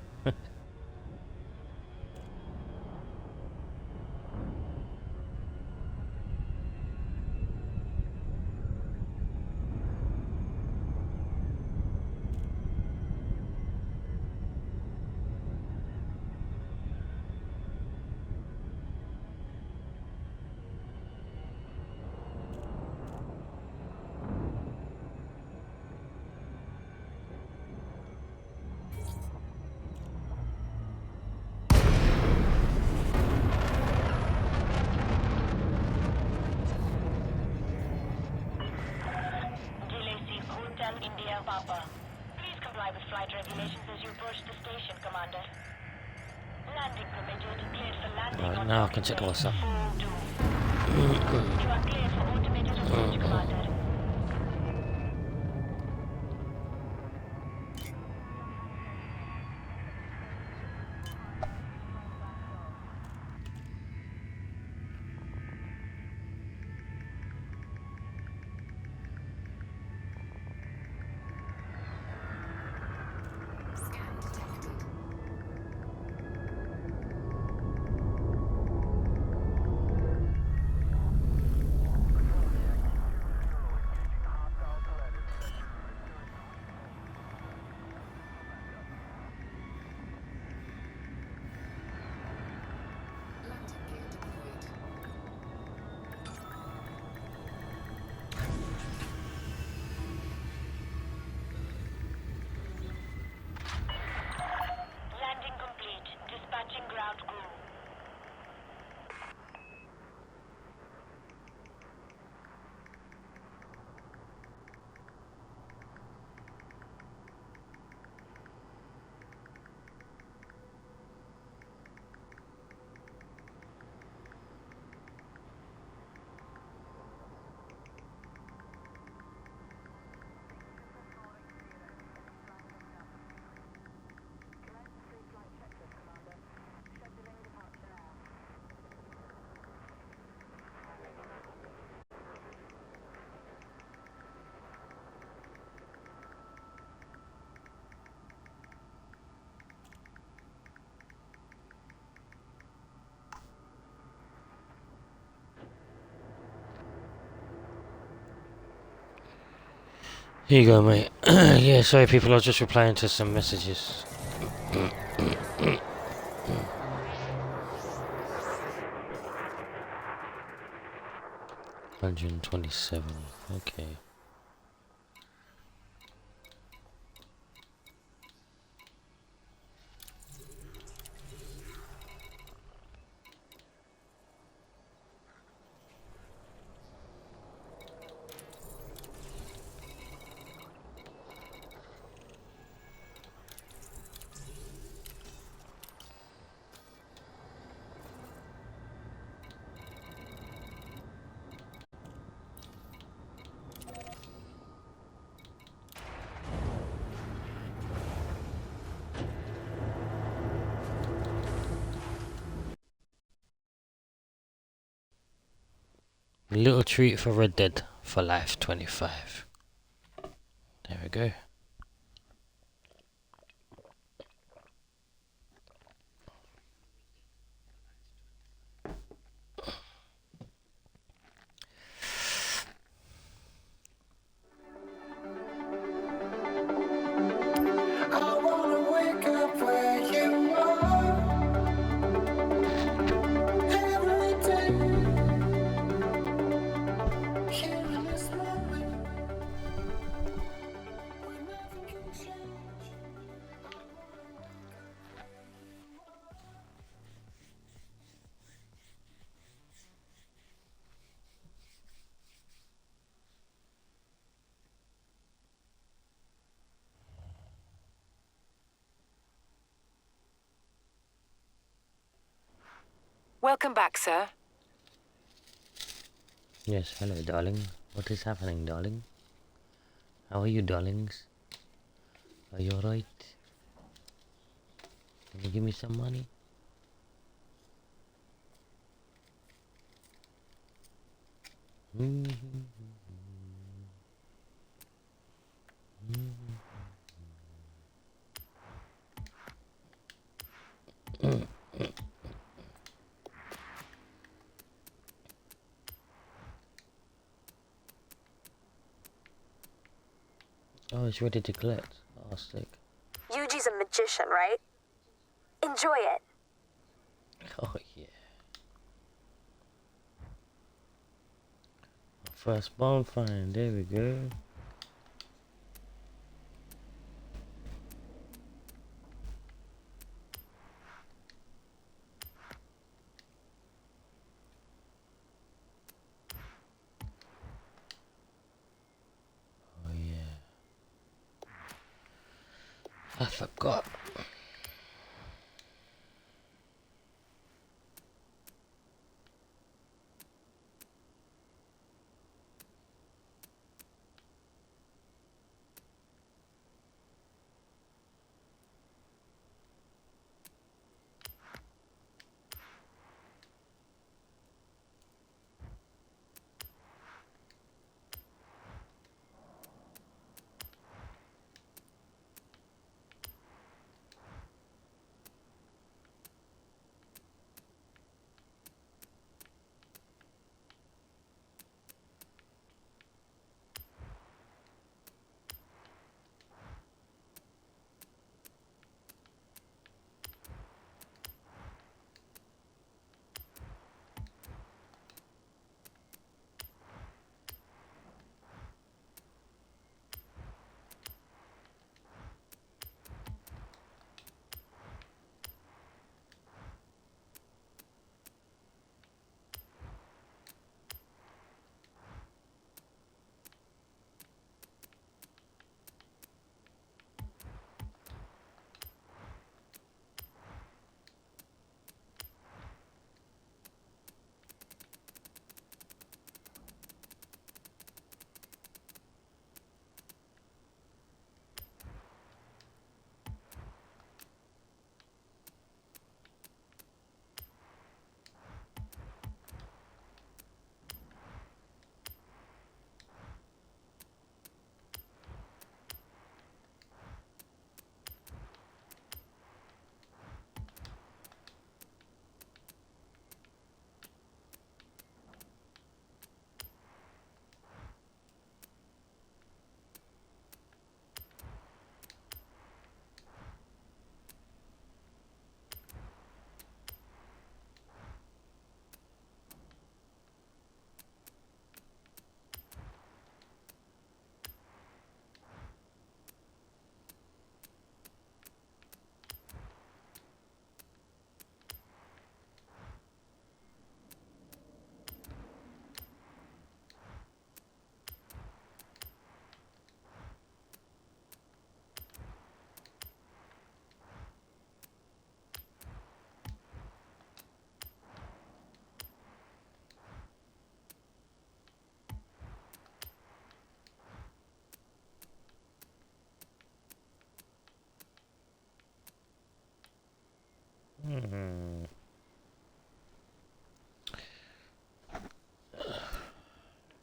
India Papa. Please comply with flight regulations as you approach the station, Commander. Landing permitted, cleared for landing Right, on now I can check the WhatsApp. You are cleared for automated approach, Commander. Scan detected. Landing gear deployed. Landing complete. Dispatching ground crew. Here you go, mate. Yeah, sorry people, I was just replying to some messages. 127. Okay. Little treat for Red Dead for Life 25. There we go. Welcome back, sir. Yes, hello, darling. What is happening, darling? How are you, darlings? Are you alright? Can you give me some money? Oh, it's ready to collect. Oh, sick. Yuji's a magician, right? Enjoy it. Oh, yeah. First bonfire, there we go. Oh, yeah. I forgot.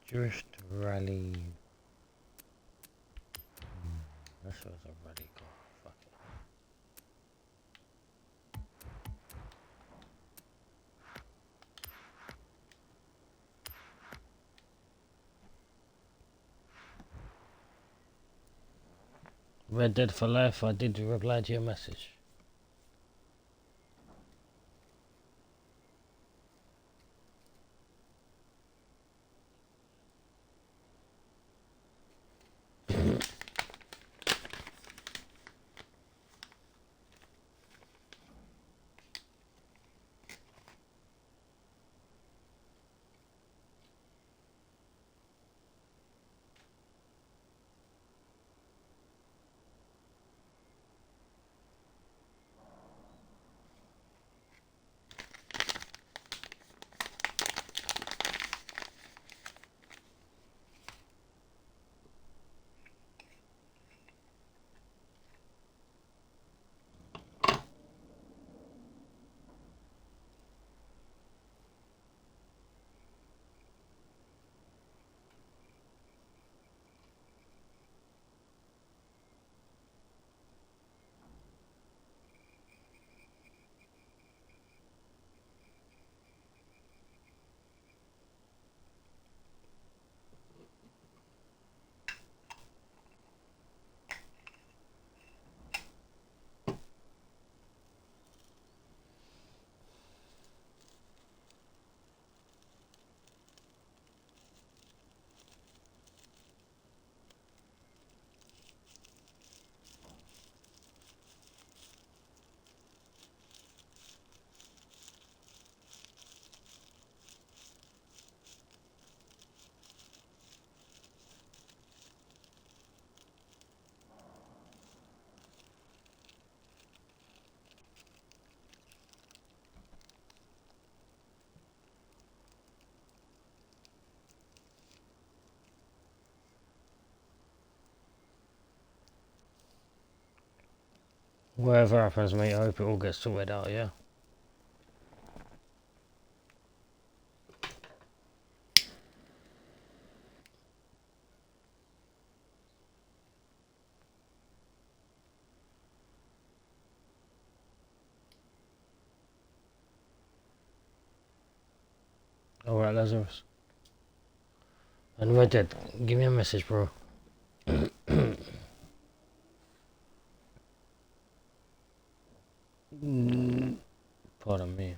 Drift rally. This was a rally car. Fuck it. Red Dead for Life, I did reply to your message. Whatever happens, mate, I hope it all gets sorted out, yeah? Alright, Lazarus. And Red Dead, give me a message, bro. Pardon me.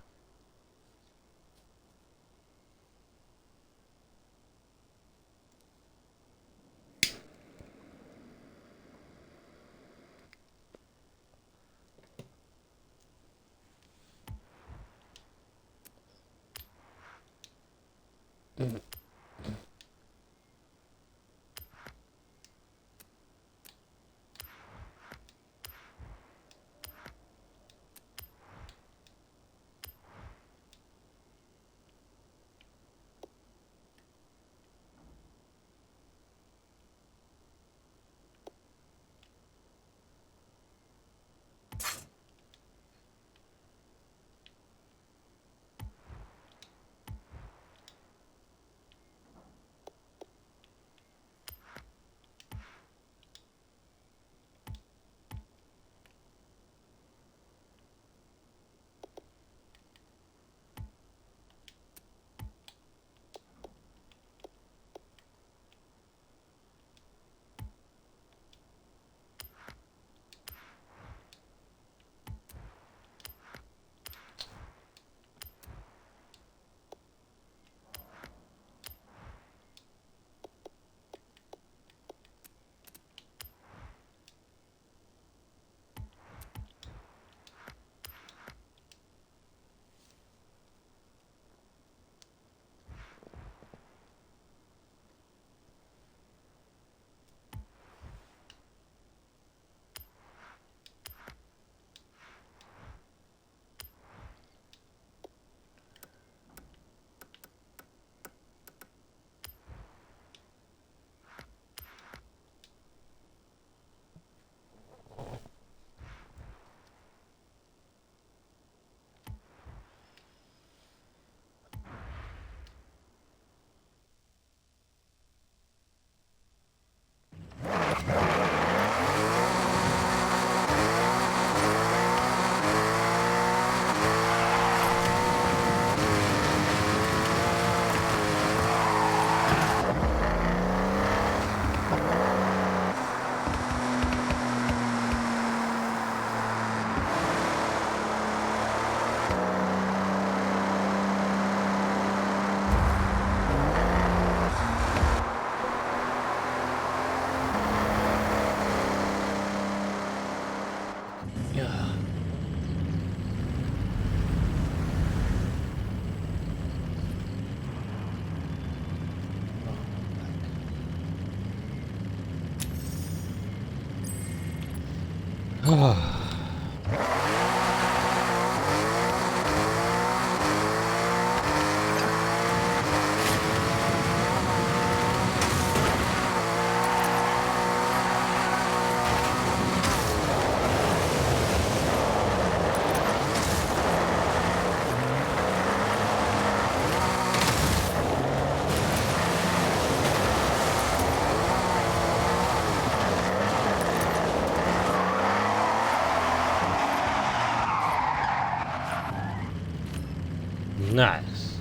Nice.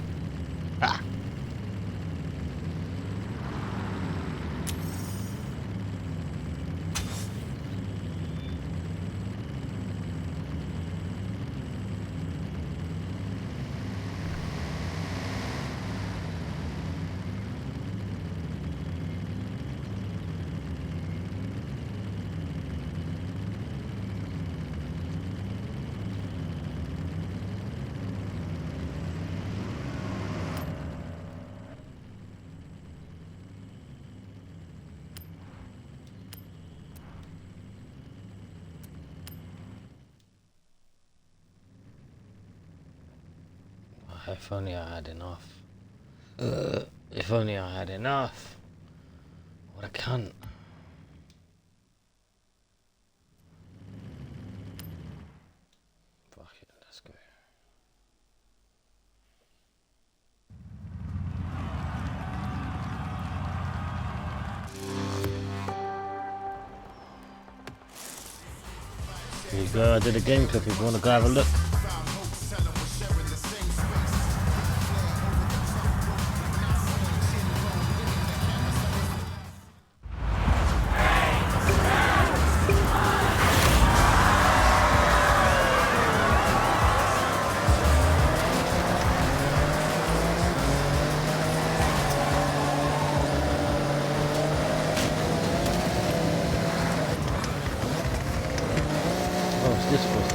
Ah. If only I had enough. If only I had enough. What a cunt. Fuck it, let's go. Here you go, I did a game clip if you want to go have a look. This was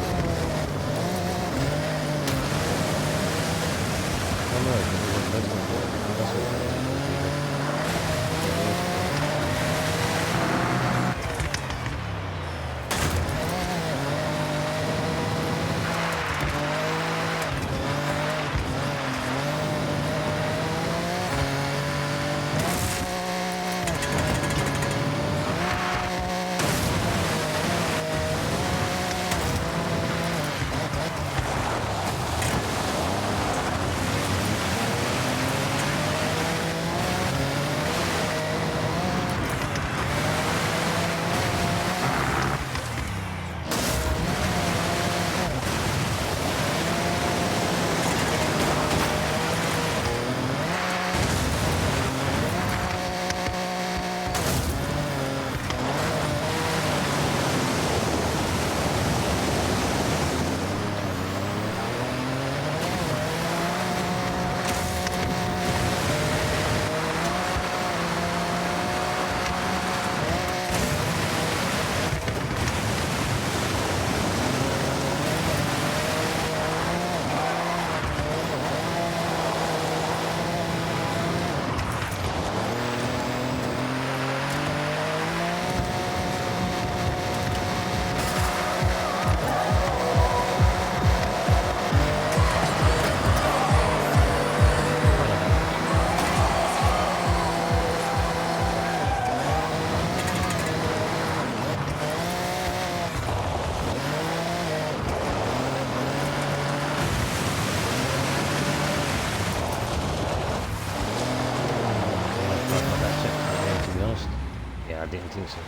the I didn't think so.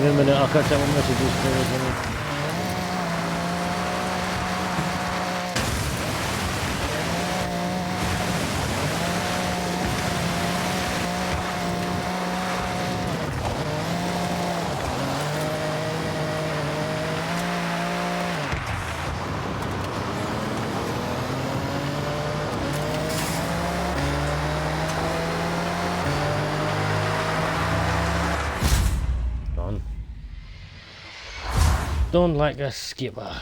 me a minute, I'll catch up with messages. Done like a skipper.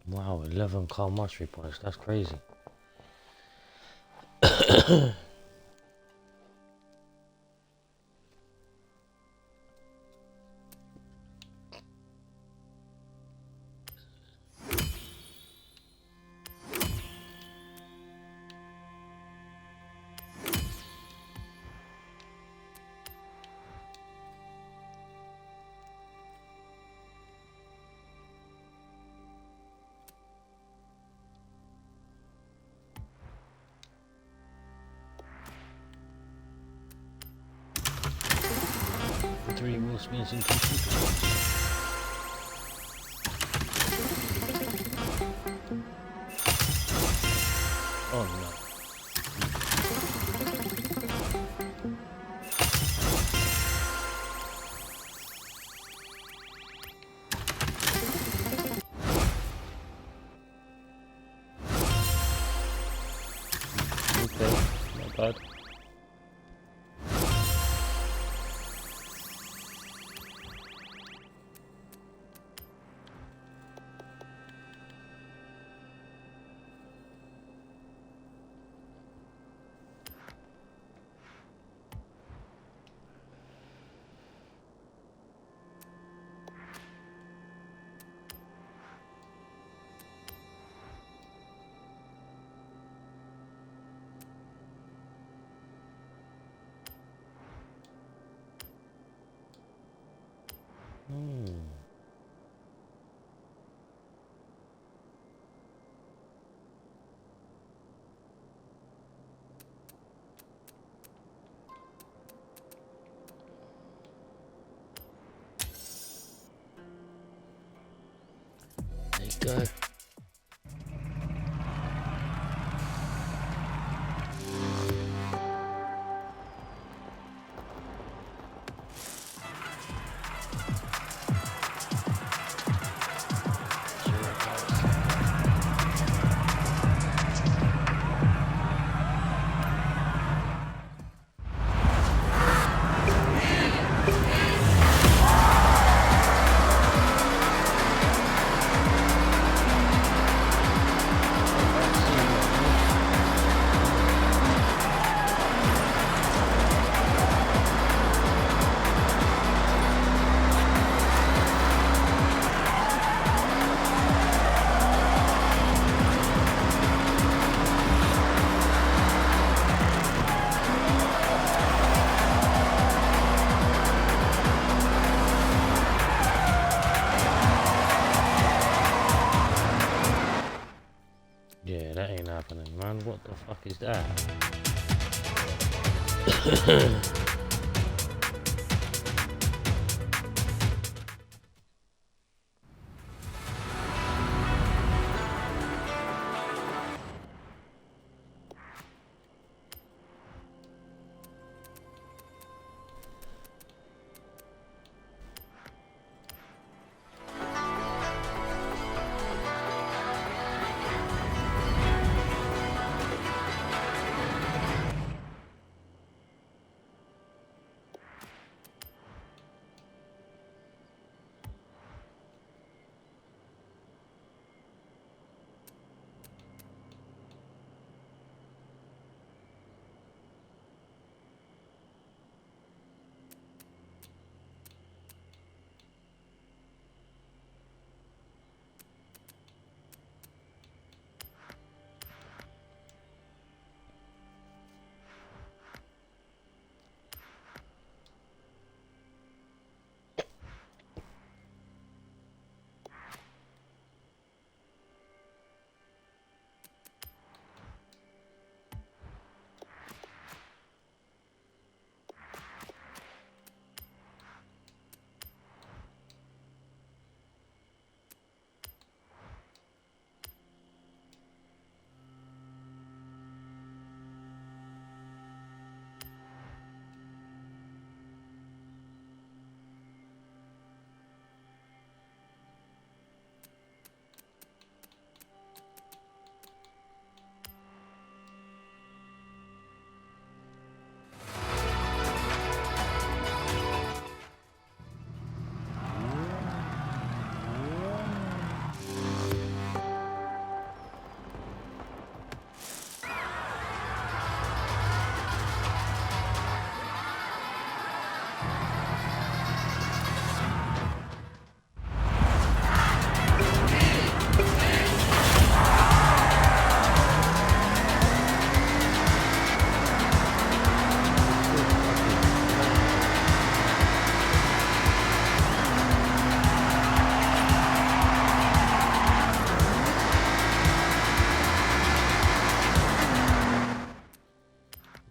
Wow, 11 car mastery points, that's crazy. Three wheel spins and 2 super. Oh no. Okay, not bad. There you go. What the fuck is that?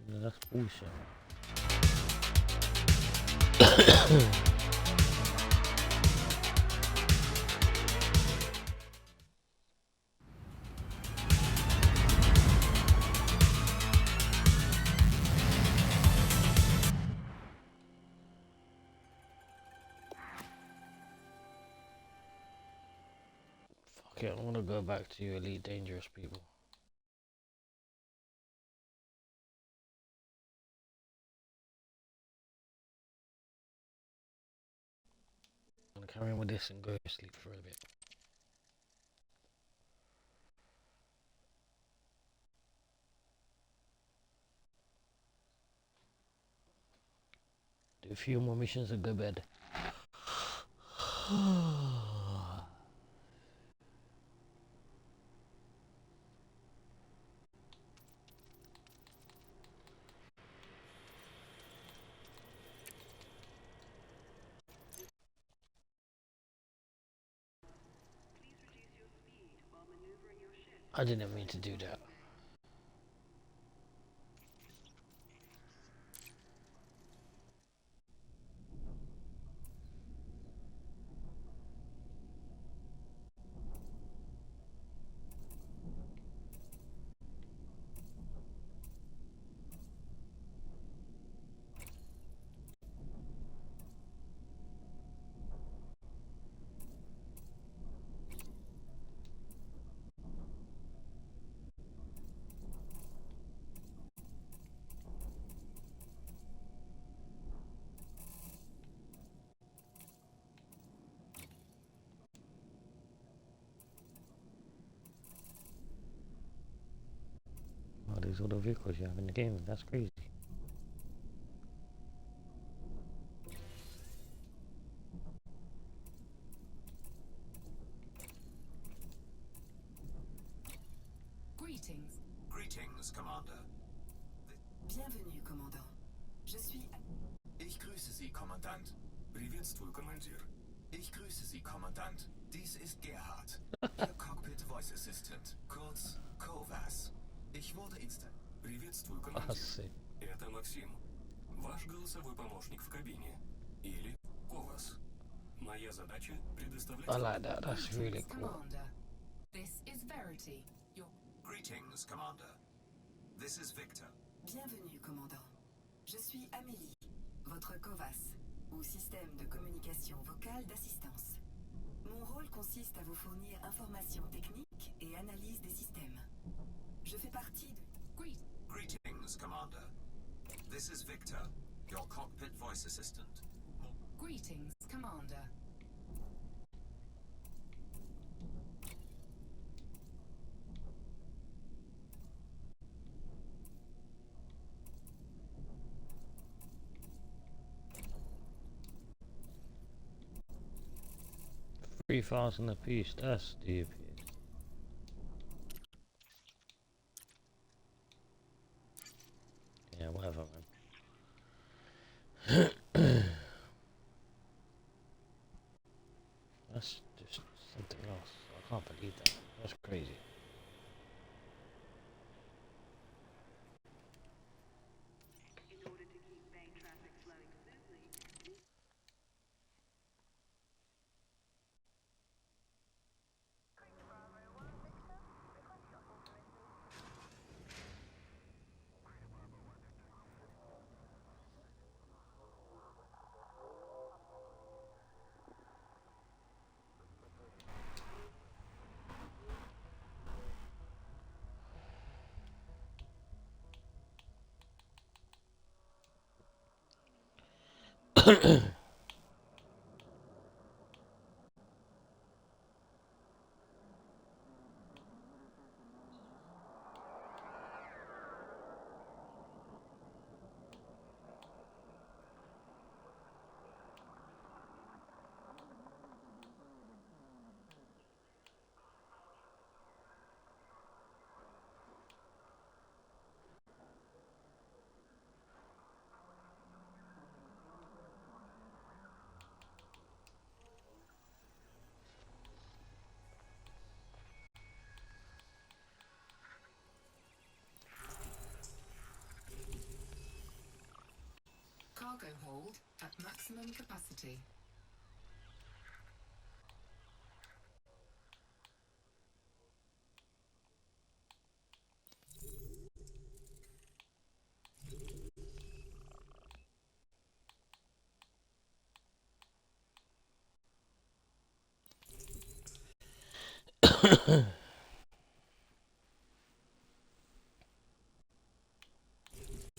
That's bullshit. Fuck it, I want to go back to you Elite Dangerous people. I'm gonna carry on with this and go to sleep for a bit. Do a few more missions and go to bed. I didn't mean to do that. Oh, these are all the vehicles you have in the game. That's crazy. Greetings. Greetings, Commander. Bienvenue, commandant. Je suis... Ich grüße Sie, Kommandant. Приветствую, Командир. Ich grüße Sie, Kommandant. Dies ist Gerhard, Ihr Cockpit Voice Assistant, kurz COVAS. Приветствую, I командир. see. Это Максим. Ваш голосовой помощник в кабине. Или КОВАС. Моя задача предоставлять... I like that. That's really cool. Commander. This is Verity. Your Greetings, Commander. This is Victor. Bienvenue, commandant. Je suis Amélie, votre COVAS, ou système de communication vocale d'assistance. Mon rôle consiste à vous fournir informations techniques et analyse des systèmes. Je fais partie de... Greetings, Commander. This is Victor, your cockpit voice assistant. greetings, Commander. $3,000 a piece. That's stupid. Yeah, whatever, man. That's just something else. I can't believe that. That's crazy. Cargo hold at maximum capacity.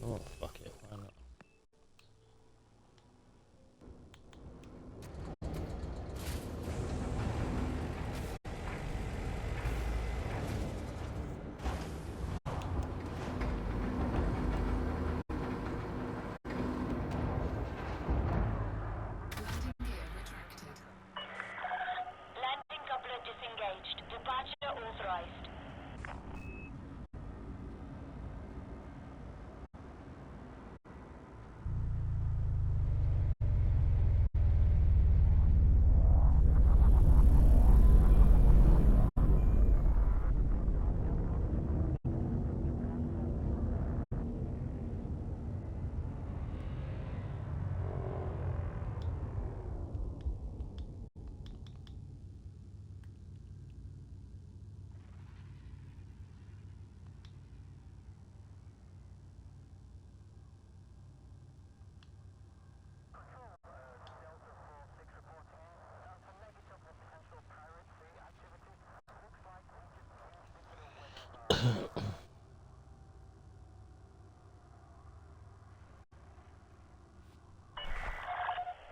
Oh, fuck it. Why not? Landing gear retracted. Landing coupler disengaged. Departure authorized.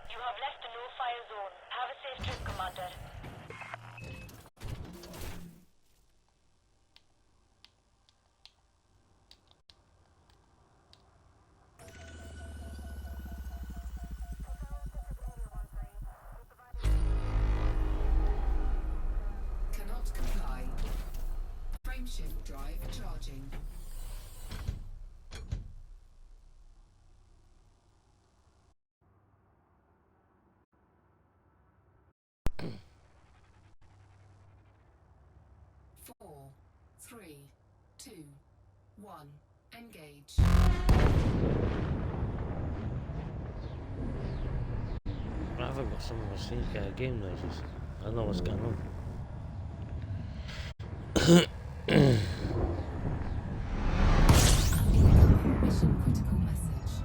You have left the no-fire zone. Have a safe trip, Commander. Cannot comply. Frameshift drive charging. Four, three, two, 1. Engage. I haven't got some of the scenes game noises. I don't know what's going on. Mission critical message.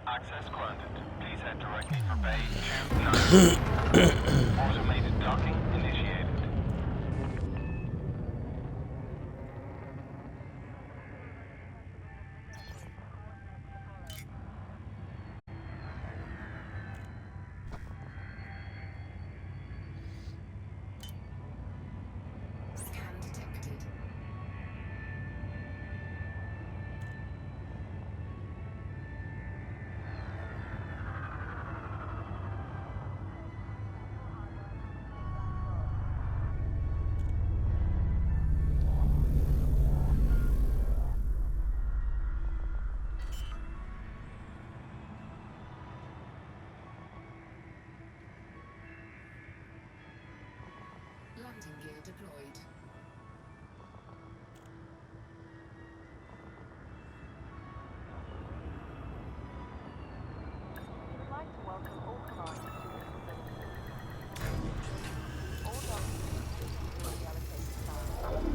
Access granted. Please head directly for Bay 290. Automated docking initiated. Scan detected. Landing gear deployed. We would like to welcome all clients to this facility. All documents will be allocated files.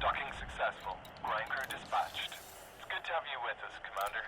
Docking successful. Ground crew dispatched. It's good to have you with us, Commander.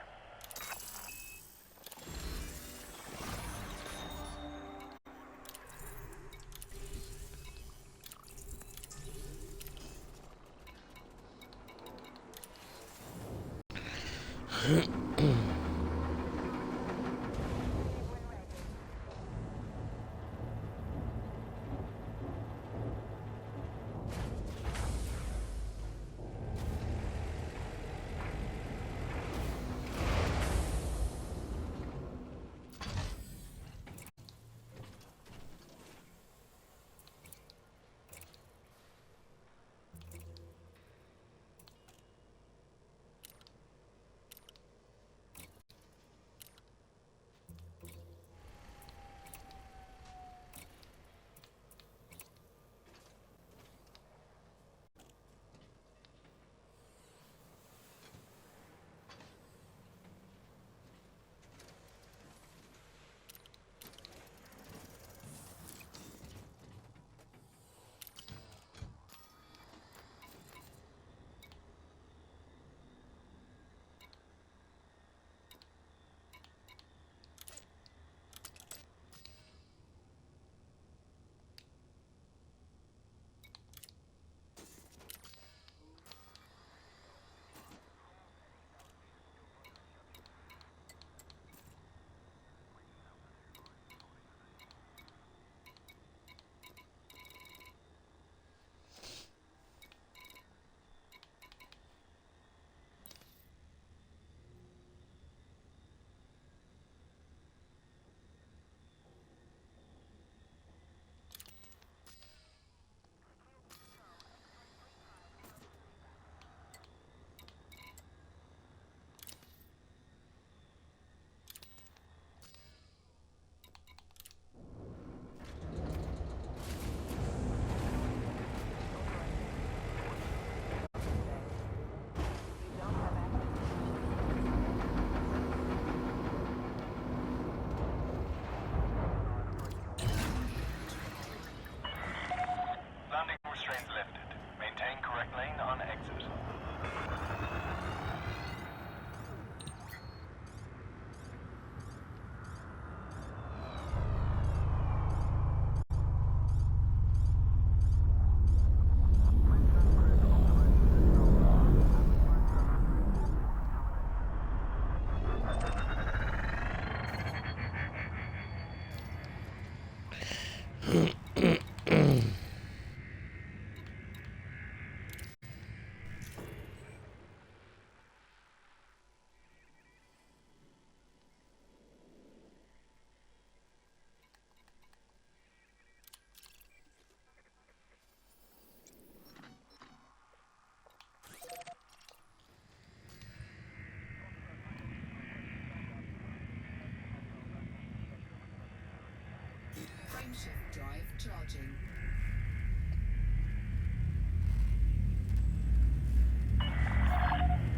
Frameshift drive charging.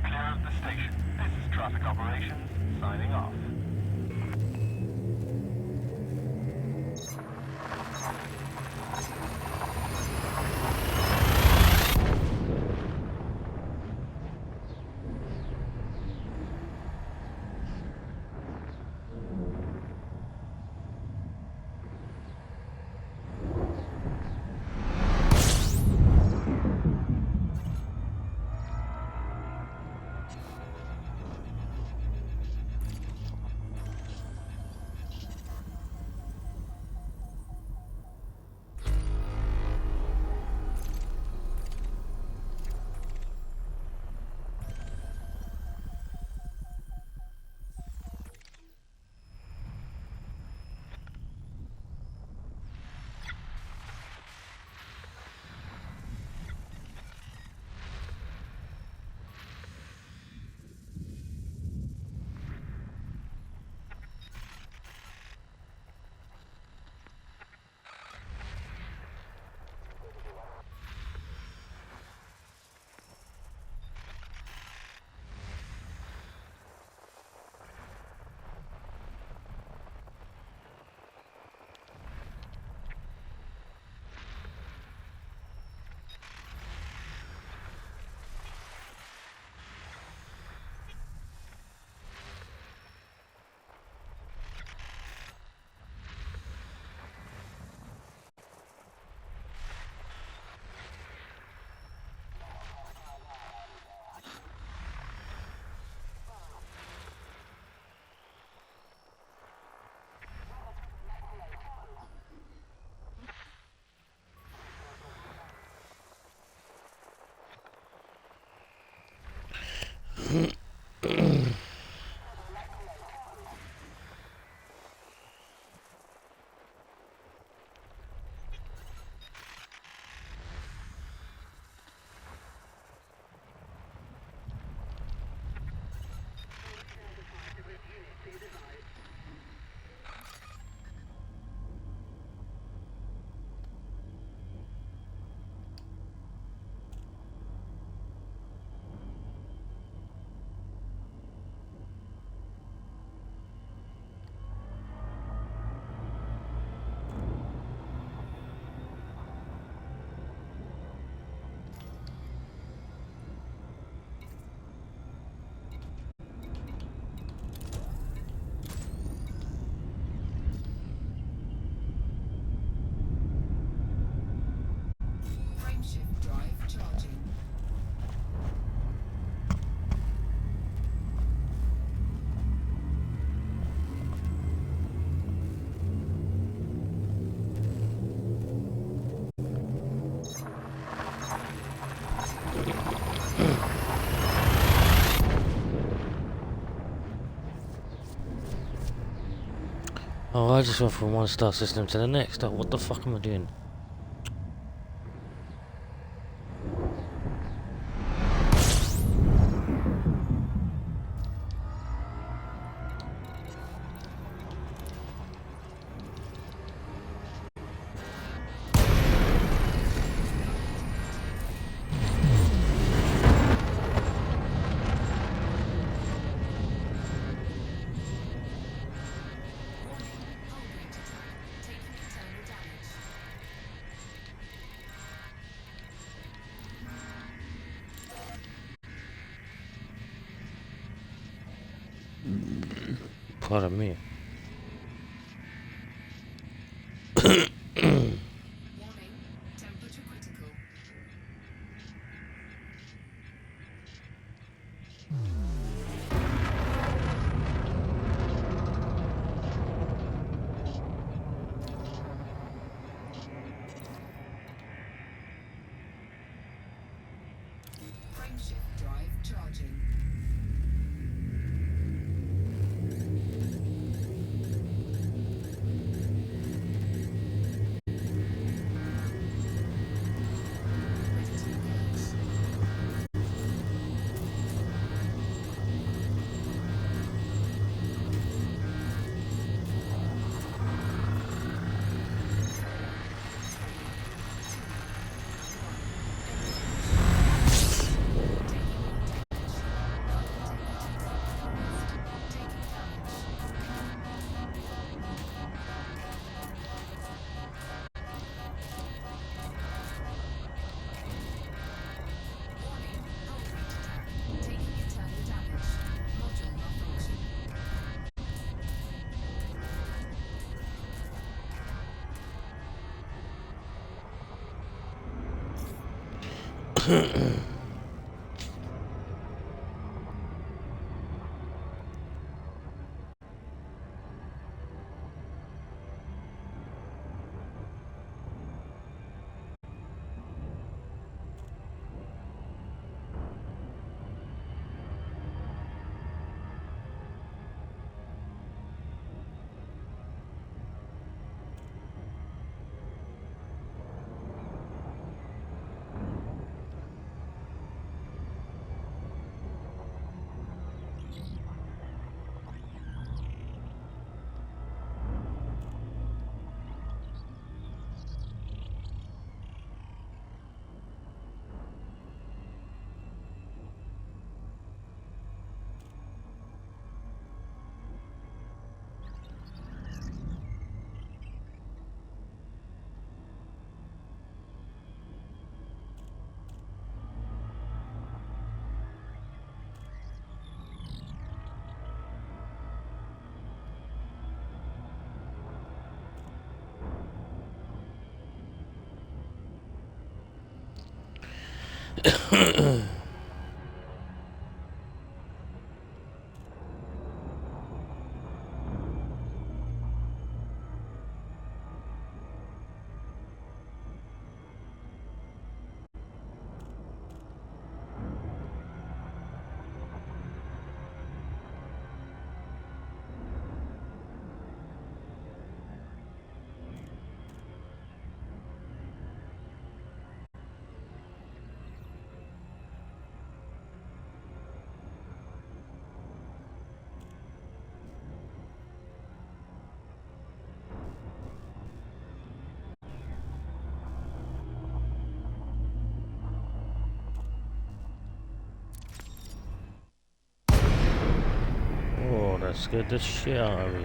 Clear of the station. This is traffic operations, signing off. Frameshift drive charging. Oh, I just went from one star system to the next. Oh, what the fuck am I doing? Pardon me. Warning, temperature critical. Frameshift drive charging. Oh, that scared the shit out of me.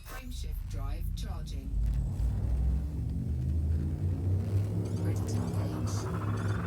Frameshift drive charging. Ready to engage.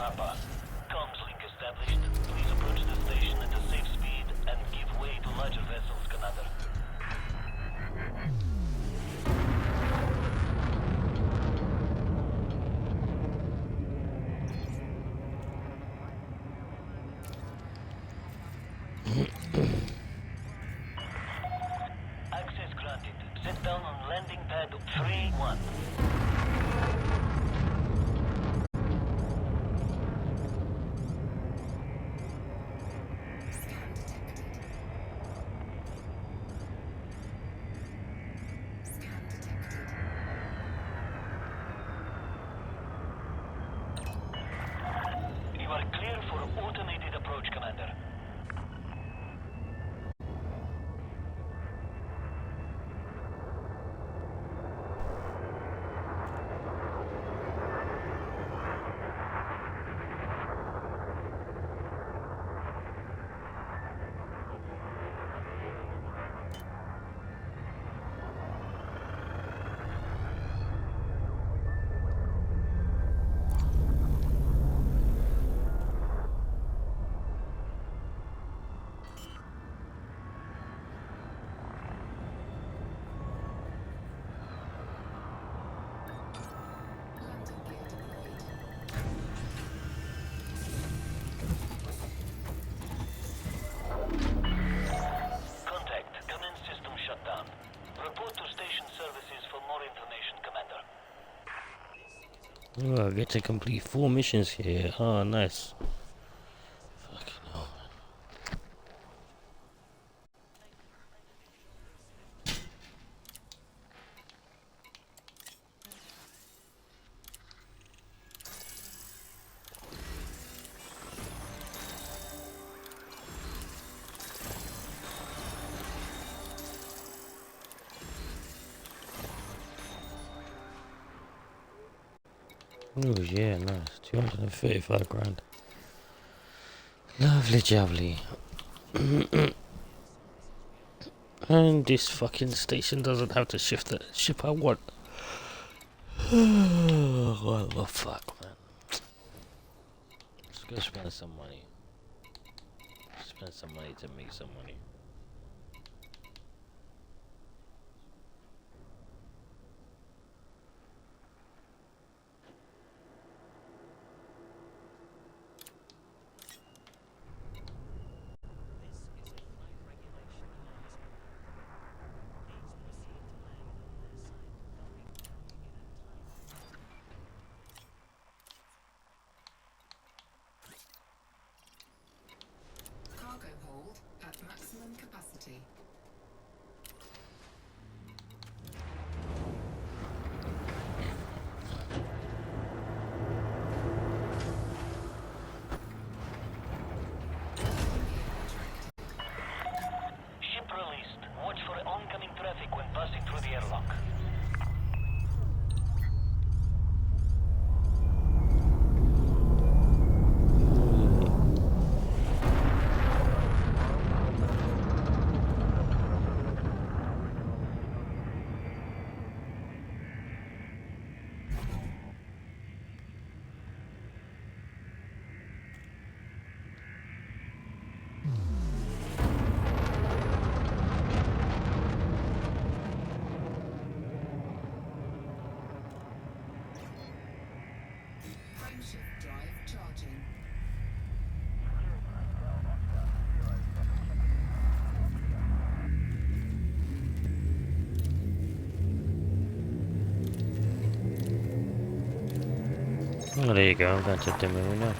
Papa. Comms link established. Please approach the station at a safe speed and give way to larger vessels, Commander. Access granted. Sit down on landing pad 3-1. Scan detected. Scan detected. You are clear for automated approach, Commander. Landing gear deployed. Contact. Command system shutdown. Report to station services for more information, Commander. Oh, I get to complete 4 missions here. Oh, nice. Fucking hell. Oh yeah, nice. 235 grand. Lovely jubbly. And this fucking station doesn't have to ship out what? What the fuck, man? Just go spend some money. Spend some money to make some money. Cargo hold at maximum capacity. Ship released. Watch for oncoming traffic when passing through the airlock. Frameshift drive charging. Oh, there you go. I'm going to demo now.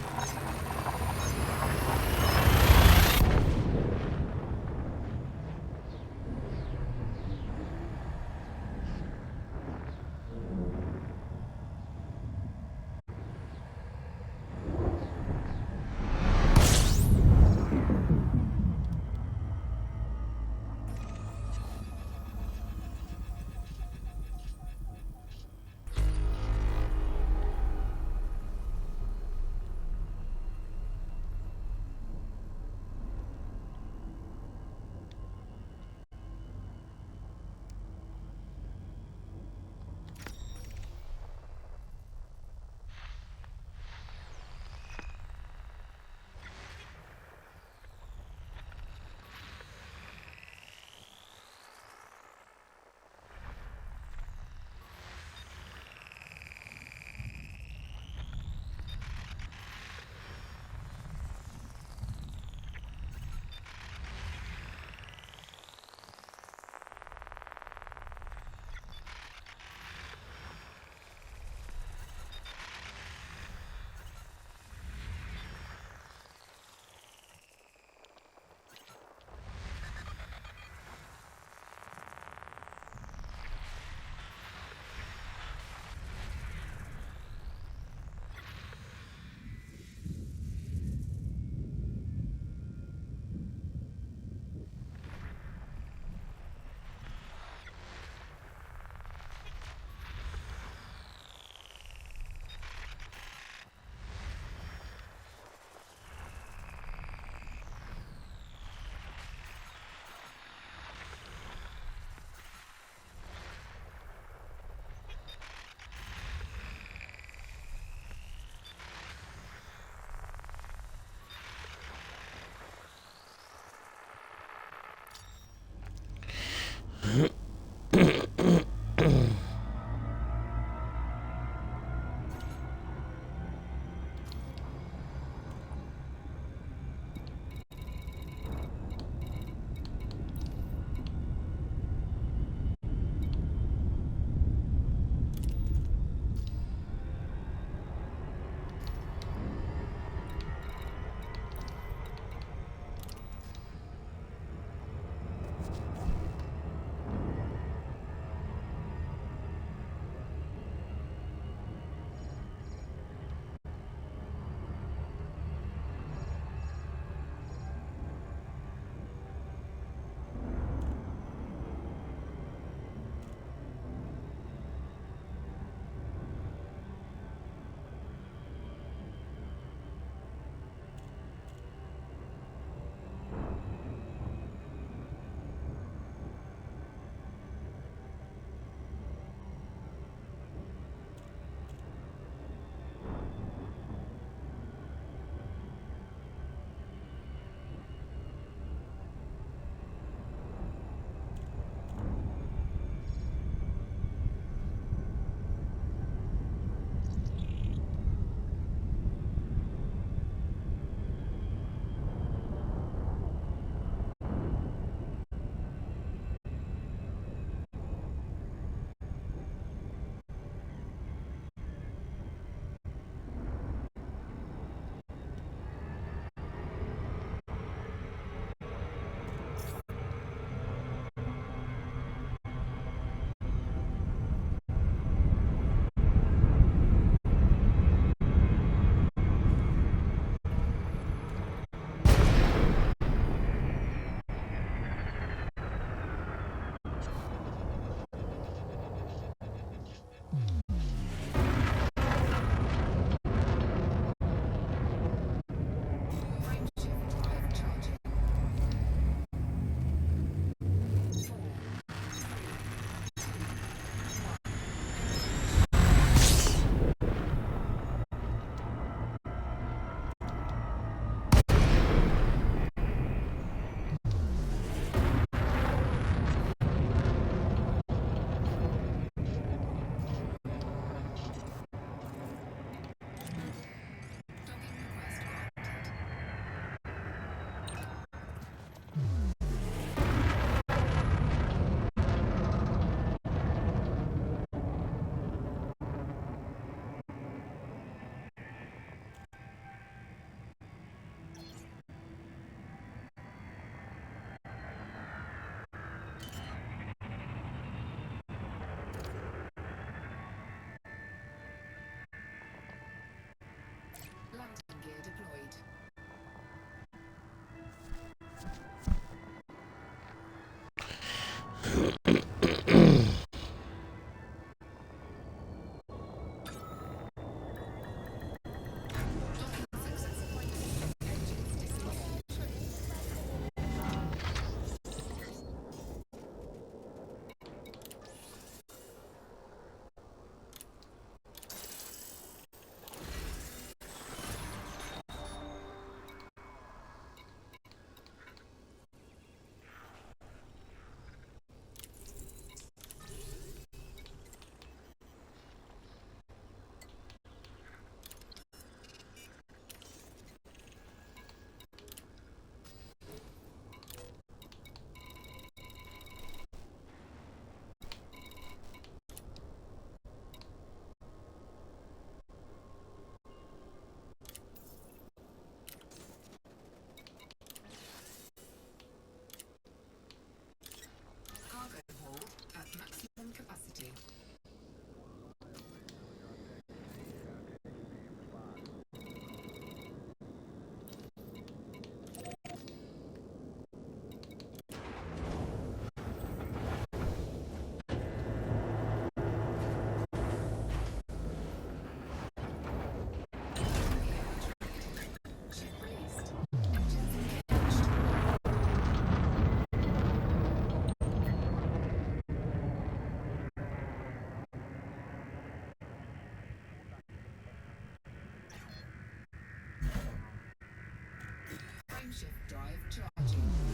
Frameshift drive charging.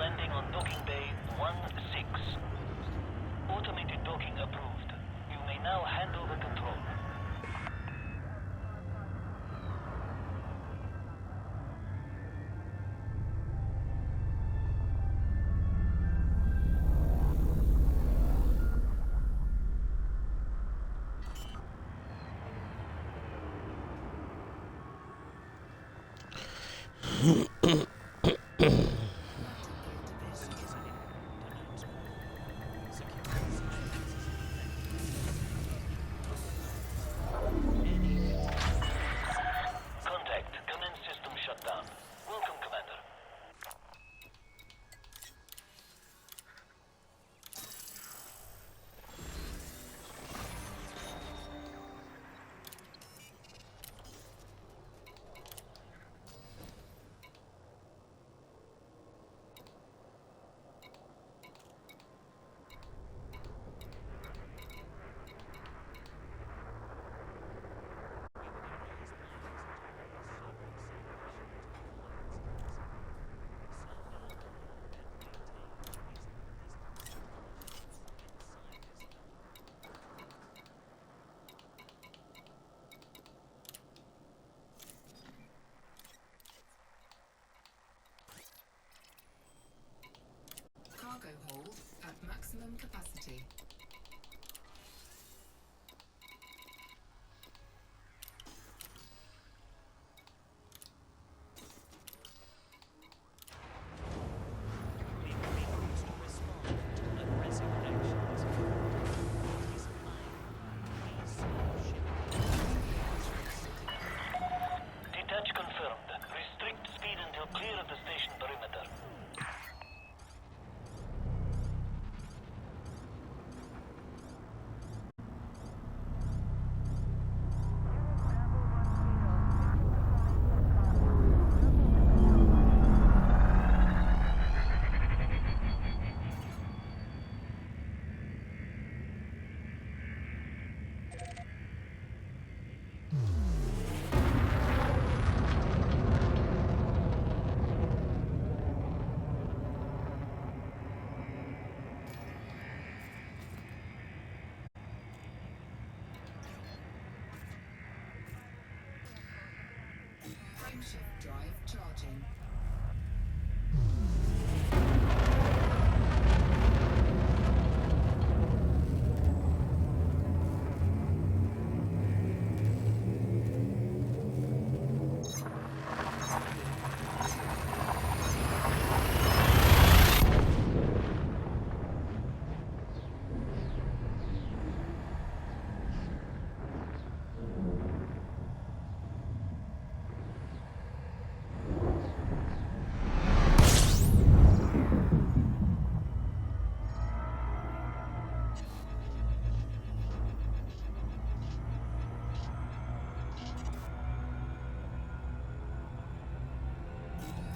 landing on docking bay 1-6. Automated docking approved. You may now hand over control. Contact. Commence system shutdown. Welcome, Commander. Cargo hold at maximum capacity. Detach confirmed. Restrict speed until clear of the station perimeter. Frameshift drive charging.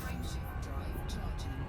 Frameshift drive charging.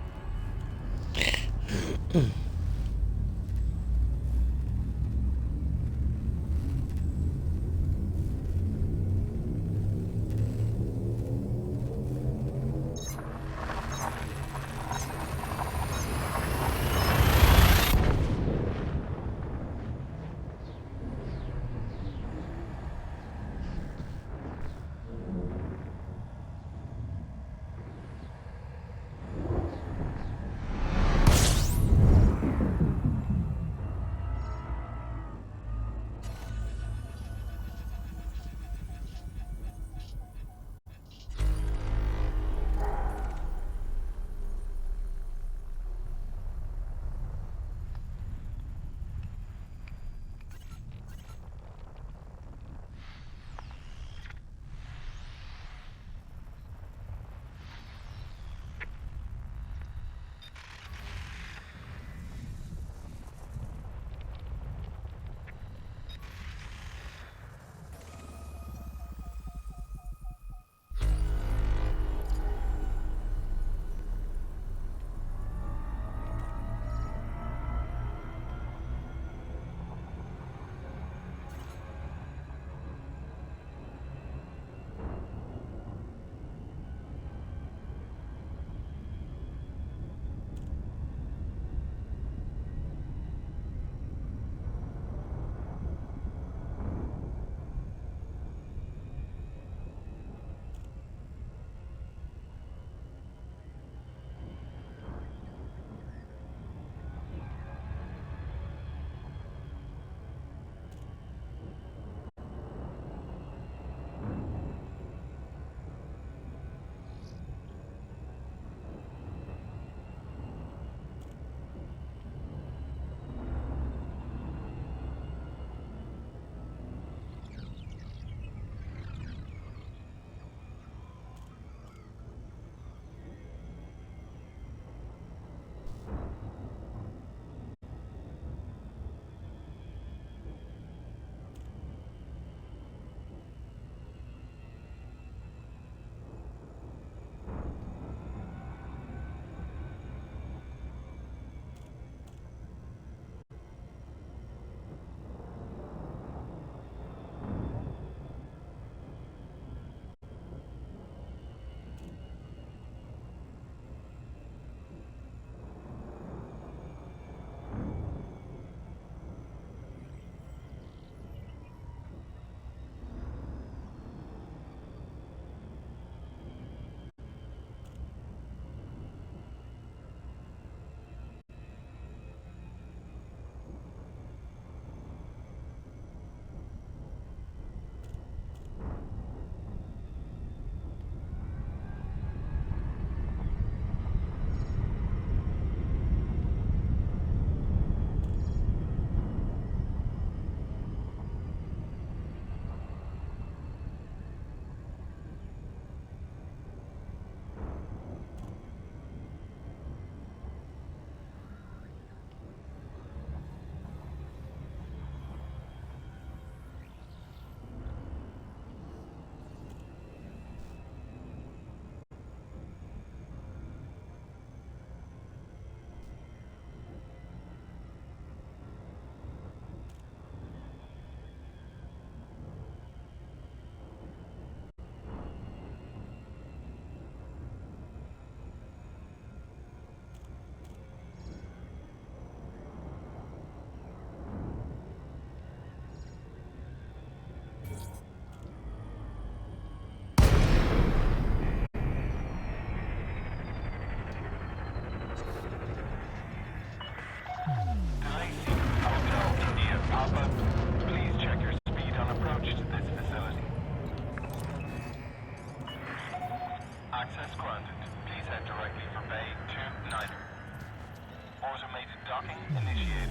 Docking initiated.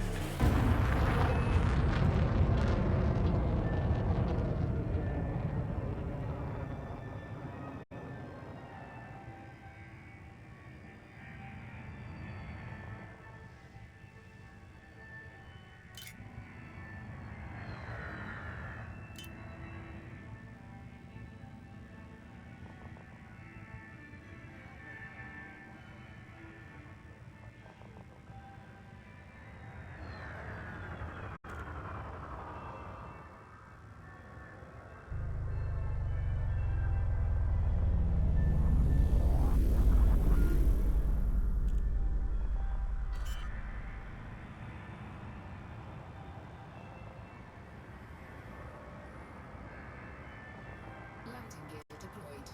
Landing gear deployed.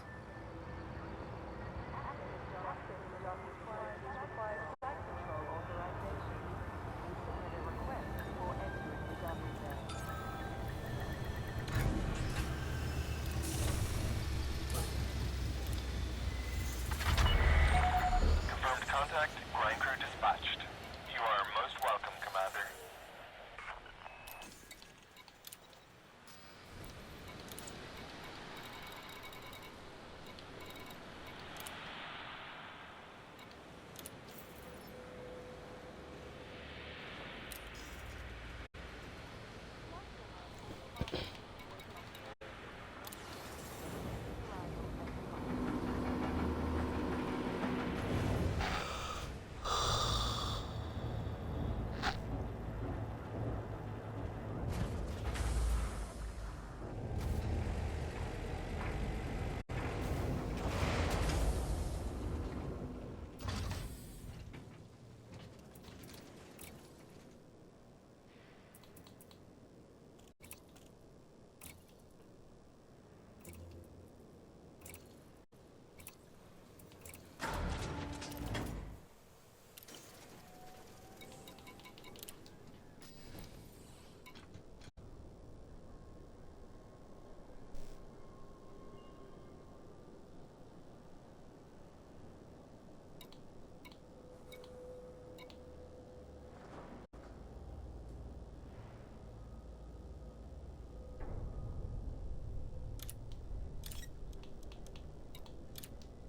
Confirmed contact. Ground crew dispatched. You are most welcome, Commander.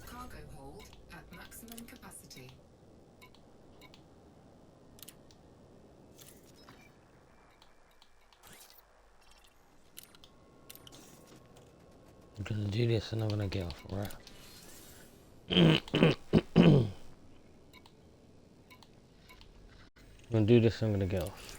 Cargo hold at maximum capacity. I'm gonna do this and I'm gonna get off, right? I'm gonna do this and I'm gonna get off.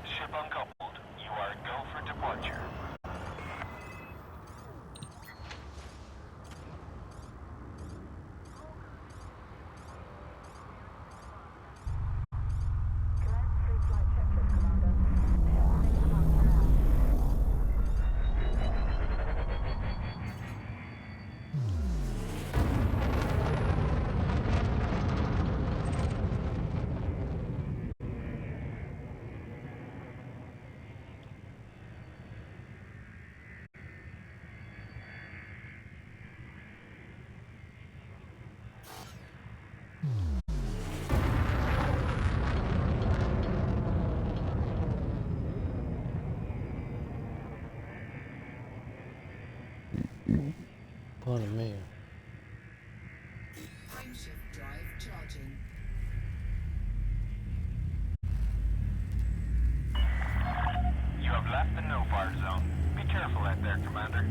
Ship uncoupled. You are go for departure. Pardon me. Frameshift drive charging. You have left the no-fire zone. Be careful out there, Commander.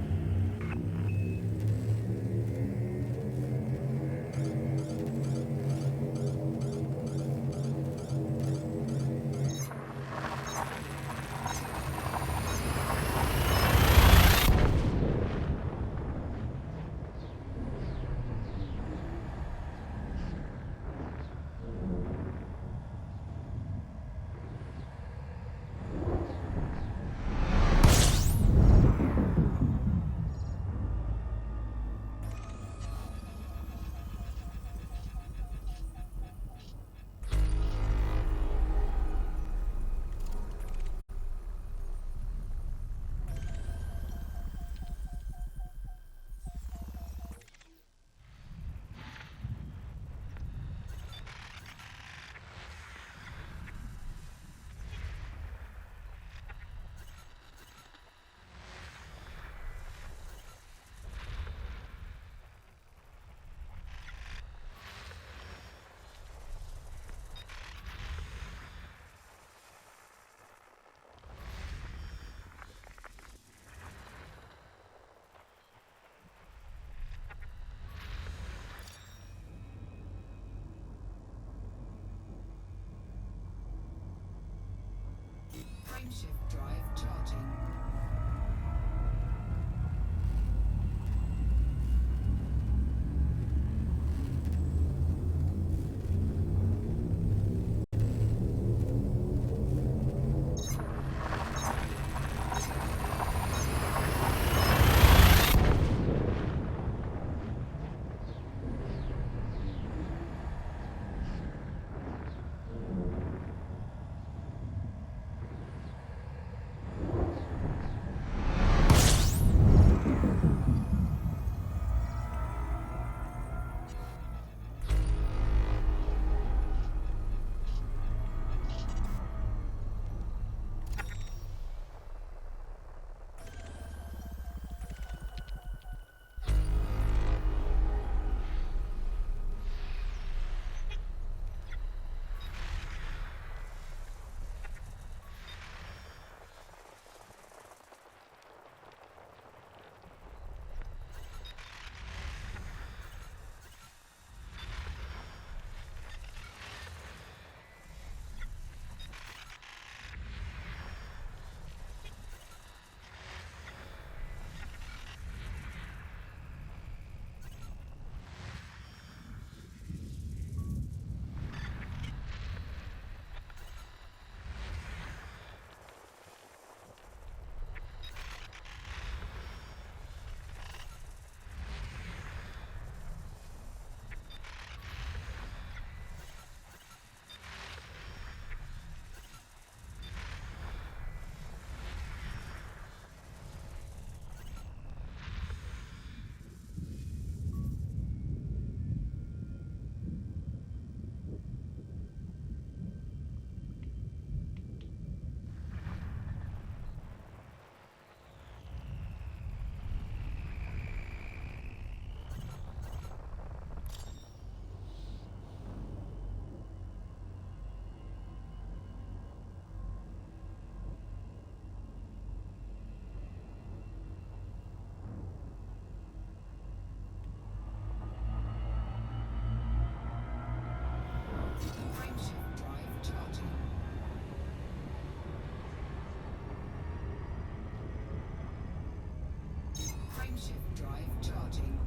Frameshift drive charging.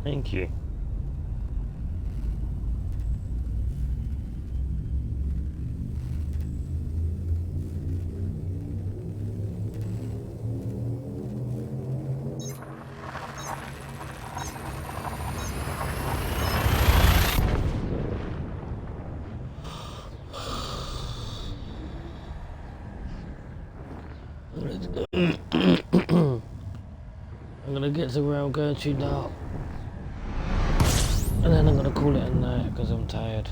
Thank you. I'm gonna get to where I'm going to now, and then I'm gonna call it a night because I'm tired.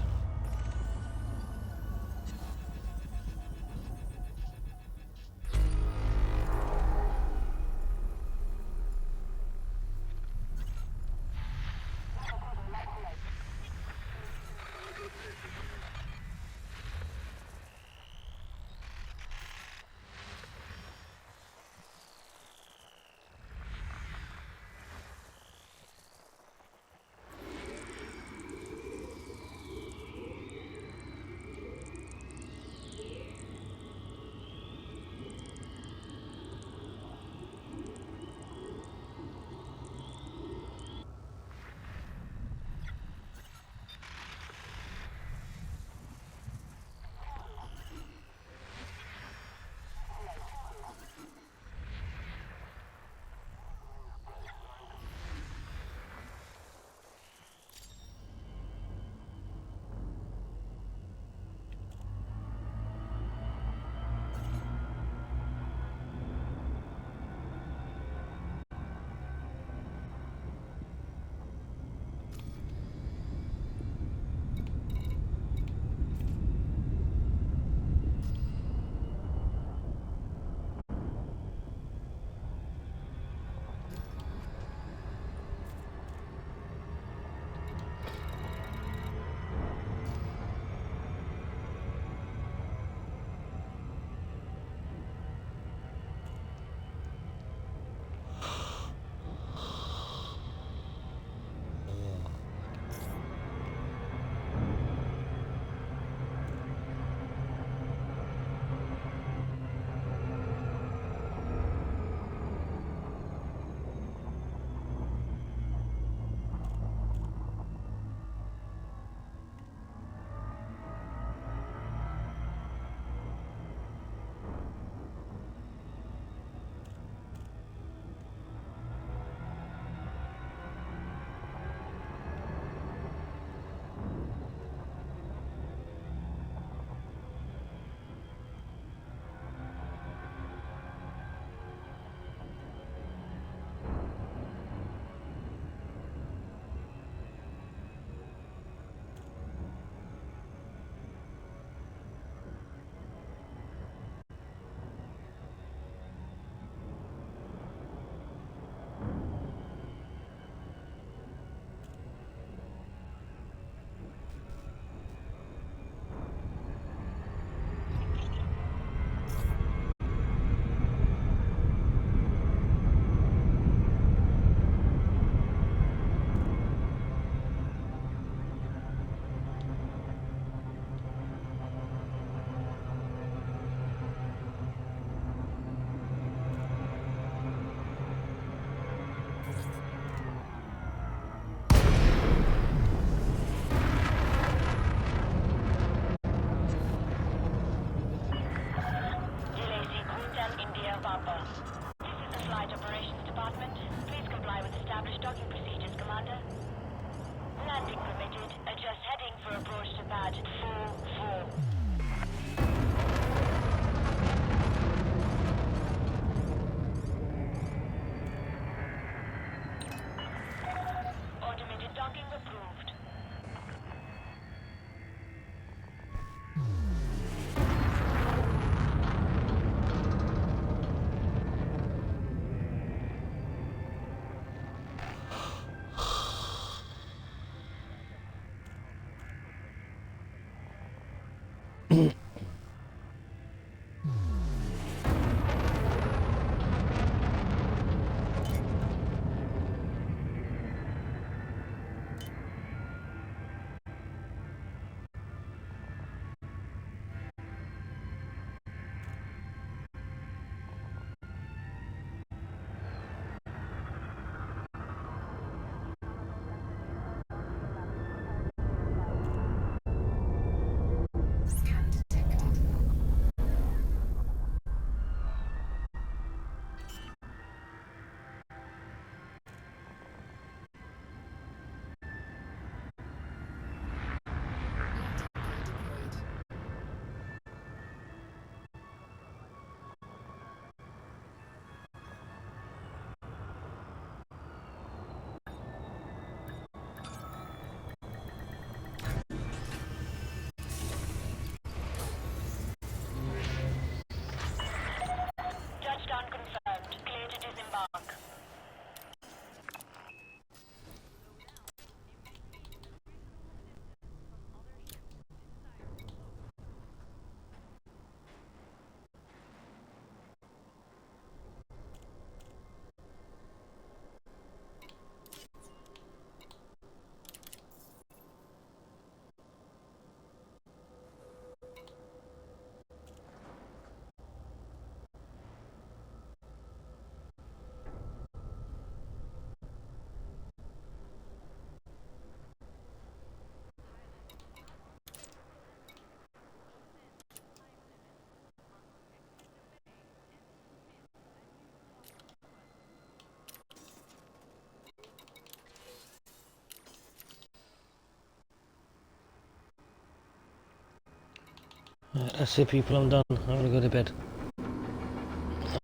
That's it, people. I'm done. I'm gonna go to bed.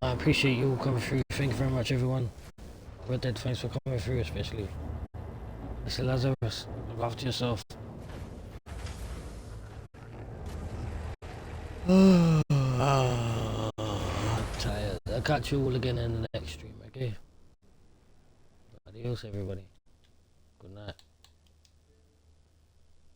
I appreciate you all coming through. Thank you very much, everyone. Red Dead, thanks for coming through, especially. Mr. Lazarus, look after yourself. I'm tired. I'll catch you all again in the next stream, okay? Adios, everybody. Good night.